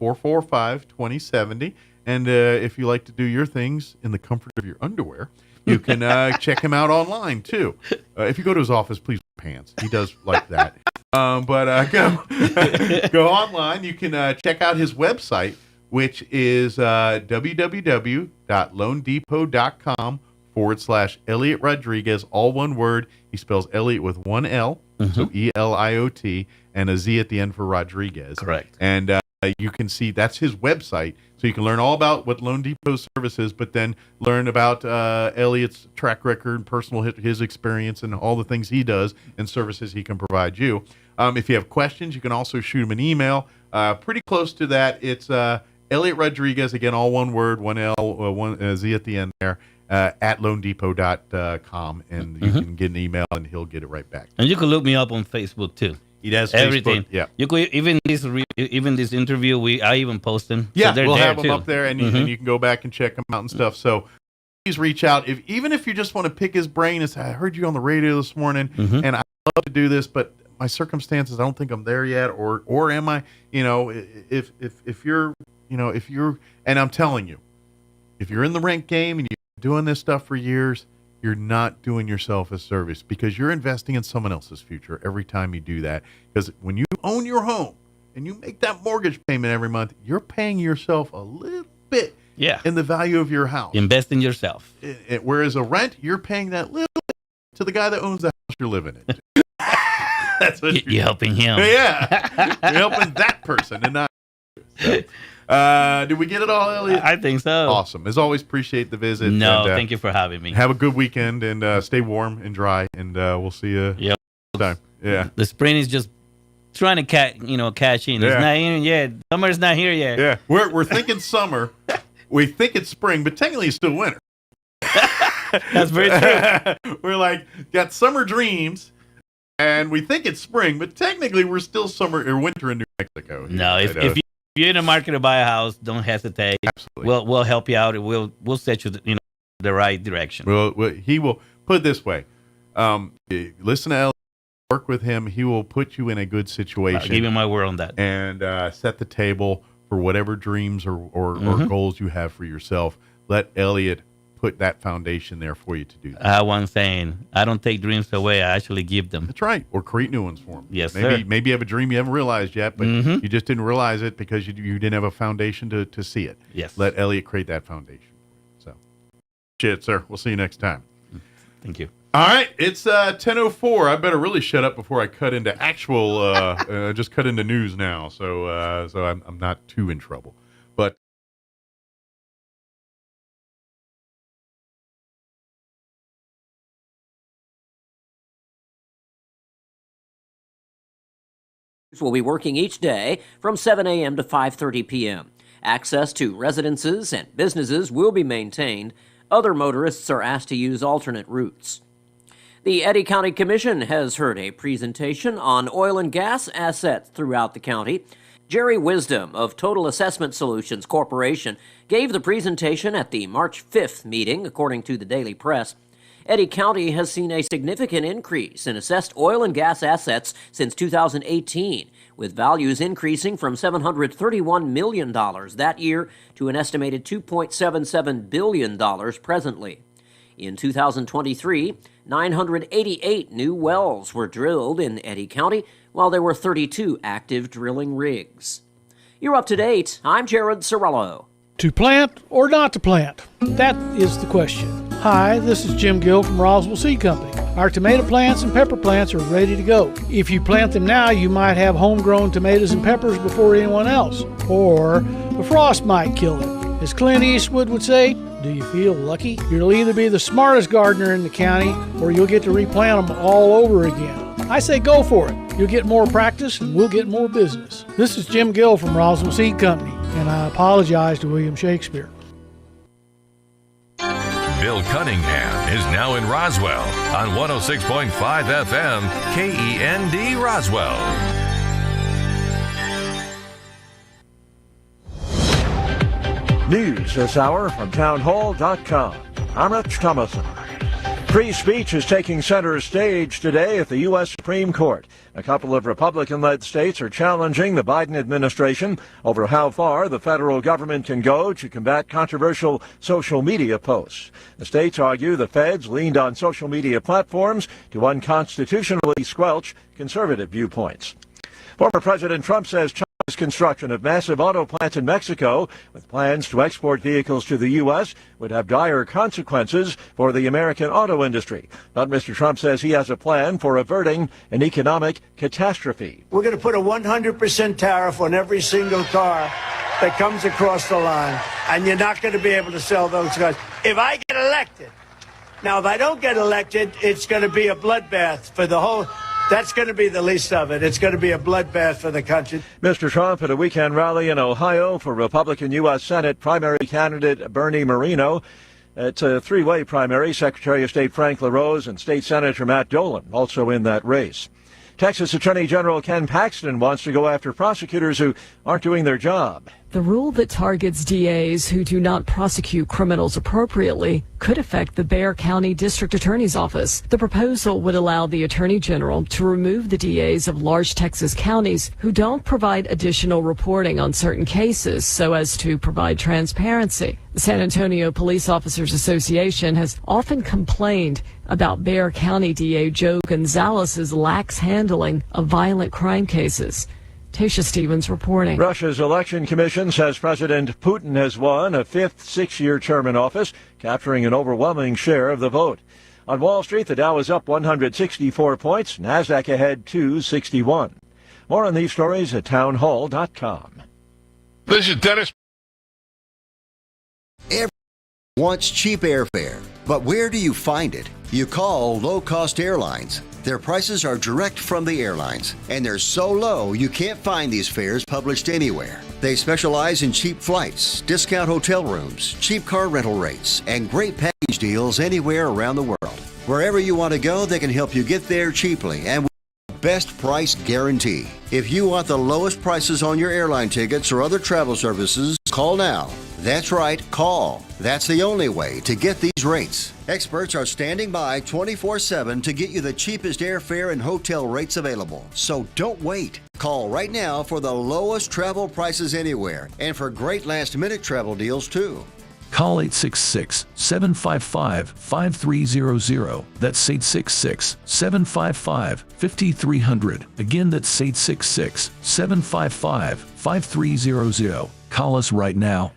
505-445-2070. And if you like to do your things in the comfort of your underwear, you can check him out online, too. If you go to his office, please wear pants. He does like that. But go online. You can check out his website, which is www.loandepot.com/Elliot Rodriguez, all one word. He spells Elliot with one L, so Eliot, and a Z at the end for Rodriguez. Correct. And you can see that's his website, so you can learn all about what Loan Depot services, but then learn about Elliot's track record, his experience, and all the things he does and services he can provide you. If you have questions, you can also shoot him an email. Pretty close to that. It's Elliot Rodriguez, again, all one word, one L, one Z at the end there, at loandepot.com, and you can get an email, and he'll get it right back. And you can look me up on Facebook, too. He does everything. Facebook, yeah. You could even this interview I even post them. Yeah, so we'll have them too. up there, and you can go back and check them out and stuff. So please reach out even if you just want to pick his brain. I heard you on the radio this morning, and I love to do this, but my circumstances, I don't think I'm there yet, or am I? If you're, and I'm telling you, if you're in the rent game and you're doing this stuff for years, you're not doing yourself a service, because you're investing in someone else's future every time you do that. Because when you own your home and you make that mortgage payment every month, you're paying yourself a little bit in the value of your house. Invest in yourself. Whereas a rent, you're paying that little bit to the guy that owns the house you're living in. That's what you're helping him. Yeah, you're helping that person and not. So. Did we get it all, Elliot? I think so. Awesome. As always, appreciate the visit. No, thank you for having me. Have a good weekend and stay warm and dry, and we'll see you next time. Yeah. The spring is just trying to cash in. It's not here yet. Summer's not here yet. Yeah. We're thinking summer. We think it's spring, but technically it's still winter. That's very true. We're like, got summer dreams, and we think it's spring, but technically we're still summer or winter in New Mexico. No, if you're in the market to buy a house, don't hesitate. Absolutely. We'll help you out. We'll set you the right direction. Well, he will put it this way. Listen to Elliot, work with him. He will put you in a good situation. I'll give you my word on that. And set the table for whatever dreams or goals you have for yourself. Let Elliot put that foundation there for you to do that. I have one saying, I don't take dreams away, I actually give them. That's right. Or create new ones for them. Yes, sir. Maybe you have a dream you haven't realized yet, but you just didn't realize it because you didn't have a foundation to see it. Yes. Let Elliot create that foundation. So, shit, sir. We'll see you next time. Thank you. All right. It's 10:04. I better really shut up before I cut into actual, just cut into news now. So I'm not too in trouble. But will be working each day from 7 a.m. to 5:30 p.m. Access to residences and businesses will be maintained. Other motorists are asked to use alternate routes. The Eddy County Commission has heard a presentation on oil and gas assets throughout the county. Jerry Wisdom of Total Assessment Solutions Corporation gave the presentation at the March 5th meeting, according to the Daily Press. Eddy County has seen a significant increase in assessed oil and gas assets since 2018, with values increasing from $731 million that year to an estimated $2.77 billion presently. In 2023, 988 new wells were drilled in Eddy County, while there were 32 active drilling rigs. You're up to date. I'm Jared Sorello. To plant or not to plant? That is the question. Hi, this is Jim Gill from Roswell Seed Company. Our tomato plants and pepper plants are ready to go. If you plant them now, you might have homegrown tomatoes and peppers before anyone else. Or the frost might kill them. As Clint Eastwood would say, do you feel lucky? You'll either be the smartest gardener in the county or you'll get to replant them all over again. I say go for it. You'll get more practice and we'll get more business. This is Jim Gill from Roswell Seed Company, and I apologize to William Shakespeare. Bill Cunningham is now in Roswell on 106.5 FM, KEND Roswell. News this hour from townhall.com. I'm Rich Thomason. Free speech is taking center stage today at the U.S. Supreme Court. A couple of Republican-led states are challenging the Biden administration over how far the federal government can go to combat controversial social media posts. The states argue the feds leaned on social media platforms to unconstitutionally squelch conservative viewpoints. Former President Trump says China's construction of massive auto plants in Mexico, with plans to export vehicles to the U.S., would have dire consequences for the American auto industry. But Mr. Trump says he has a plan for averting an economic catastrophe. We're going to put a 100% tariff on every single car that comes across the line, and you're not going to be able to sell those cars. If I get elected, now if I don't get elected, it's going to be a bloodbath for the whole... That's going to be the least of it. It's going to be a bloodbath for the country. Mr. Trump at a weekend rally in Ohio for Republican U.S. Senate primary candidate Bernie Moreno. It's a three-way primary. Secretary of State Frank LaRose and State Senator Matt Dolan also in that race. Texas Attorney General Ken Paxton wants to go after prosecutors who aren't doing their job. The rule that targets DAs who do not prosecute criminals appropriately could affect the Bexar County District Attorney's Office. The proposal would allow the Attorney General to remove the DAs of large Texas counties who don't provide additional reporting on certain cases so as to provide transparency. The San Antonio Police Officers Association has often complained about Bexar County DA Joe Gonzalez's lax handling of violent crime cases. Tasha Stevens reporting. Russia's election commission says President Putin has won a fifth six-year term in office, capturing an overwhelming share of the vote. On Wall Street, the Dow is up 164 points, NASDAQ ahead 261. More on these stories at townhall.com. This is Dennis. Everyone wants cheap airfare, but where do you find it? You call low-cost airlines. Their prices are direct from the airlines, and they're so low you can't find these fares published anywhere. They specialize in cheap flights, discount hotel rooms, cheap car rental rates, and great package deals anywhere around the world. Wherever you want to go, they can help you get there cheaply and with the best price guarantee. If you want the lowest prices on your airline tickets or other travel services, call now. That's right, call. That's the only way to get these rates. Experts are standing by 24/7 to get you the cheapest airfare and hotel rates available. So don't wait. Call right now for the lowest travel prices anywhere and for great last-minute travel deals too. Call 866-755-5300. That's 866-755-5300. Again, that's 866-755-5300. Call us right now.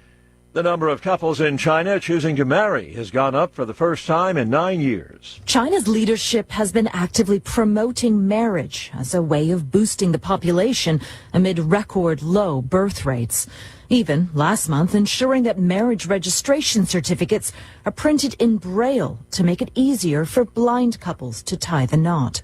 The number of couples in China choosing to marry has gone up for the first time in 9 years. China's leadership has been actively promoting marriage as a way of boosting the population amid record low birth rates. Even last month, ensuring that marriage registration certificates are printed in Braille to make it easier for blind couples to tie the knot.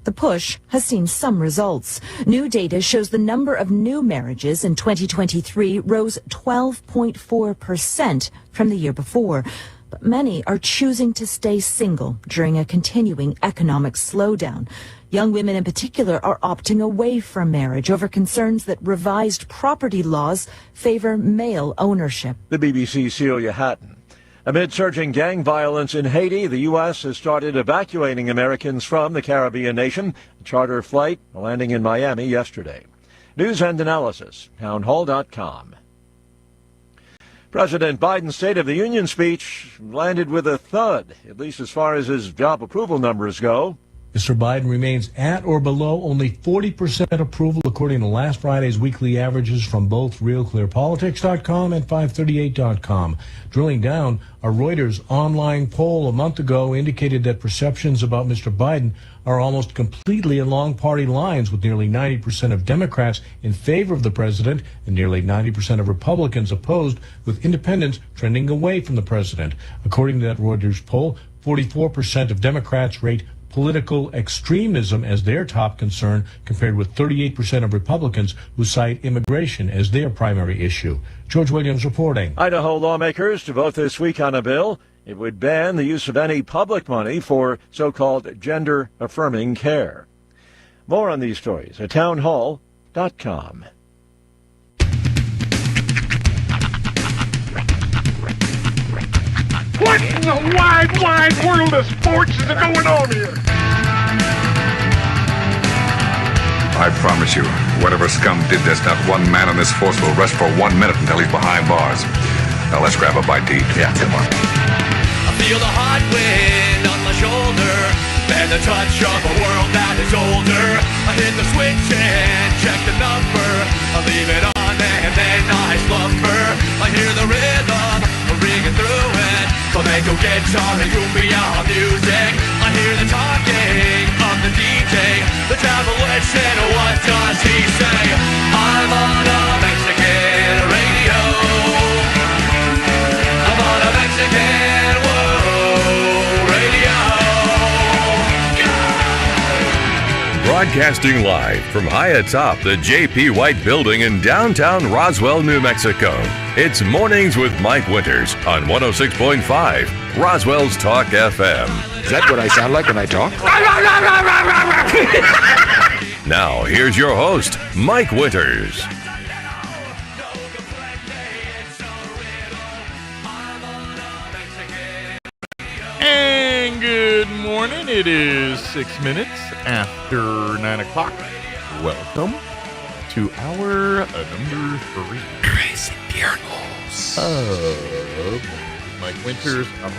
The push has seen some results. New data shows the number of new marriages in 2023 rose 12.4% from the year before. But many are choosing to stay single during a continuing economic slowdown. Young women in particular are opting away from marriage over concerns that revised property laws favor male ownership. The BBC's Celia Hatton. Amid surging gang violence in Haiti, the U.S. has started evacuating Americans from the Caribbean nation. A charter flight landing in Miami yesterday. News and analysis, townhall.com. President Biden's State of the Union speech landed with a thud, at least as far as his job approval numbers go. Mr. Biden remains at or below only 40% approval, according to last Friday's weekly averages from both RealClearPolitics.com and 538.com. Drilling down, a Reuters online poll a month ago indicated that perceptions about Mr. Biden are almost completely along party lines, with nearly 90% of Democrats in favor of the president and nearly 90% of Republicans opposed, with independents trending away from the president. According to that Reuters poll, 44% of Democrats rate political extremism as their top concern, compared with 38% of Republicans who cite immigration as their primary issue. George Williams reporting. Idaho lawmakers to vote this week on a bill. It would ban the use of any public money for so-called gender-affirming care. More on these stories at townhall.com. What in the wide, wide world of sports is going on here? I promise you, whatever scum did this, not one man in this force will rest for 1 minute until he's behind bars. Now let's grab a bite to eat. Yeah, come on. I feel the hot wind on my shoulder and the touch of a world that is older. I hit the switch and check the number. I leave it on and then I slumber. I hear the rhythm ringing through it. Flamenco guitar and cumbia music. I hear the talking of the DJ. The travelers said, what does he say? I'm on a Mexican radio. I'm on a Mexican radio. Broadcasting live from high atop the J.P. White Building in downtown Roswell, New Mexico. It's Mornings with Mike Winters on 106.5 Roswell's Talk FM. Is that what I sound like when I talk? Now, here's your host, Mike Winters. It is 6 minutes after 9 o'clock. Welcome to hour number 3. Crazy Journals. Mike Winters. I'm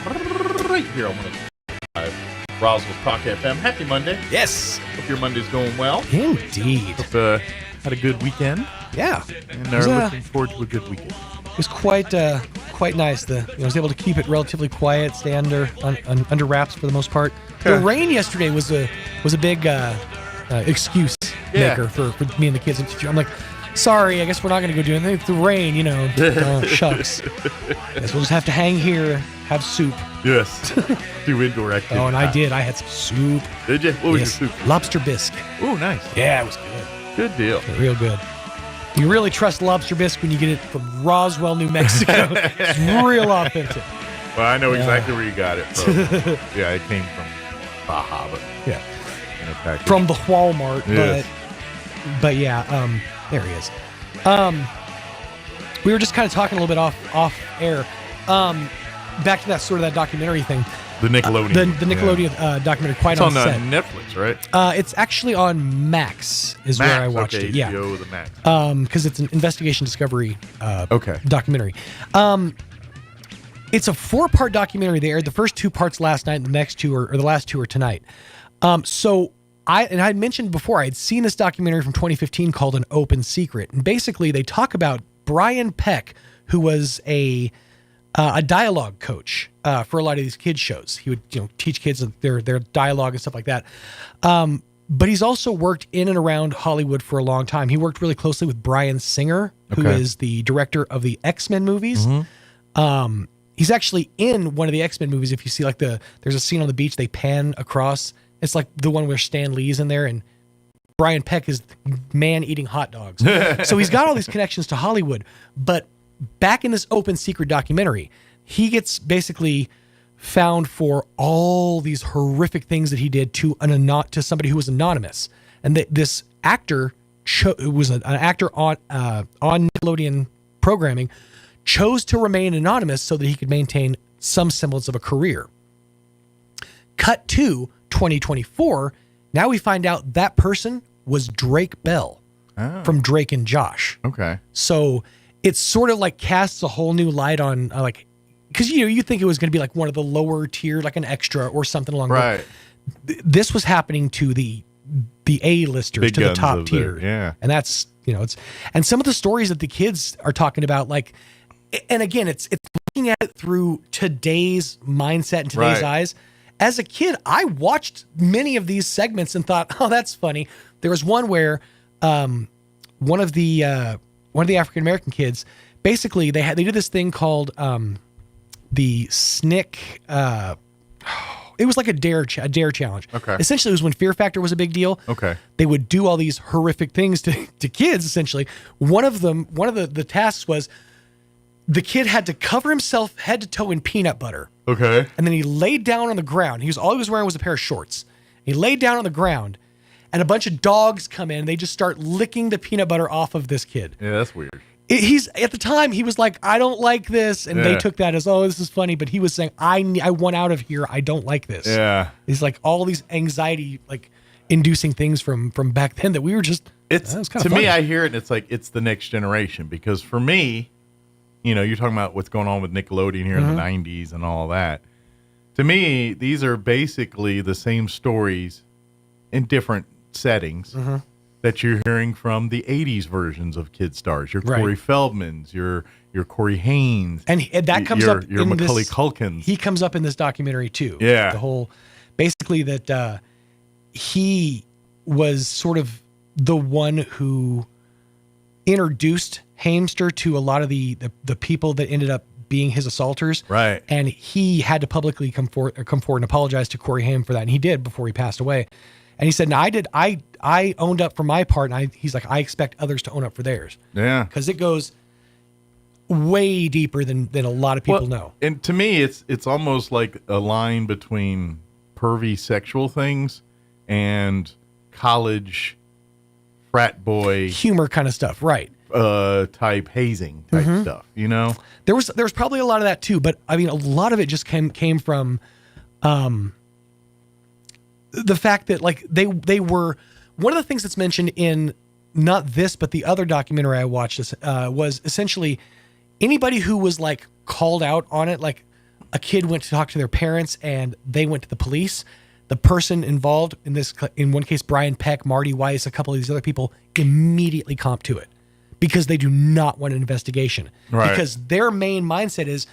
right here on 105 Roswell Talk FM. Happy Monday. Yes. Hope your Monday's going well. Indeed. Hope had a good weekend. Yeah. And are looking forward to a good weekend. It was quite nice. I was able to keep it relatively quiet, stay under wraps for the most part. The rain yesterday was a big excuse maker for me and the kids. I'm like, sorry, I guess we're not going to go do anything. It's the rain, shucks. Guess we'll just have to hang here, have soup. Yes. Do indoor activity. Oh, and I did. I had some soup. Did you? What was your soup? Lobster bisque. Oh, nice. Yeah, it was good. Good deal. Real good. You really trust lobster bisque when you get it from Roswell, New Mexico. It's real authentic. Well, I know exactly where you got it from. Yeah, it came from Baja, but yeah, in a package. From the Walmart. Yes. But yeah, there he is. We were just kind of talking a little bit off air. Back to that documentary thing. The Nickelodeon. The Nickelodeon documentary, Quite it's on Set. It's on Netflix, right? It's actually on Max, where I watched it. Yeah. HBO, the Max. Because it's an investigation discovery documentary. It's a 4-part documentary. They aired the first 2 parts last night, and the next 2 or the last 2 are tonight. So I had mentioned before, I had seen this documentary from 2015 called An Open Secret. And basically they talk about Brian Peck, who was a dialogue coach for a lot of these kids shows. He would teach kids their dialogue and stuff like that. But he's also worked in and around Hollywood for a long time. He worked really closely with Bryan Singer, who is the director of the X-Men movies. Mm-hmm. He's actually in one of the X-Men movies. If you see there's a scene on the beach, they pan across. It's like the one where Stan Lee's in there and Brian Peck is the man eating hot dogs. So he's got all these connections to Hollywood. But back in this Open Secret documentary, he gets basically found for all these horrific things that he did to somebody who was anonymous. And this actor was an actor on Nickelodeon programming, chose to remain anonymous so that he could maintain some semblance of a career. Cut to 2024. Now we find out that person was Drake Bell from Drake and Josh. Okay. So it's sort of like casts a whole new light on because you think it was going to be like one of the lower tier, like an extra or something along that. This was happening to the A-listers, Big to the top tier. Yeah. And that's, and some of the stories that the kids are talking about, and again, it's looking at it through today's mindset and today's eyes. As a kid, I watched many of these segments and thought, oh, that's funny. There was one where one of the African American kids, basically they did this thing called the SNCC. It was like a dare challenge. Okay. Essentially, it was when Fear Factor was a big deal. Okay. They would do all these horrific things to kids. Essentially, one of the tasks was the kid had to cover himself head to toe in peanut butter. Okay. And then he laid down on the ground. All he was wearing was a pair of shorts. He laid down on the ground, and a bunch of dogs come in. They just start licking the peanut butter off of this kid. Yeah, that's weird. At the time, he was like, I don't like this. And they took that as, oh, this is funny. But he was saying, I want out of here. I don't like this. Yeah. He's like all these anxiety, inducing things from back then that we were just, it's kind to of me, I hear it and it's like, it's the next generation. Because for me, you're talking about what's going on with Nickelodeon here in the 90s and all that. To me, these are basically the same stories in different settings that you're hearing from the 80s versions of kid stars. Your Corey Feldmans, your Corey Haim. And that comes up your in Macaulay this, Culkins. He comes up in this documentary too. Yeah. The whole, basically that he was sort of the one who introduced Hamster to a lot of the people that ended up being his assaulters. Right. And he had to publicly come forward and apologize to Corey Haim for that. And he did before he passed away. And he said, no, I owned up for my part. And he's like, I expect others to own up for theirs. Yeah. Because it goes way deeper than a lot of people know. And to me, it's almost like a line between pervy sexual things and college frat boy humor kind of stuff. Right. Type hazing type stuff, There was probably a lot of that too, but I mean, a lot of it just came from, the fact that like they were, one of the things that's mentioned in not this but the other documentary I watched was essentially anybody who was like called out on it, like a kid went to talk to their parents and they went to the police. The person involved in one case, Brian Peck, Marty Weiss, a couple of these other people immediately comp to it because they do not want an investigation. Right. Because their main mindset is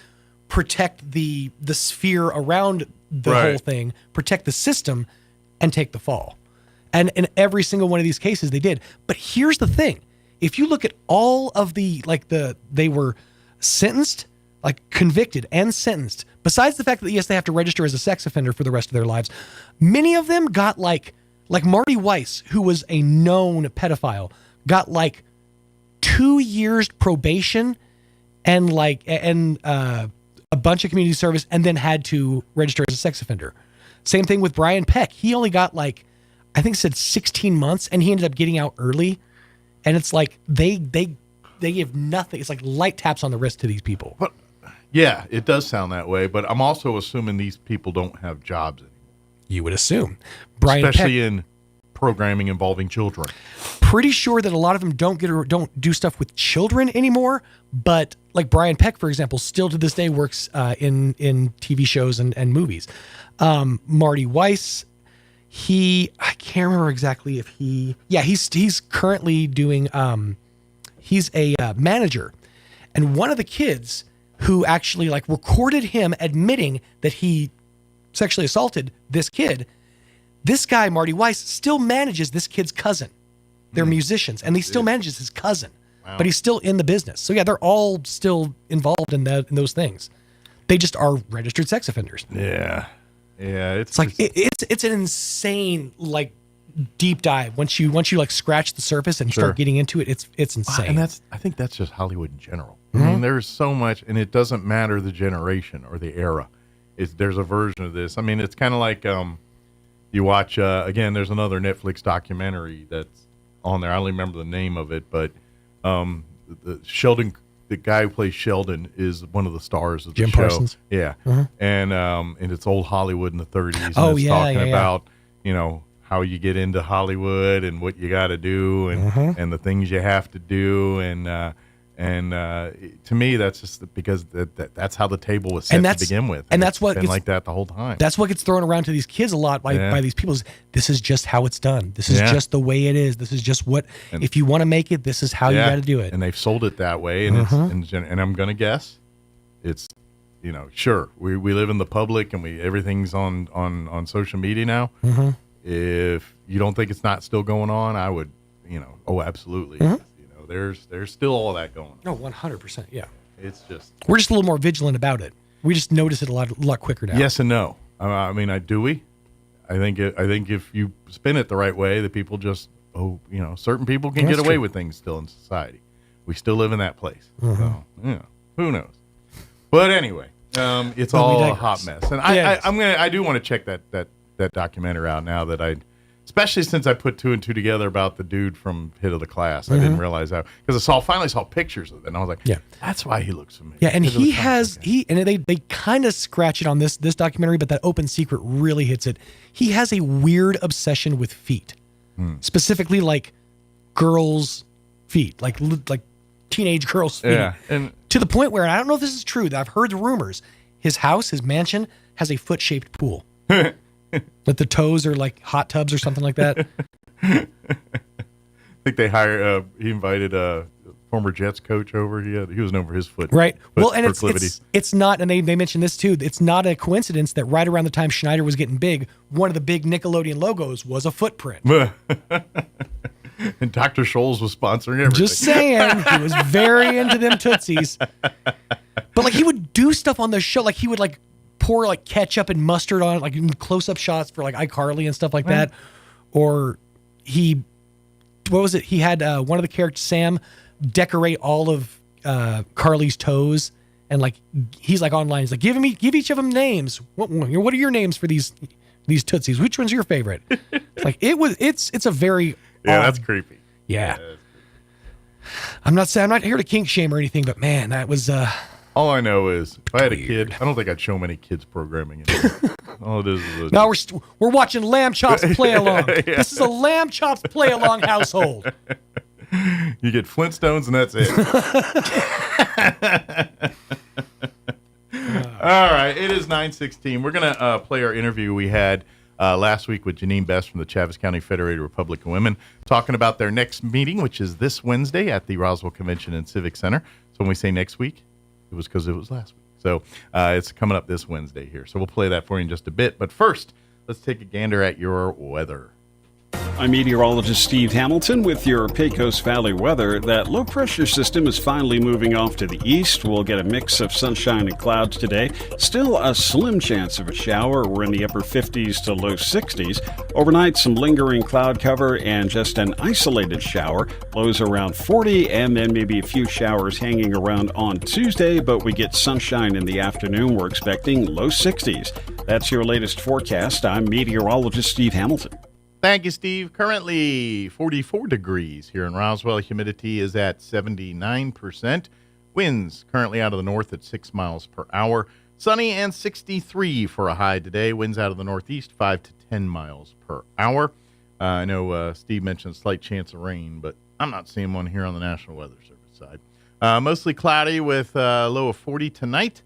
protect the sphere around the whole thing, protect the system, and take the fall. And in every single one of these cases, they did. But here's the thing: if you look at all of they were sentenced, like convicted and sentenced. Besides the fact that yes, they have to register as a sex offender for the rest of their lives, many of them got like Marty Weiss, who was a known pedophile, got like 2 years probation and a bunch of community service, and then had to register as a sex offender. Same thing with Brian Peck. He only got like, I think it said 16 months, and he ended up getting out early. And it's like they give nothing. It's like light taps on the wrist to these people. But yeah, it does sound that way. But I'm also assuming these people don't have jobs anymore. You would assume, Brian especially Peck, in programming involving children. Pretty sure that a lot of them don't do stuff with children anymore. But like Brian Peck, for example, still to this day works in TV shows and movies. Marty Weiss, I can't remember exactly if he's currently doing, he's a manager. And one of the kids who actually like recorded him admitting that he sexually assaulted this kid, this guy, Marty Weiss, still manages this kid's cousin. They're musicians, and he still manages his cousin, but he's still in the business. So yeah, they're all still involved in those things. They just are registered sex offenders. Yeah. Yeah. It's like, it's an insane, like, deep dive. Once you like scratch the surface and start getting into it, it's insane. And I think that's just Hollywood in general. I mean, there's so much, and it doesn't matter the generation or the era. There's a version of this. I mean, it's kind of like you watch, again, there's another Netflix documentary that's on there. I don't remember the name of it, but Sheldon, the guy who plays Sheldon, is one of the stars of the Jim show. Parsons. Yeah. And it's old Hollywood in the 30s. And Oh, it's yeah, talking yeah, yeah. about, how you get into Hollywood and what you got to do and the things you have to do. And to me, that's just because that's how the table was set to begin with. And that's what it's been like that the whole time. That's what gets thrown around to these kids a lot by these people. This is just how it's done. This is just the way it is. This is just what, if you want to make it, this is how you got to do it. And they've sold it that way. And and I'm going to guess it's, sure, we live in the public and everything's on social media now. If you don't think it's not still going on, I would, absolutely. There's still all that going on. No, 100%. Yeah. It's just, we're just a little more vigilant about it. We just notice it a lot quicker now. Yes and no. I mean, do we? I think if you spin it the right way, that people just, certain people can get away with things still in society. We still live in that place. So, who knows? But anyway, it's all a hot mess. And I do want to check that documentary out now that especially since I put two and two together about the dude from Hit of the Class. I didn't realize that because I finally saw pictures of it, and I was like, that's why he looks familiar. Yeah, and they kind of scratch it on this documentary, but that Open Secret really hits it. He has a weird obsession with feet, specifically like girls' feet, like teenage girls' feet. Yeah, and to the point where, and I don't know if this is true, that I've heard the rumors, his house, his mansion, has a foot-shaped pool. That the toes are like hot tubs or something like that. I think they he invited a former Jets coach over. He was known for his foot. Right. Well, and it's not, and they mentioned this too. It's not a coincidence that right around the time Schneider was getting big, one of the big Nickelodeon logos was a footprint. And Dr. Scholl's was sponsoring everything. Just saying, he was very into them Tootsies. But like he would do stuff on the show, like he would like pour like ketchup and mustard on it, like in close-up shots for like iCarly and stuff like that. Or he had one of the characters, Sam, decorate all of Carly's toes, and like he's like online, he's like, give each of them names. What are your names for these Tootsies? Which one's your favorite? Like it's a very that's creepy. Yeah. I'm not here to kink shame or anything, but man, that was All I know is if I had a kid, I don't think I'd show many kids programming. All it is now we're watching Lamb Chops play along. Yeah. This is a Lamb Chops play along household. You get Flintstones and that's it. All right, it is 9:16. We're going to play our interview we had last week with Janine Best from the Chaves County Federated Republican Women, talking about their next meeting, which is this Wednesday at the Roswell Convention and Civic Center. So when we say next week, it was because it was last week. So it's coming up this Wednesday here. So we'll play that for you in just a bit. But first, let's take a gander at your weather. I'm meteorologist Steve Hamilton with your Pecos Valley weather. That low-pressure system is finally moving off to the east. We'll get a mix of sunshine and clouds today. Still a slim chance of a shower. We're in the upper 50s to low 60s. Overnight, some lingering cloud cover and just an isolated shower. Lows around 40, and then maybe a few showers hanging around on Tuesday, but we get sunshine in the afternoon. We're expecting low 60s. That's your latest forecast. I'm meteorologist Steve Hamilton. Thank you, Steve. Currently 44 degrees here in Roswell. Humidity is at 79%. Winds currently out of the north at 6 miles per hour. Sunny and 63 for a high today. Winds out of the northeast 5 to 10 miles per hour. I know Steve mentioned a slight chance of rain, but I'm not seeing one here on the National Weather Service side. Mostly cloudy with a low of 40 tonight.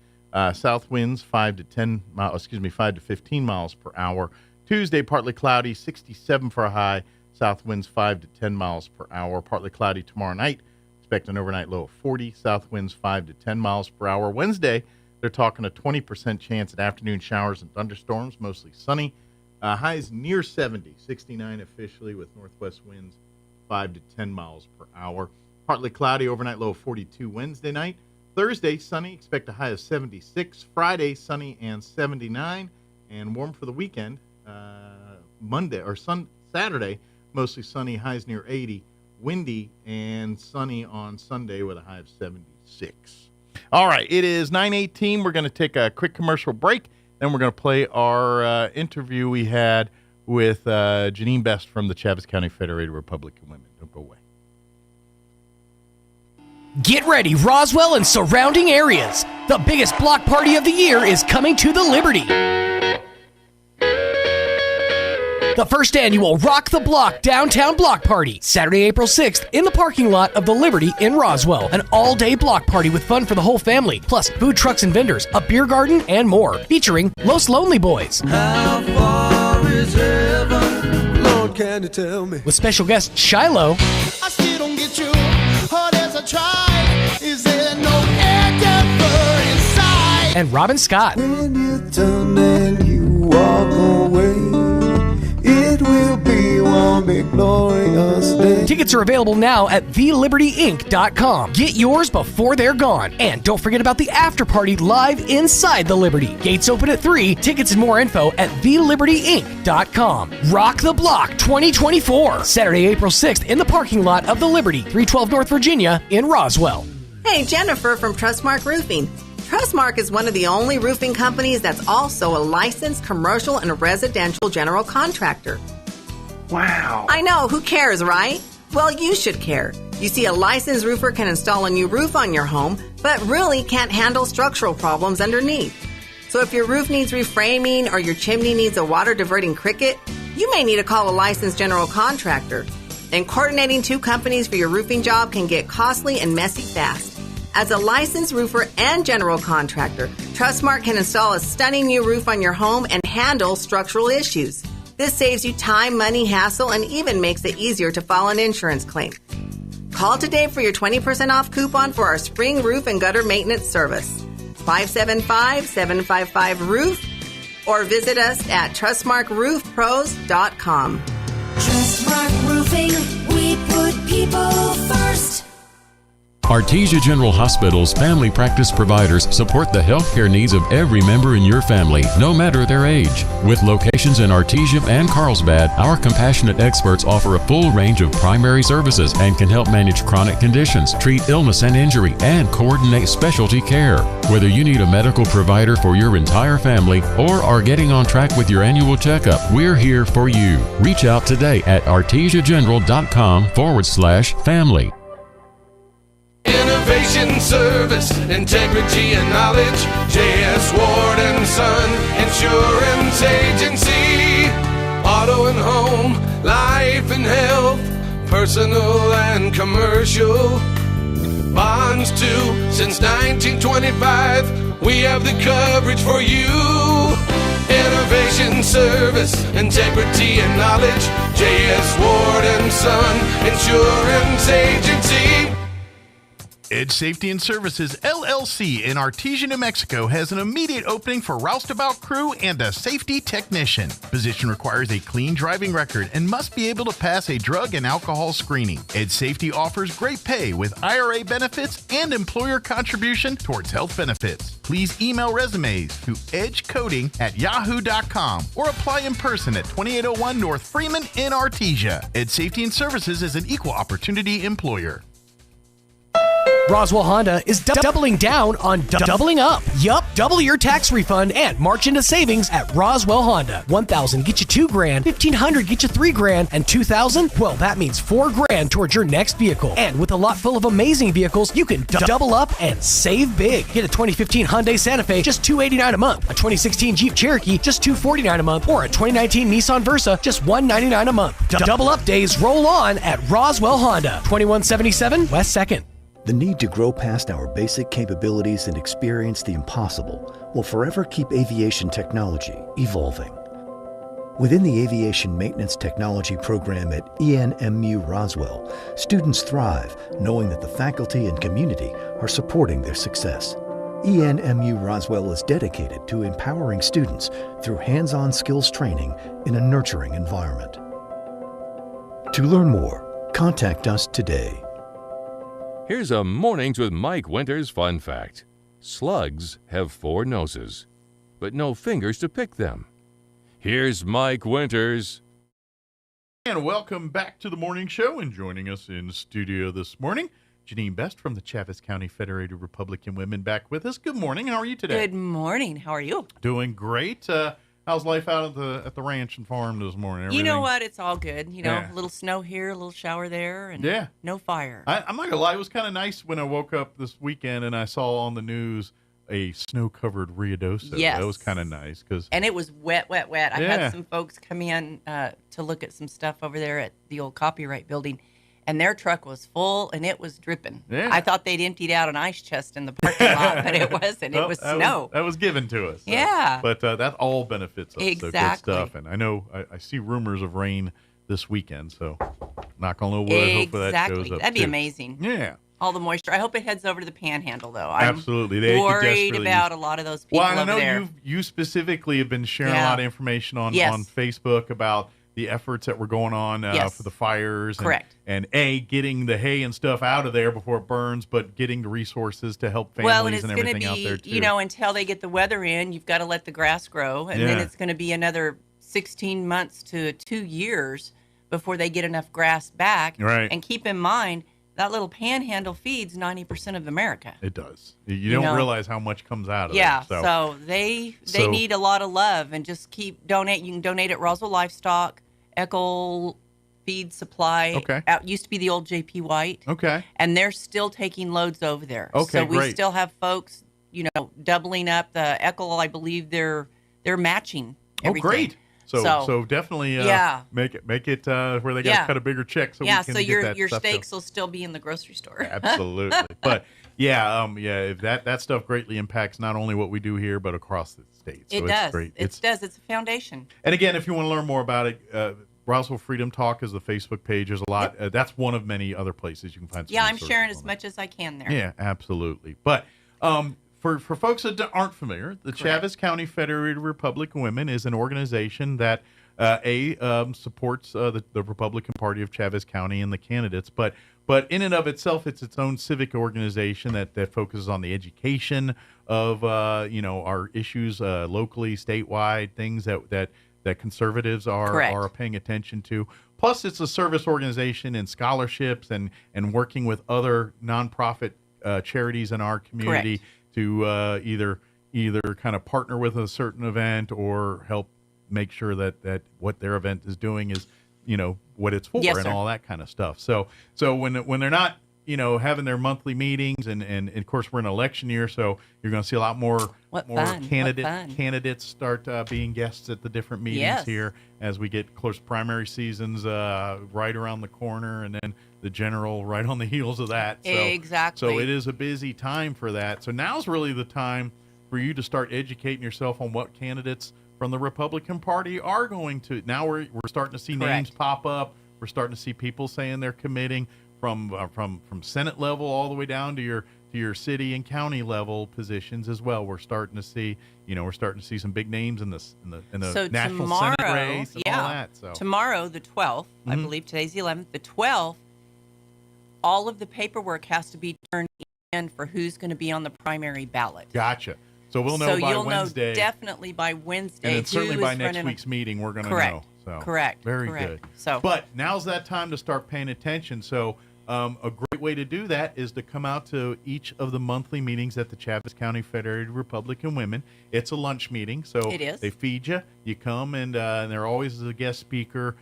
South winds 5 to 15 miles per hour. Tuesday, partly cloudy, 67 for a high. South winds 5 to 10 miles per hour. Partly cloudy tomorrow night. Expect an overnight low of 40. South winds 5 to 10 miles per hour. Wednesday, they're talking a 20% chance at afternoon showers and thunderstorms, mostly sunny. Highs near 70, 69 officially with northwest winds 5 to 10 miles per hour. Partly cloudy, overnight low of 42 Wednesday night. Thursday, sunny. Expect a high of 76. Friday, sunny and 79. And warm for the weekend. Saturday, mostly sunny, highs near 80, windy and sunny on Sunday with a high of 76. All right, it is 9:18. We're going to take a quick commercial break, then we're going to play our interview we had with Janine Best from the Chaves County Federated Republican Women. Don't go away. Get ready, Roswell and surrounding areas. The biggest block party of the year is coming to the Liberty. The first annual Rock the Block Downtown Block Party, Saturday, April 6th, in the parking lot of the Liberty in Roswell. An all-day block party with fun for the whole family, plus food trucks and vendors, a beer garden, and more. Featuring Los Lonely Boys. How far is heaven? Lord, can you tell me? With special guest Shiloh. I still don't get you, hard as I try. Is there no air inside? And Robin Scott. When you turn and you walk away, it will be one big glorious day. Tickets are available now at thelibertyinc.com. Get yours before they're gone. And don't forget about the after party live inside the Liberty. Gates open at 3. Tickets and more info at thelibertyinc.com. Rock the Block 2024. Saturday, April 6th in the parking lot of the Liberty, 312 North Virginia in Roswell. Hey, Jennifer from Trustmark Roofing. Trustmark is one of the only roofing companies that's also a licensed commercial and residential general contractor. Wow. I know, who cares, right? Well, you should care. You see, a licensed roofer can install a new roof on your home, but really can't handle structural problems underneath. So if your roof needs reframing or your chimney needs a water-diverting cricket, you may need to call a licensed general contractor. And coordinating 2 companies for your roofing job can get costly and messy fast. As a licensed roofer and general contractor, Trustmark can install a stunning new roof on your home and handle structural issues. This saves you time, money, hassle, and even makes it easier to file an insurance claim. Call today for your 20% off coupon for our spring roof and gutter maintenance service. 575-755-ROOF or visit us at trustmarkroofpros.com. Trustmark Roofing, we put people first. Artesia General Hospital's family practice providers support the healthcare needs of every member in your family, no matter their age. With locations in Artesia and Carlsbad, our compassionate experts offer a full range of primary services and can help manage chronic conditions, treat illness and injury, and coordinate specialty care. Whether you need a medical provider for your entire family or are getting on track with your annual checkup, we're here for you. Reach out today at artesiageneral.com/family. Innovation Innovation, service, integrity, and knowledge. J.S. Ward and Son Insurance Agency. Auto and home, life and health, personal and commercial. Bonds too, since 1925, we have the coverage for you. Innovation, service, integrity, and knowledge. J.S. Ward and Son Insurance Agency. Edge Safety and Services, LLC in Artesia, New Mexico has an immediate opening for roustabout crew and a safety technician. Position requires a clean driving record and must be able to pass a drug and alcohol screening. Edge Safety offers great pay with IRA benefits and employer contribution towards health benefits. Please email resumes to edgecoding@yahoo.com or apply in person at 2801 North Freeman in Artesia. Edge Safety and Services is an equal opportunity employer. Roswell Honda is doubling down on doubling up. Yup, double your tax refund and march into savings at Roswell Honda. $1,000 get you $2,000, $1,500 get you $3,000, and $2,000? Well, that means $4,000 towards your next vehicle. And with a lot full of amazing vehicles, you can double up and save big. Get a 2015 Hyundai Santa Fe, just $289 a month. A 2016 Jeep Cherokee, just $249 a month. Or a 2019 Nissan Versa, just $199 a month. Double up days roll on at Roswell Honda, 2177 West 2nd. The need to grow past our basic capabilities and experience the impossible will forever keep aviation technology evolving. Within the Aviation Maintenance Technology program at ENMU Roswell, students thrive knowing that the faculty and community are supporting their success. ENMU Roswell is dedicated to empowering students through hands-on skills training in a nurturing environment. To learn more, contact us today. Here's a Mornings with Mike Winters fun fact. Slugs have 4 noses, but no fingers to pick them. Here's Mike Winters. And welcome back to the morning show. And joining us in studio this morning, Janine Best from the Chaves County Federated Republican Women back with us. Good morning. How are you today? Good morning. How are you? Doing great. How's life out at the ranch and farm this morning? Everything? You know what? It's all good. You know, a little snow here, a little shower there, and no fire. I'm not going to lie. It was kind of nice when I woke up this weekend and I saw on the news a snow-covered Ruidoso. Yes. That was kind of nice. And it was wet. I had some folks come in to look at some stuff over there at the old copyright building, and their truck was full, and it was dripping. Yeah. I thought they'd emptied out an ice chest in the parking lot, but it wasn't. It was snow. That was given to us. Yeah. But that all benefits us. Exactly. So good stuff. And I know I see rumors of rain this weekend, so knock on the wood. Hopefully that goes up. That'd be too. amazing. Yeah. All the moisture. I hope it heads over to the Panhandle, though. Absolutely. I'm They worried about a lot of those people over there. Well, I know there. you specifically have been sharing a lot of information on Facebook about the efforts that were going on for the fires. Correct. And getting the hay and stuff out of there before it burns, but getting the resources to help families and everything out there, too. You know, until they get the weather in, you've got to let the grass grow. And then it's going to be another 16 months to 2 years before they get enough grass back. Right. And keep in mind, that little panhandle feeds 90% of America. It does. You don't realize how much comes out of it. So they need a lot of love, and just keep donate. You can donate at Roswell Livestock, Eckel Feed Supply. Okay. Used to be the old JP White. Okay. And they're still taking loads over there. Okay, so we great. still have folks, doubling up the Eckel. I believe they're matching everything. Oh, great. So definitely make it where they got to cut a bigger check so we can so get your that stuff steaks will still be in the grocery store. Absolutely. But if that stuff greatly impacts not only what we do here but across the state. So it does. It's great. It does. It's a foundation. And again, if you want to learn more about it, Roswell Freedom Talk is the Facebook page. There's a lot. That's one of many other places you can find. I'm sharing as much as I can there. Yeah, absolutely. But for folks that aren't familiar, the Chaves County Federated Republican Women is an organization that supports the Republican Party of Chaves County and the candidates, but in and of itself, it's its own civic organization that focuses on the education of our issues locally, statewide, things that conservatives are paying attention to. Plus, it's a service organization and scholarships and working with other nonprofit charities in our community. Correct. To either kind of partner with a certain event or help make sure that what their event is doing is, what it's for and all that kind of stuff. So when they're not, having their monthly meetings, and of course we're in an election year, so you're going to see a lot more candidates start being guests at the different meetings here as we get close to primary seasons right around the corner, and then the general right on the heels of that. So, exactly. So it is a busy time for that. So now's really the time for you to start educating yourself on what candidates from the Republican Party are going to. Now we're starting to see names pop up. We're starting to see people saying they're committing from Senate level all the way down to your city and county level positions as well. We're starting to see some big names in the national Senate race and all that. So tomorrow, the 12th, I believe today's the 11th. The 12th, all of the paperwork has to be turned in for who's going to be on the primary ballot. Gotcha. So we'll know by Wednesday. Know definitely by Wednesday. And then certainly by next week's meeting, we're going to know. So, Correct. Very good. So, but now's that time to start paying attention. So a great way to do that is to come out to each of the monthly meetings at the Chaves County Federated Republican Women. It's a lunch meeting, so it is. They feed you. You come, and there always is a guest speaker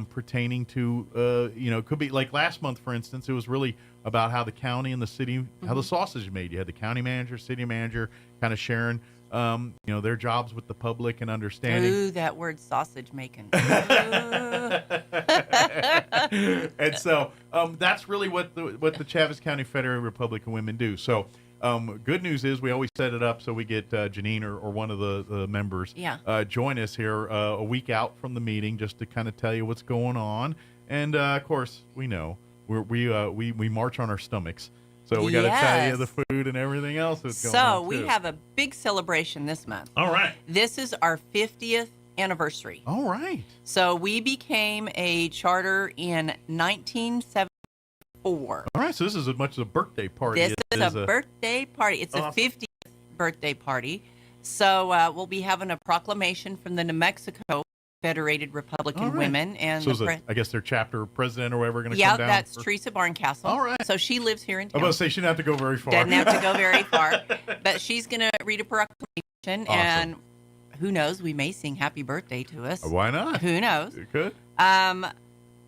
pertaining to, it could be like last month, for instance, it was really about how the county and the city, how the sausage is made. You had the county manager, city manager kind of sharing their jobs with the public and understanding. Ooh, that word sausage making. And so that's really what the Chaves County Federated Republican Women do. So good news is we always set it up so we get Janine or one of the members join us here a week out from the meeting just to kind of tell you what's going on. And of course, we know we march on our stomachs. So we got to tell you the food and everything else that's going on. So we have a big celebration this month. All right. This is our 50th anniversary. All right. So we became a charter in 1974. All right. So this is as much as a birthday party. This is a birthday party. It's awesome. a 50th birthday party. So we'll be having a proclamation from the New Mexico Federated Republican Women, and so I guess their chapter president or whatever going to come down. Yeah, that's Teresa Barncastle. All right. So she lives here in town. I'm going to say she doesn't have to go very far. Doesn't have to go very far, but she's going to read a proclamation, and who knows, we may sing happy birthday to us. Why not? Who knows? You could.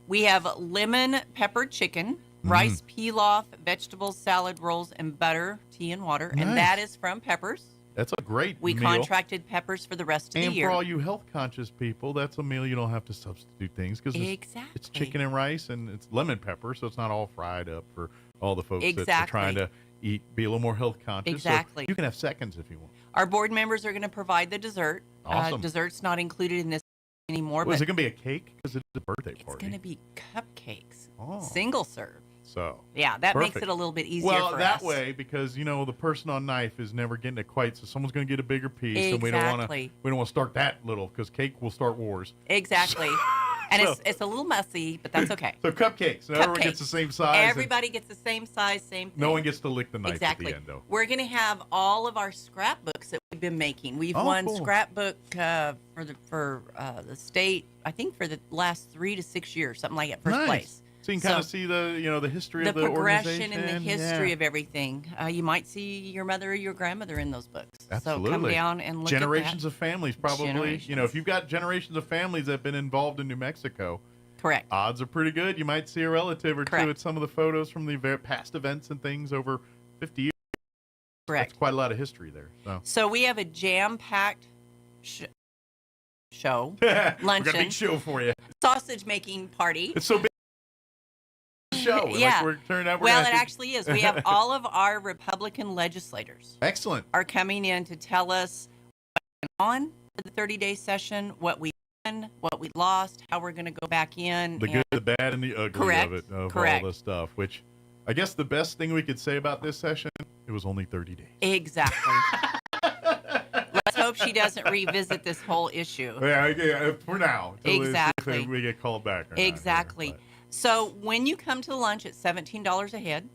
We have lemon peppered chicken, rice pilaf, vegetables, salad rolls, and butter, tea, and water, and that is from Peppers. That's a great We meal. contracted Peppers for the rest of the year. And for all you health-conscious people, that's a meal you don't have to substitute things because it's chicken and rice and it's lemon pepper, so it's not all fried up for all the folks that are trying to be a little more health-conscious. Exactly. So you can have seconds if you want. Our board members are going to provide the dessert. Awesome. Dessert's not included in this anymore. Well, but is it going to be a cake? Because it's a birthday party. It's going to be cupcakes, single serve. So yeah, that perfect. makes it a little bit easier for us. Well, that us. way, because the person on knife is never getting it quite, so someone's going to get a bigger piece, and we don't want to start that little because cake will start wars. Exactly, and it's a little messy, but that's okay. So cupcakes, everyone gets the same size. Everybody gets the same size, same thing. No one gets to lick the knife at the end, though. We're going to have all of our scrapbooks that we've been making. We've won scrapbook for the state, I think, for the last 3 to 6 years, something like that, first place. So you can kind of see the history of the progression organization. and the history of everything. You might see your mother or your grandmother in those books. Absolutely. So come down and look generations at of families probably. If you've got generations of families that have been involved in New Mexico, correct. Odds are pretty good. You might see a relative or two at some of the photos from the past events and things over 50 years. Correct. That's quite a lot of history there. So we have a jam-packed show, luncheon. We've got a big show for you. Sausage making party. It's so big. Show. Yeah. It actually is. We have all of our Republican legislators. Excellent. Are coming in to tell us what went on for the 30-day session, what we won, what we lost, how we're going to go back in. The good, the bad, and the ugly of it, of Correct. all this stuff, which I guess the best thing we could say about this session, it was only 30 days. Exactly. Let's hope she doesn't revisit this whole issue. Yeah, for now. Exactly. We get called back. Exactly. So when you come to lunch at $17 a head,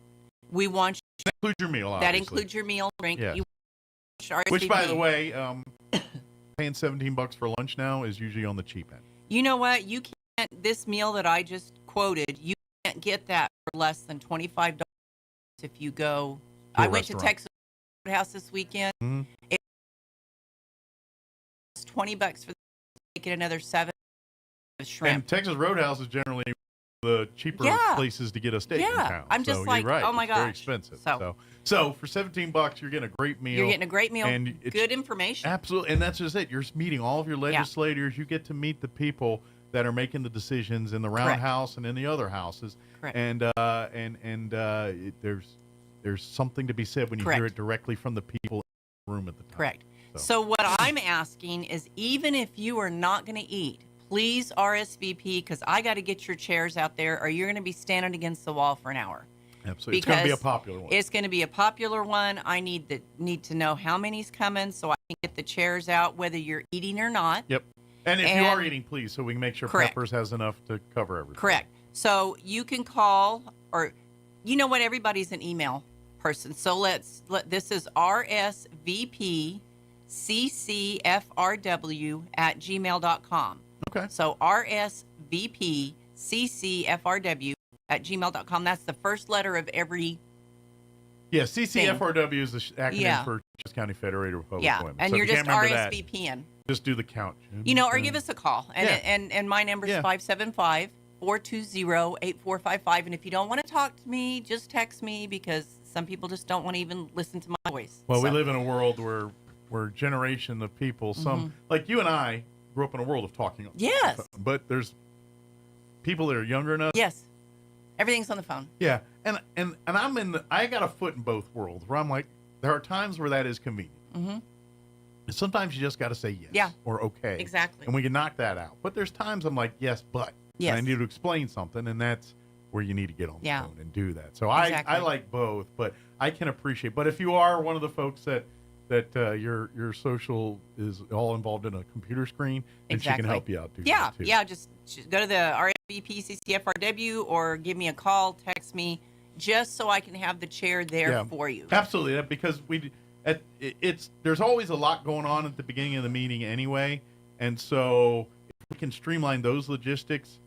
we want you to include your meal. Obviously. That includes your meal, drink. Yes. Which, by the way, paying $17 for lunch now is usually on the cheap end. You know what? You can't. This meal that I just quoted, you can't get that for less than $25 if you go. I went to Texas Roadhouse this weekend. Mm-hmm. It was $20 for get another 7 shrimp. And Texas Roadhouse is generally the cheaper places to get a steak in town. I'm just so like, you're right. oh my it's very gosh. expensive. So for $17, you're getting a great meal. You're getting a great meal, and good information. Absolutely, and that's just it. You're meeting all of your legislators. You get to meet the people that are making the decisions in the roundhouse and in the other houses. Correct. And there's something to be said when you hear it directly from the people in the room at the time. Correct. So what I'm asking is, even if you are not going to eat, please RSVP, because I got to get your chairs out there, or you're going to be standing against the wall for an hour. Absolutely. It's going to be a popular one. It's going to be a popular one. I need to know how many's coming so I can get the chairs out, whether you're eating or not. Yep. And if you are eating, please, so we can make sure Peppers has enough to cover everything. Correct. So you can call, or you know what? Everybody's an email person. So this is rsvpccfrw@gmail.com. Okay. So rsvpccfrw@gmail.com. That's the first letter of every. Yeah, CCFRW is the acronym for Charles County Federated Republic of Women. And so you're just That, RSVPing. just do the count. Or give us a call. And my number is 575-420-8455. And if you don't want to talk to me, just text me, because some people just don't want to even listen to my voice. Well, we live in a world where generation of people, some like you and I grew up in a world of talking. Yes. But there's people that are younger than us. Yes. Everything's on the phone. Yeah. And I got a foot in both worlds where I'm like, there are times where that is convenient. Mm-hmm. Sometimes you just got to say yes or okay. Exactly. And we can knock that out. But there's times I'm like, yes, but. Yes. And I need to explain something, and that's where you need to get on the phone and do that. So exactly. I like both, but I can appreciate. But if you are one of the folks that your social is all involved in a computer screen, and she can help you out too. Yeah, just go to the RSVP CCFRW or give me a call, text me, just so I can have the chair there for you. Absolutely, because there's always a lot going on at the beginning of the meeting anyway, and so if we can streamline those logistics,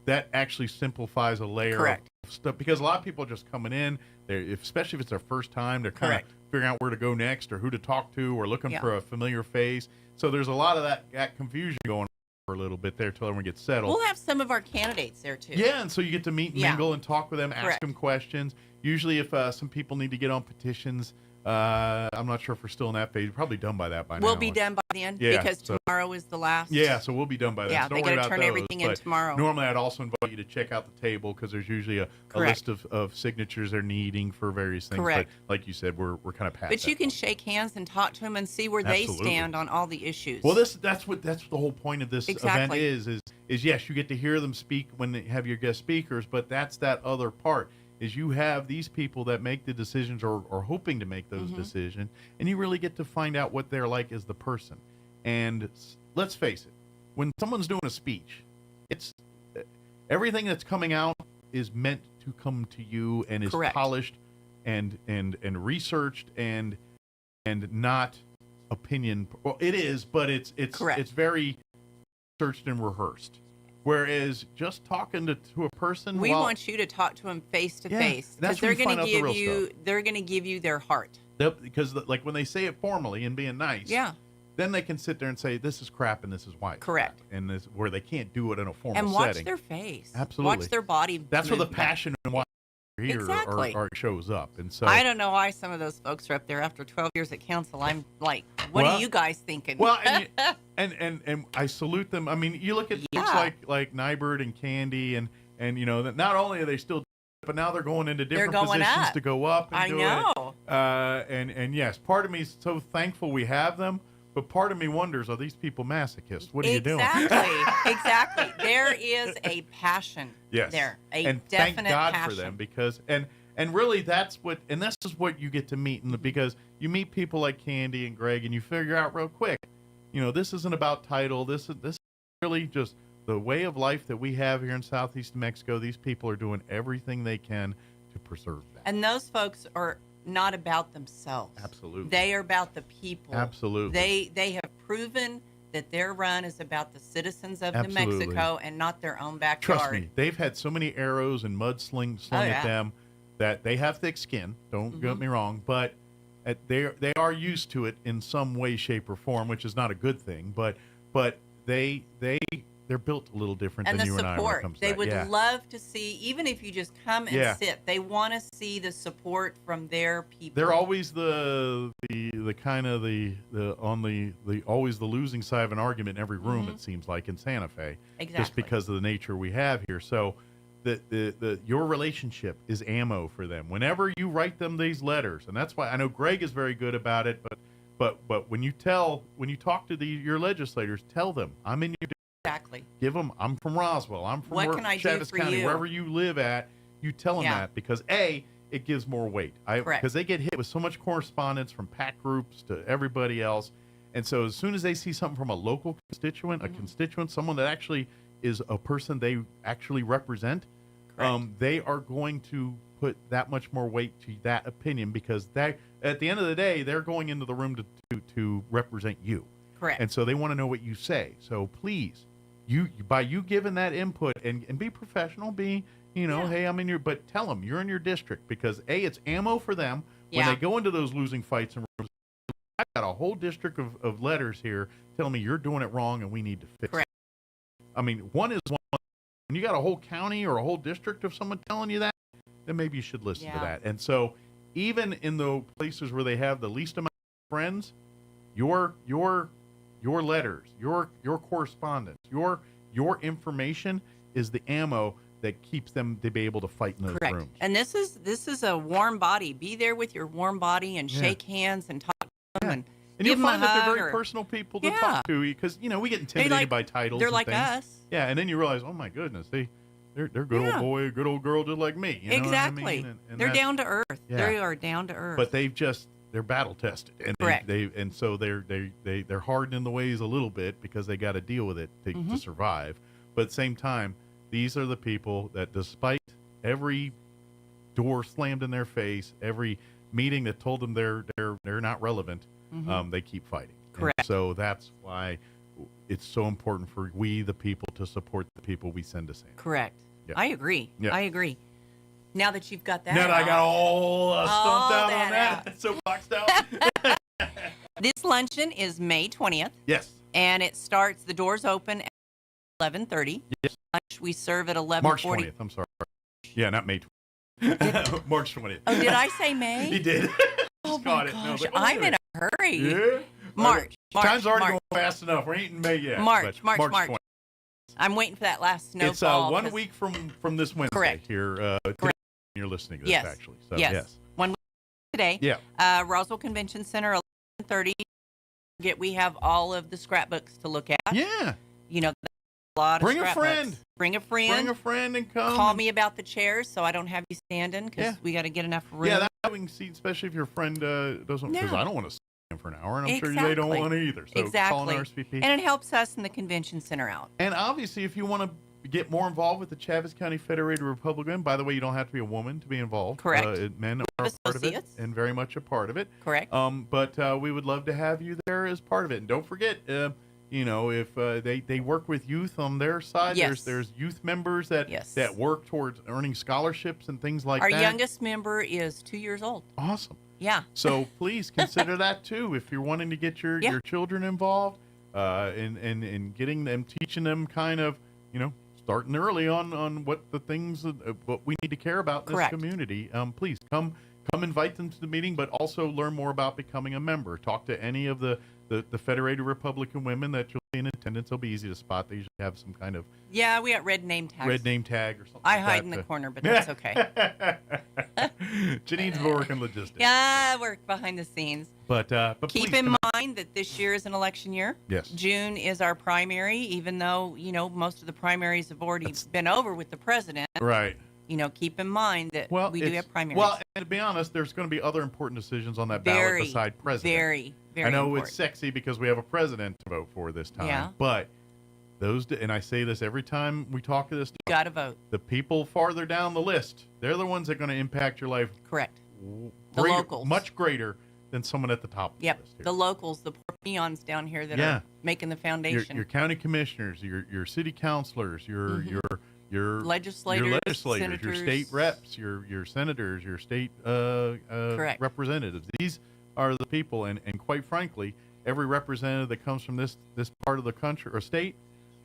that actually simplifies a layer of stuff, because a lot of people are just coming in, especially if it's their first time, they're kind of figuring out where to go next or who to talk to or looking for a familiar face. So there's a lot of that confusion going on for a little bit there till everyone gets settled. We'll have some of our candidates there too. Yeah, and so you get to meet and mingle and talk with them, ask them questions. Usually if some people need to get on petitions, I'm not sure if we're still in that phase. We're probably done by that by now. We'll be done by then, because tomorrow is the last. Yeah, so we'll be done by then. Yeah, so they got to turn everything in tomorrow. Normally, I'd also invite you to check out the table, because there's usually a list of signatures they're needing for various things. Correct. But like you said, we're kind of past But that you can shake hands and talk to them and see where they stand on all the issues. Well, that's the whole point of this event is yes, you get to hear them speak when they have your guest speakers, but that's that other part. Is you have these people that make the decisions or hoping to make those decisions, and you really get to find out what they're like as the person. And let's face it, when someone's doing a speech, it's everything that's coming out is meant to come to you and is polished and researched and not opinion. Well, it is, but it's very researched and rehearsed. Whereas just talking to a person, we want you to talk to them face to face, because they're going to give you their heart. Because like when they say it formally and being nice, then they can sit there and say this is crap and this is why. Correct. And this where they can't do it in a formal setting. And watch setting. their face. Absolutely. Watch their body. That's where the passion and why here or shows up. And so I don't know why some of those folks are up there after 12 years at council. I'm like, what are you guys thinking? Well, and I salute them. I mean, you look at folks like Nybird and Candy, and you know that not only are they still, but now they're going into different positions to go up and do it. And yes, part of me is so thankful we have them. But part of me wonders, are these people masochists? What are you doing? Exactly. There is a passion there. And definite thank God passion for them, because and really this is what you get to meet, because you meet people like Candy and Greg, and you figure out real quick, you know, this isn't about title. This is really just the way of life that we have here in Southeast Mexico. These people are doing everything they can to preserve that. And those folks are not about themselves. Absolutely. They are about the people. Absolutely. They have proven that their run is about the citizens of New Mexico and not their own backyard. Trust me, they've had so many arrows and mud slung at them that they have thick skin. Don't get me wrong, but they are used to it in some way, shape, or form, which is not a good thing. But they they're built a little different And than the you and I when it support. comes to They that. would Yeah. love to see, even if you just come and sit, they want to see the support from their people. They're always the kind of the always the losing side of an argument in every room. It seems like in Santa Fe, just because of the nature we have here. So, your relationship is ammo for them. Whenever you write them these letters, and that's why I know Greg is very good about it. But when you talk to your legislators, tell them I'm in your district. Exactly. Give them. I'm from Roswell. I'm from What can I do Chaves for County, you? wherever you live at. You tell them that because it gives more weight. Correct. Because they get hit with so much correspondence from PAC groups to everybody else. And so as soon as they see something from a local constituent, someone that actually is a person they actually represent, they are going to put that much more weight to that opinion because at the end of the day, they're going into the room to represent you. Correct. And so they want to know what you say. So please, by you giving that input and be professional, hey, I'm in your, but tell them you're in your district because it's ammo for them when they go into those losing fights and rooms. I've got a whole district of letters here telling me you're doing it wrong and we need to fix it. I mean, one is one. When you got a whole county or a whole district of someone telling you that, then maybe you should listen to that. And so even in the places where they have the least amount of friends, your letters, your correspondence, your information is the ammo that keeps them to be able to fight in those rooms. And this is a warm body. Be there with your warm body and shake hands and talk to them and you'll find that they're very personal people to talk to because we get intimidated by titles. They're and like things. us. Yeah, and then you realize, oh my goodness, they're good old boy, good old girl, just like me. You know exactly. what I mean? And they're down to earth. Yeah. They are down to earth. But they're battle tested, and they're hardened in the ways a little bit because they got to deal with it to survive. But at the same time, these are the people that, despite every door slammed in their face, every meeting that told them they're not relevant, they keep fighting. Correct. And so that's why it's so important for we, the people, to support the people we send to Santa. Correct. Yeah. I agree. Yeah. I agree. Now that you've got that, now that I got all stumped out on out. that, so boxed out. This luncheon is May 20th. Yes. And it starts. The doors open at 11:30. Yes. Lunch we serve at 11:40. March 20th. I'm sorry. Yeah, not May 20th. March 20th. Oh, did I say May? You did. Oh got my it. gosh, No, I'm in a hurry. Yeah. March. Time's already March. going fast enough. We ain't in May yet. March. but March 20th. I'm waiting for that last snowfall. It's 1 week from this Wednesday. Correct. Here. Correct. You're listening to this, Yes. actually. So, yes. 1 week today. Yeah. Roswell Convention Center, 11:30. We have all of the scrapbooks to look at. Yeah. A lot of Bring a scrapbooks. friend. Bring a friend. Bring a friend and come. Call me about the chairs so I don't have you standing because we got to get enough room. Yeah, that we can see, especially if your friend doesn't, because I don't want to stand for an hour, and I'm sure they don't want to either. So call an RSVP. And it helps us in the convention center out. And obviously, if you want to get more involved with the Chaves County Federated Republican, by the way, you don't have to be a woman to be involved. Correct. Men are a part of it and very much a part of it. Correct. But we would love to have you there as part of it. And don't forget, if they work with youth on their side, there's youth members that work towards earning scholarships and things like that. Our youngest member is 2 years old. Awesome. Yeah. So please consider that too if you're wanting to get your children involved in getting them, teaching them kind of, starting early on what the things what we need to care about in this community. Please come invite them to the meeting, but also learn more about becoming a member. Talk to any of the Federated Republican women that you'll see in attendance. They'll be easy to spot. They usually have some kind of we got red name tags. Red name tag or something. I hide in the corner, but that's okay. Janine's working logistics. Yeah, I work behind the scenes. But keep in mind that this year is an election year. Yes. June is our primary, even though most of the primaries have already been over with the president. Right. Keep in mind that we do have primaries. Well, and to be honest, there's going to be other important decisions on that ballot beside president. Very, very I know important. it's sexy because we have a president to vote for this time. Yeah. But and I say this every time we talk to this. You got to vote. The people farther down the list, they're the ones that are going to impact your life. Correct. The locals. Much greater than someone at the top of the list here. The locals, the poor peons down here that are making the foundation. Your county commissioners, your city councilors, your legislators, senators, your state reps, your senators, your state representatives. These are the people, and quite frankly, every representative that comes from this part of the country or state,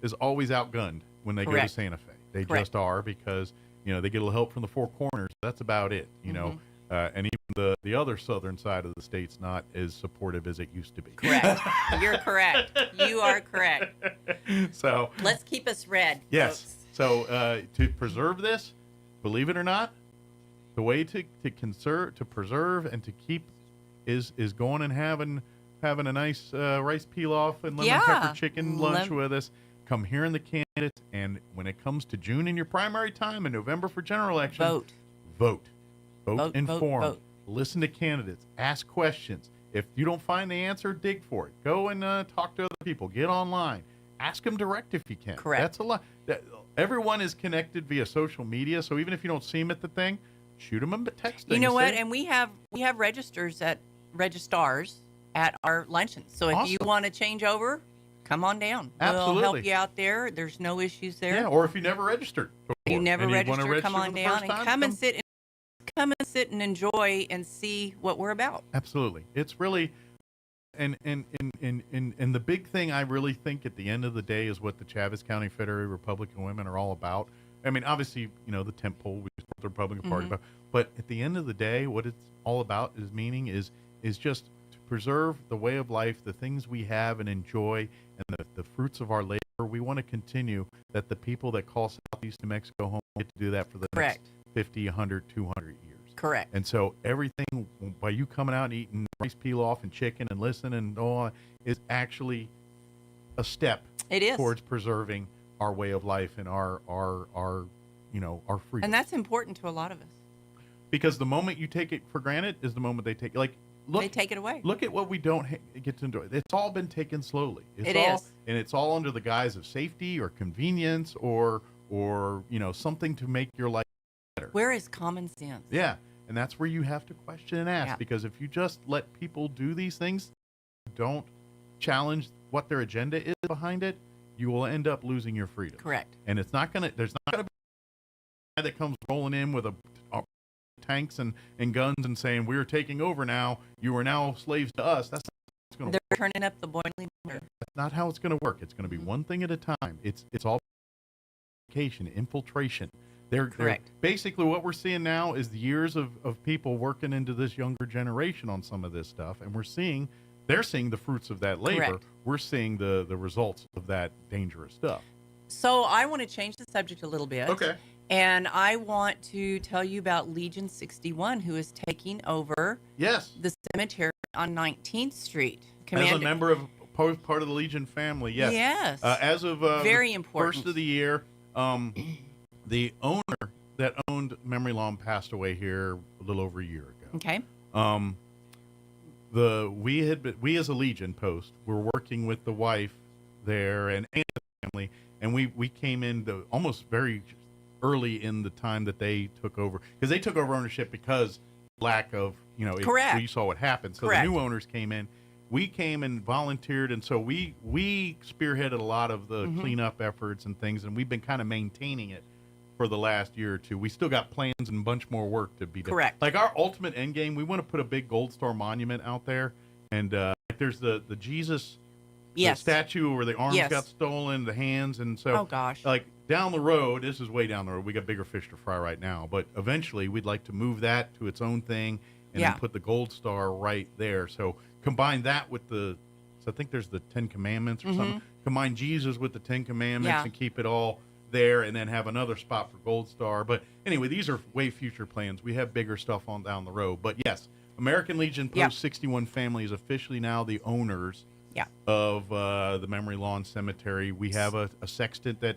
is always outgunned when they go to Santa Fe. They just are, because they get a little help from the Four Corners. That's about it, know. And even the other southern side of the state's not as supportive as it used to be. Correct. You're correct. You are correct. So let's keep us red. Yes. Folks. So to preserve this, believe it or not, the way to preserve and to keep is going and having a nice rice pilaf and lemon pepper chicken lunch with us. Come hearing the candidates, and when it comes to June in your primary time and November for general election, vote, inform, vote. Listen to candidates, ask questions. If you don't find the answer, dig for it. Go and talk to other people. Get online. Ask them direct if you can. Correct. That's a lot. Everyone is connected via social media, so even if you don't see them at the thing, shoot them a text. You know what? And we have registrars at our luncheons. So if you want to change over, come on down. Absolutely. We'll help you out there. There's no issues there. Yeah, or if you never registered before, you never registered, come on down and come and sit and enjoy and see what we're about. Absolutely. It's really and the big thing I really think at the end of the day is what the Chaves County Federated Republican Women are all about. I mean, obviously, the temp poll we support the Republican Party about, but at the end of the day, what it's all about is just to preserve the way of life, the things we have and enjoy, and the fruits of our labor. We want to continue that the people that call Southeast New Mexico home get to do that for the next 50, 100, 200 years. Correct. And so everything, by you coming out and eating rice pilaf and chicken and listening and all, is actually a step towards preserving our way of life and our freedom. And that's important to a lot of us. Because the moment you take it for granted is the moment they take it. They take it away. Look at what we don't get to enjoy. It's all been taken slowly. It is. And it's all under the guise of safety or convenience or something to make your life better. Where is common sense? Yeah. And that's where you have to question and ask, because if you just let people do these things, don't challenge what their agenda is behind it, you will end up losing your freedom. Correct. And there's not going to be a guy that comes rolling in with a tanks and guns and saying, we're taking over now, you are now slaves to us. That's not how it's going to work. They're turning up the boiling water. That's not how it's going to work. It's going to be one thing at a time. It's all infiltration. They're basically what we're seeing now is the years of people working into this younger generation on some of this stuff, and they're seeing the fruits of that labor. Correct. We're seeing the results of that dangerous stuff. So I want to change the subject a little bit. Okay. And I want to tell you about Legion 61, who is taking over the cemetery on 19th Street. As a member of part of the Legion family, yes. Yes. As of very important. First of the year, the owner that owned Memory Lawn passed away here a little over a year ago. Okay. We as a Legion post were working with the wife there and the family, and we came in almost very early in the time that they took over, because they took over ownership because lack of Correct. You saw what happened. So Correct. the new owners came in. We came and volunteered, and so we spearheaded a lot of the cleanup efforts and things, and we've been kind of maintaining it for the last year or two. We still got plans and a bunch more work to be done. Correct. Like our ultimate end game, we want to put a big Gold Star monument out there, and there's the Jesus statue where the arms got stolen, the hands, and so like down the road, this is way down the road. We got bigger fish to fry right now, but eventually we'd like to move that to its own thing and then put the Gold Star right there. So combine that with I think there's the 10 Commandments or something. Combine Jesus with the 10 Commandments and keep it all there, and then have another spot for Gold Star. But anyway, these are way future plans. We have bigger stuff on down the road. But yes, American Legion Post 61 family is officially now the owners of the Memory Lawn Cemetery. We have a sextant that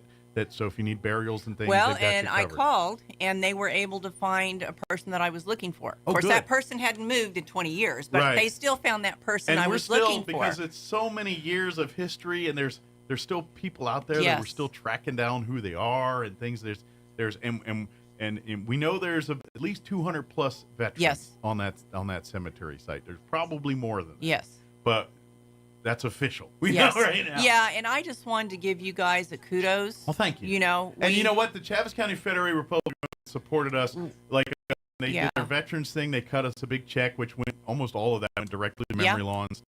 so if you need burials and things, well, they've got and you I covered. called, and they were able to find a person that I was looking for. Of course, that person hadn't moved in 20 years, but they still found that person I was looking for. Because it's so many years of history, and there's still people out there that we're still tracking down who they are and things. And we know there's at least 200 plus veterans on that cemetery site. There's probably more than that. Yes. But that's official. We know right now. Yeah, and I just wanted to give you guys a kudos. Well, thank you. And you know what? The Chaves County Federated Republican supported us. Like they did their veterans thing. They cut us a big check, which went almost all of that went directly to Memory Lawns.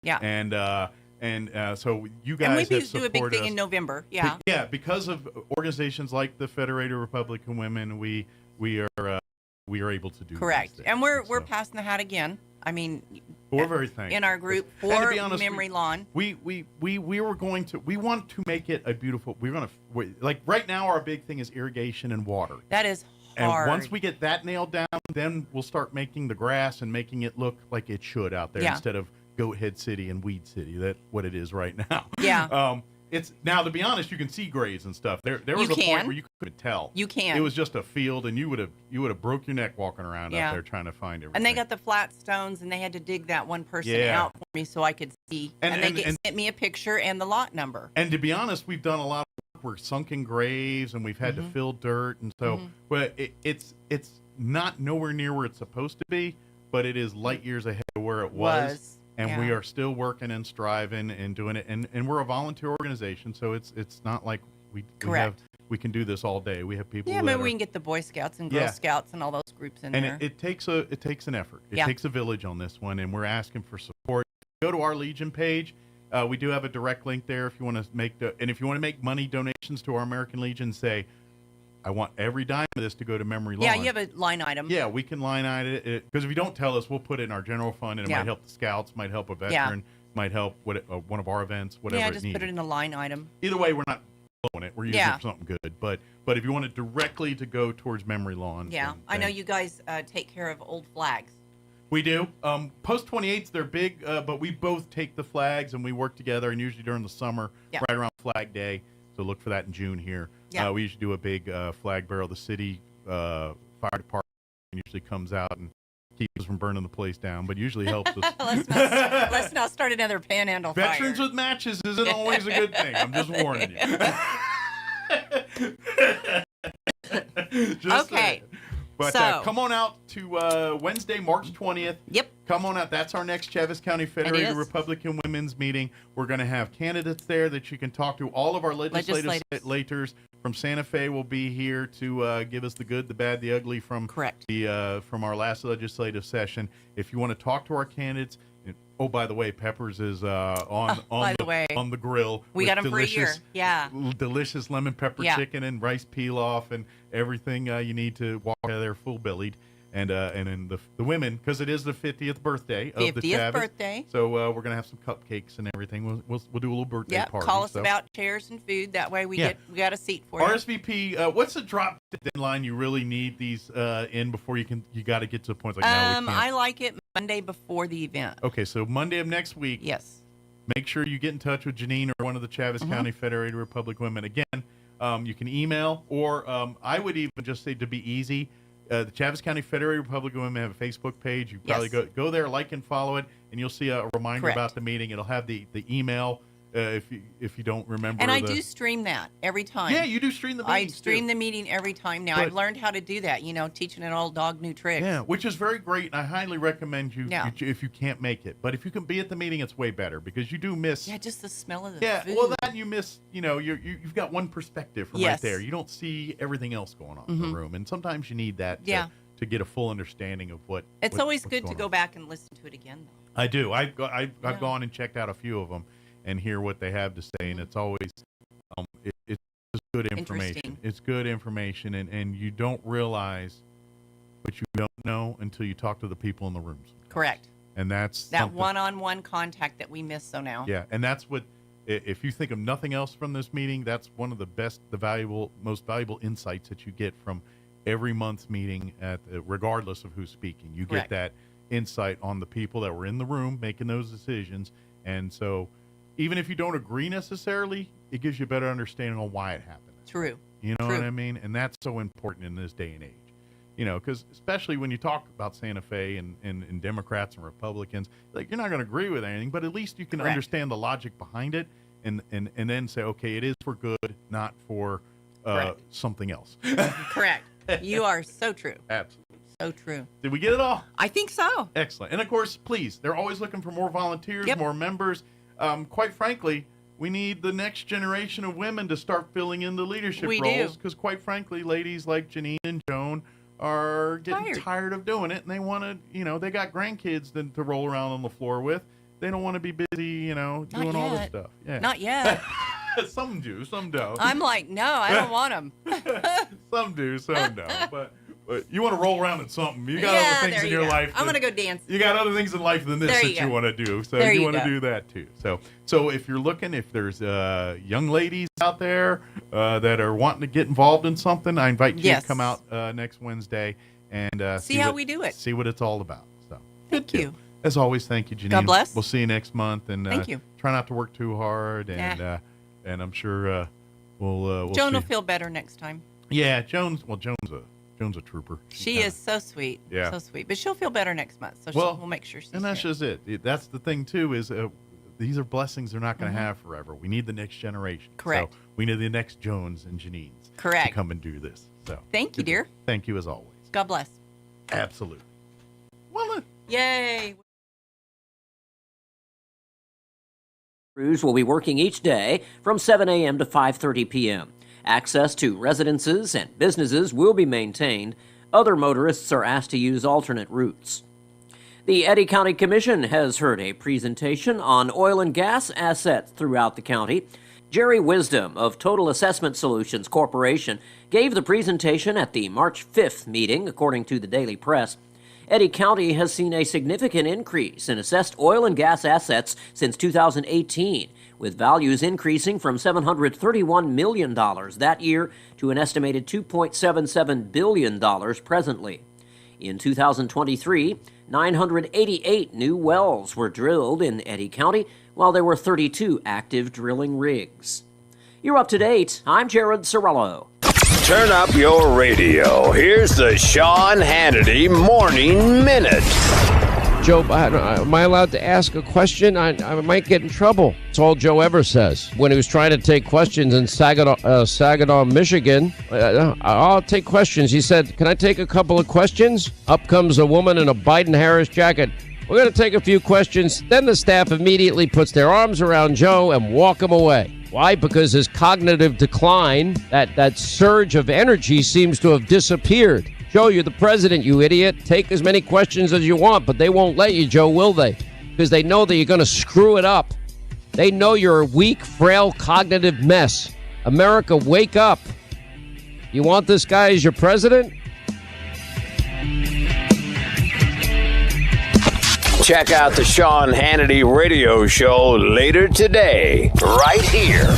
Yeah. And so you guys and we have do a big thing us. in November. Yeah. Yeah, because of organizations like the Federated Republican Women, we are able to do correct. these And we're passing the hat again. I mean, we're very thankful in our group and for to be honest, Memory Lawn. We want to make it a beautiful. Like right now, our big thing is irrigation and water. That is hard. And once we get that nailed down, then we'll start making the grass and making it look like it should out there instead of Goat Head City and Weed City. That's what it is right now. Yeah. It's now, to be honest, you can see grades and stuff. There was a point where you couldn't tell. You can. It was just a field, and you would have broke your neck walking around out there trying to find everything. And they got the flat stones, and they had to dig that one person out for me so I could see. And they sent me a picture and the lot number. And to be honest, we've done a lot of work. We're sunken graves, and we've had to fill dirt, and so, but it's not nowhere near where it's supposed to be, but it is light years ahead of where it was. And we are still working and striving and doing it. And we're a volunteer organization, so it's not like we can do this all day. We have people. Yeah, maybe we can get the Boy Scouts and Girl Scouts and all those groups in there. And it takes an effort. It takes a village on this one, and we're asking for support. Go to our Legion page. We do have a direct link there if you want to make money donations to our American Legion. Say, I want every dime of this to go to Memory Lawn. Yeah, you have a line item. Yeah, we can line item it because if you don't tell us, we'll put it in our general fund, and it might help the Scouts, might help a veteran, might help one of our events, whatever. Yeah, just put it in a line item. Either way, we're not blowing it. We're using it for something good. But if you want it directly to go towards Memory Lawn, then I know you guys take care of old flags. We do. Post 28s, they're big, but we both take the flags and we work together, and usually during the summer, right around Flag Day. So look for that in June here. Yeah. We usually do a big flag barrel. The city fire department usually comes out and keeps us from burning the place down, but usually helps us. let's not start another panhandle fire. Veterans with matches isn't always a good thing. I'm just warning you. Okay. But come on out to Wednesday, March 20th. Yep. Come on out. That's our next Chaves County Federated Republican Women's meeting. We're going to have candidates there that you can talk to. All of our legislators from Santa Fe will be here to give us the good, the bad, the ugly from from our last legislative session. If you want to talk to our candidates, oh, by the way, Peppers is on the grill. We got them for a year. Yeah. Delicious lemon pepper chicken and rice pilaf and everything you need to walk out of there full bellied. And then the women, because it is the 50th birthday of the Chaves. 50th birthday. So we're gonna have some cupcakes and everything. We'll do a little birthday party. Call us about chairs and food. That way we got a seat for you. RSVP. What's the drop deadline you really need these in before you got to get to the point like now we can't? I like it Monday before the event. Okay, so Monday of next week. Yes. Make sure you get in touch with Janine or one of the Chaves County Federated Republican Women. Again, you can email, or I would even just say, to be easy, the Chaves County Federated Republican Women have a Facebook page. You probably go there, like and follow it, and you'll see a reminder about the meeting. It'll have the email if you don't remember. And I do stream that every time. Yeah, you do stream the meeting. I stream the meeting every time now. I've learned how to do that, teaching an old dog new tricks. Yeah, which is very great, and I highly recommend you if you can't make it. But if you can be at the meeting, it's way better, because you do miss... Yeah, just the smell of the food. Yeah, well, that you miss, you've got one perspective from right there. You don't see everything else going on in the room, and sometimes you need that to get a full understanding of what... It's always good to go back and listen to it again, though. I do. I've gone and checked out a few of them and hear what they have to say, and it's always it's good information. It's good information, and you don't realize what you don't know until you talk to the people in the rooms. Correct. And that's that one-on-one contact that we miss so now. Yeah, and that's what, if you think of nothing else from this meeting, that's one of the most valuable insights that you get from every month's meeting, regardless of who's speaking. You get that insight on the people that were in the room making those decisions, and so even if you don't agree necessarily, it gives you a better understanding on why it happened. True. You know what I mean? And that's so important in this day and age. Because especially when you talk about Santa Fe and Democrats and Republicans, like, you're not going to agree with anything, but at least you can understand the logic behind it, and then say, okay, it is for good, not for something else. Correct. You are so true. Absolutely. So true. Did we get it all? I think so. Excellent. And of course, please, they're always looking for more volunteers, more members. Quite frankly, we need the next generation of women to start filling in the leadership roles, because quite frankly, ladies like Janine and Joan are getting tired of doing it, and they want to, they got grandkids to roll around on the floor with. They don't want to be busy, doing all this stuff. Yeah. Not yet. Some do, some don't. I'm like, no, I don't want them. Some do, some don't. But you want to roll around in something. You got other things in your life. I'm going to go dance. You got other things in life than this that you want to do. So you want to do that too. So if you're looking, if there's young ladies out there that are wanting to get involved in something, I invite you to come out next Wednesday and see how we do it. See what it's all about. So thank you. As always, thank you, Janine. God bless. We'll see you next month. And thank you. Try not to work too hard. And I'm sure we'll Joan will feel better next time. Yeah, Joan's a trooper. She is so sweet. Yeah. So sweet. But she'll feel better next month. So we'll make sure she's And that's just it. That's the thing, too, is these are blessings they're not going to have forever. We need the next generation. Correct. So we need the next Joans and Janines to come and do this. So thank you, dear. Thank you as always. God bless. Absolutely. Well, yay. Crews will be working each day from 7 a.m. to 5:30 p.m. Access to residences and businesses will be maintained. Other motorists are asked to use alternate routes. The Eddy County Commission has heard a presentation on oil and gas assets throughout the county. Jerry Wisdom of Total Assessment Solutions Corporation gave the presentation at the March 5th meeting, according to the Daily Press. Eddy County has seen a significant increase in assessed oil and gas assets since 2018, with values increasing from $731 million that year to an estimated $2.77 billion presently. In 2023, 988 new wells were drilled in Eddy County, while there were 32 active drilling rigs. You're up to date. I'm Jared Sorello. Turn up your radio. Here's the Sean Hannity Morning Minute. Joe, am I allowed to ask a question? I might get in trouble. That's all Joe ever says. When he was trying to take questions in Saginaw, Michigan, I'll take questions. He said, can I take a couple of questions? Up comes a woman in a Biden-Harris jacket. We're going to take a few questions. Then the staff immediately puts their arms around Joe and walk him away. Why? Because his cognitive decline, that surge of energy seems to have disappeared. Joe, you're the president, you idiot. Take as many questions as you want, but they won't let you, Joe, will they? Because they know that you're going to screw it up. They know you're a weak, frail, cognitive mess. America, wake up. You want this guy as your president? Check out the Sean Hannity radio show later today, right here.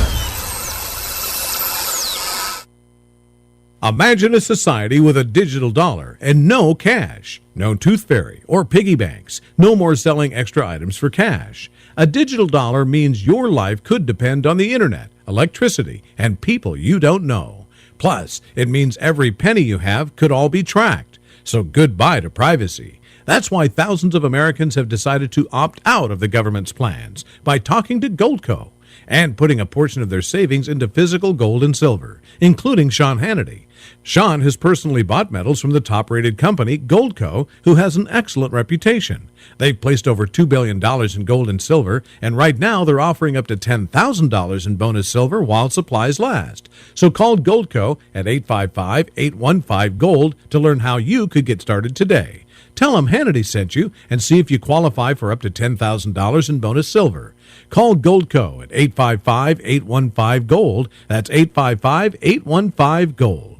Imagine a society with a digital dollar and no cash. No tooth fairy or piggy banks. No more selling extra items for cash. A digital dollar means your life could depend on the internet, electricity, and people you don't know. Plus, it means every penny you have could all be tracked. So goodbye to privacy. That's why thousands of Americans have decided to opt out of the government's plans by talking to Goldco and putting a portion of their savings into physical gold and silver, including Sean Hannity. Sean has personally bought metals from the top-rated company, Goldco, who has an excellent reputation. They've placed over $2 billion in gold and silver, and right now they're offering up to $10,000 in bonus silver while supplies last. So call Goldco at 855-815-GOLD to learn how you could get started today. Tell them Hannity sent you and see if you qualify for up to $10,000 in bonus silver. Call Goldco at 855-815-GOLD. That's 855-815-GOLD.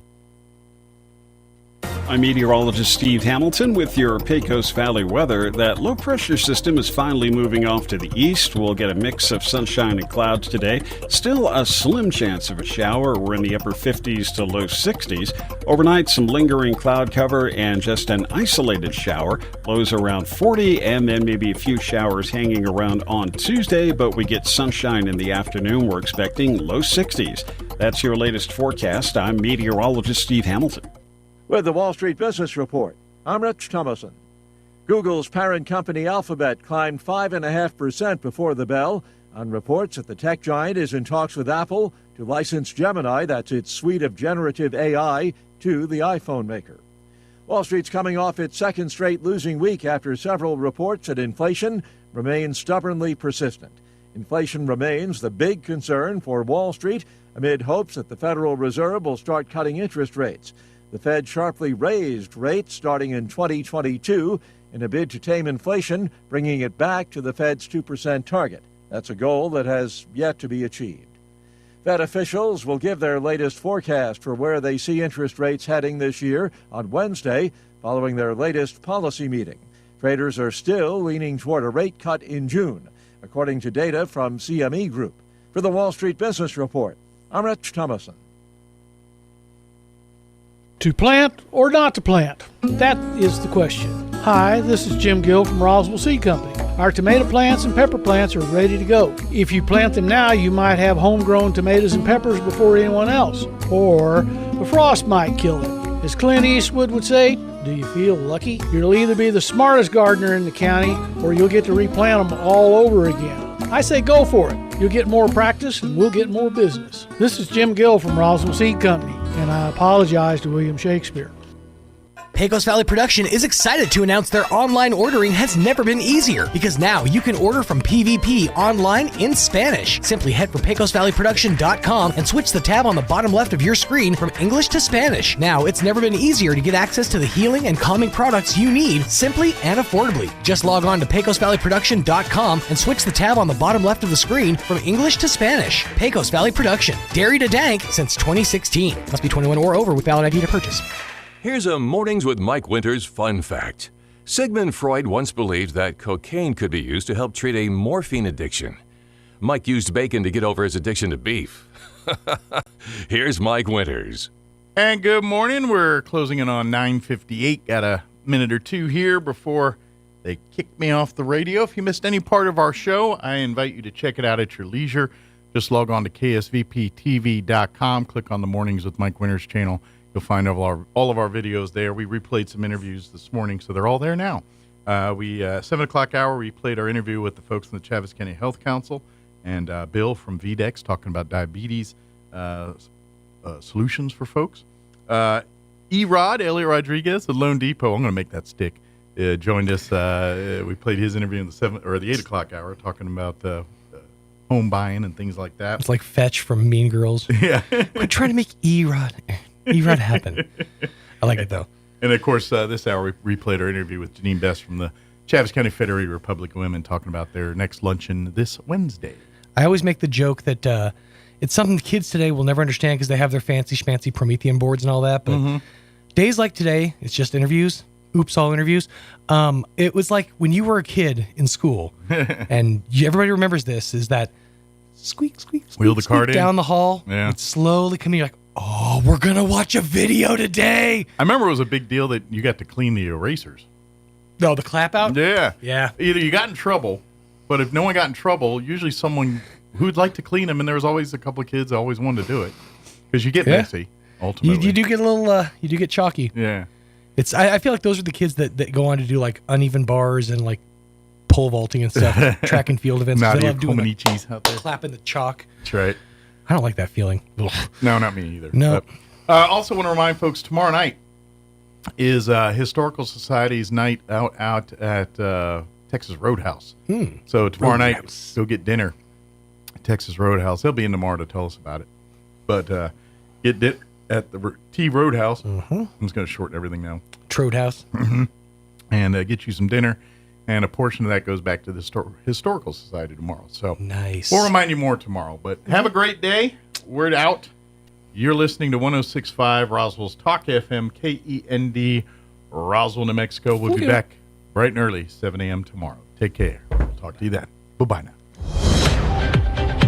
I'm meteorologist Steve Hamilton with your Pecos Valley weather. That low-pressure system is finally moving off to the east. We'll get a mix of sunshine and clouds today. Still a slim chance of a shower. We're in the upper 50s to low 60s. Overnight, some lingering cloud cover and just an isolated shower. Lows around 40, and then maybe a few showers hanging around on Tuesday, but we get sunshine in the afternoon. We're expecting low 60s. That's your latest forecast. I'm meteorologist Steve Hamilton. With the Wall Street Business Report, I'm Rich Thomason. Google's parent company Alphabet climbed 5.5% before the bell on reports that the tech giant is in talks with Apple to license Gemini, that's its suite of generative AI, to the iPhone maker. Wall Street's coming off its second straight losing week after several reports that inflation remains stubbornly persistent. Inflation remains the big concern for Wall Street amid hopes that the Federal Reserve will start cutting interest rates. The Fed sharply raised rates starting in 2022 in a bid to tame inflation, bringing it back to the Fed's 2% target. That's a goal that has yet to be achieved. Fed officials will give their latest forecast for where they see interest rates heading this year on Wednesday, following their latest policy meeting. Traders are still leaning toward a rate cut in June, according to data from CME Group. For the Wall Street Business Report, I'm Rich Thomason. To plant or not to plant? That is the question. Hi, this is Jim Gill from Roswell Seed Company. Our tomato plants and pepper plants are ready to go. If you plant them now, you might have homegrown tomatoes and peppers before anyone else. Or the frost might kill them. As Clint Eastwood would say, do you feel lucky? You'll either be the smartest gardener in the county or you'll get to replant them all over again. I say go for it. You'll get more practice and we'll get more business. This is Jim Gill from Roswell Seed Company, and I apologize to William Shakespeare. Pecos Valley Production is excited to announce their online ordering has never been easier because now you can order from PVP online in Spanish. Simply head for PecosValleyProduction.com and switch the tab on the bottom left of your screen from English to Spanish. Now it's never been easier to get access to the healing and calming products you need simply and affordably. Just log on to PecosValleyProduction.com and switch the tab on the bottom left of the screen from English to Spanish. Pecos Valley Production, dairy to dank since 2016. Must be 21 or over with valid ID to purchase. Here's a Mornings with Mike Winters fun fact. Sigmund Freud once believed that cocaine could be used to help treat a morphine addiction. Mike used bacon to get over his addiction to beef. Here's Mike Winters. And good morning. We're closing in on 9:58. Got a minute or two here before they kick me off the radio. If you missed any part of our show, I invite you to check it out at your leisure. Just log on to ksvptv.com. Click on the Mornings with Mike Winters channel. You'll find all of our videos there. We replayed some interviews this morning, so they're all there now. 7 o'clock hour, we played our interview with the folks from the Chaves County Health Council and Bill from VDEX talking about diabetes solutions for folks. E-Rod, Elliot Rodriguez at Lone Depot, I'm going to make that stick, joined us. We played his interview in the 8 o'clock hour talking about home buying and things like that. It's like Fetch from Mean Girls. Yeah. We're trying to make E-Rod happen. I like it, though. And, of course, this hour we replayed our interview with Janine Best from the Chaves County Federated Republican Women talking about their next luncheon this Wednesday. I always make the joke that it's something the kids today will never understand because they have their fancy schmancy Promethean boards and all that. But days like today, it's just interviews. Oops, all interviews. It was like when you were a kid in school, and everybody remembers this, is that squeak, squeak, squeak, wheel the cart down in the hall. Yeah. It's slowly coming. You're like, oh, we're going to watch a video today. I remember it was a big deal that you got to clean the erasers. No, the clap out? Yeah. Yeah. Either you got in trouble, but if no one got in trouble, usually someone who'd like to clean them, and there was always a couple of kids that always wanted to do it because you get messy, ultimately. You do get a little, you do get chalky. Yeah. I feel like those are the kids that go on to do like uneven bars and like pole vaulting and stuff, track and field events. Not They even love doing cheese out there. Clapping the chalk. That's right. I don't like that feeling. Ugh. No, not me either. No. Also want to remind folks, tomorrow night is Historical Society's night out at Texas Roadhouse. So tomorrow night, go get dinner at Texas Roadhouse. They'll be in tomorrow to tell us about it. But get it at the T Roadhouse. I'm just going to shorten everything now. Roadhouse. And get you some dinner. And a portion of that goes back to the Historical Society tomorrow. So nice. We'll remind you more tomorrow. But have a great day. Word out. You're listening to 106.5 Roswell's Talk FM, KEND, Roswell, New Mexico. We'll be back bright and early, 7 a.m. tomorrow. Take care. Talk to you then. Bye-bye now.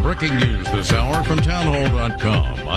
Breaking news this hour from townhall.com.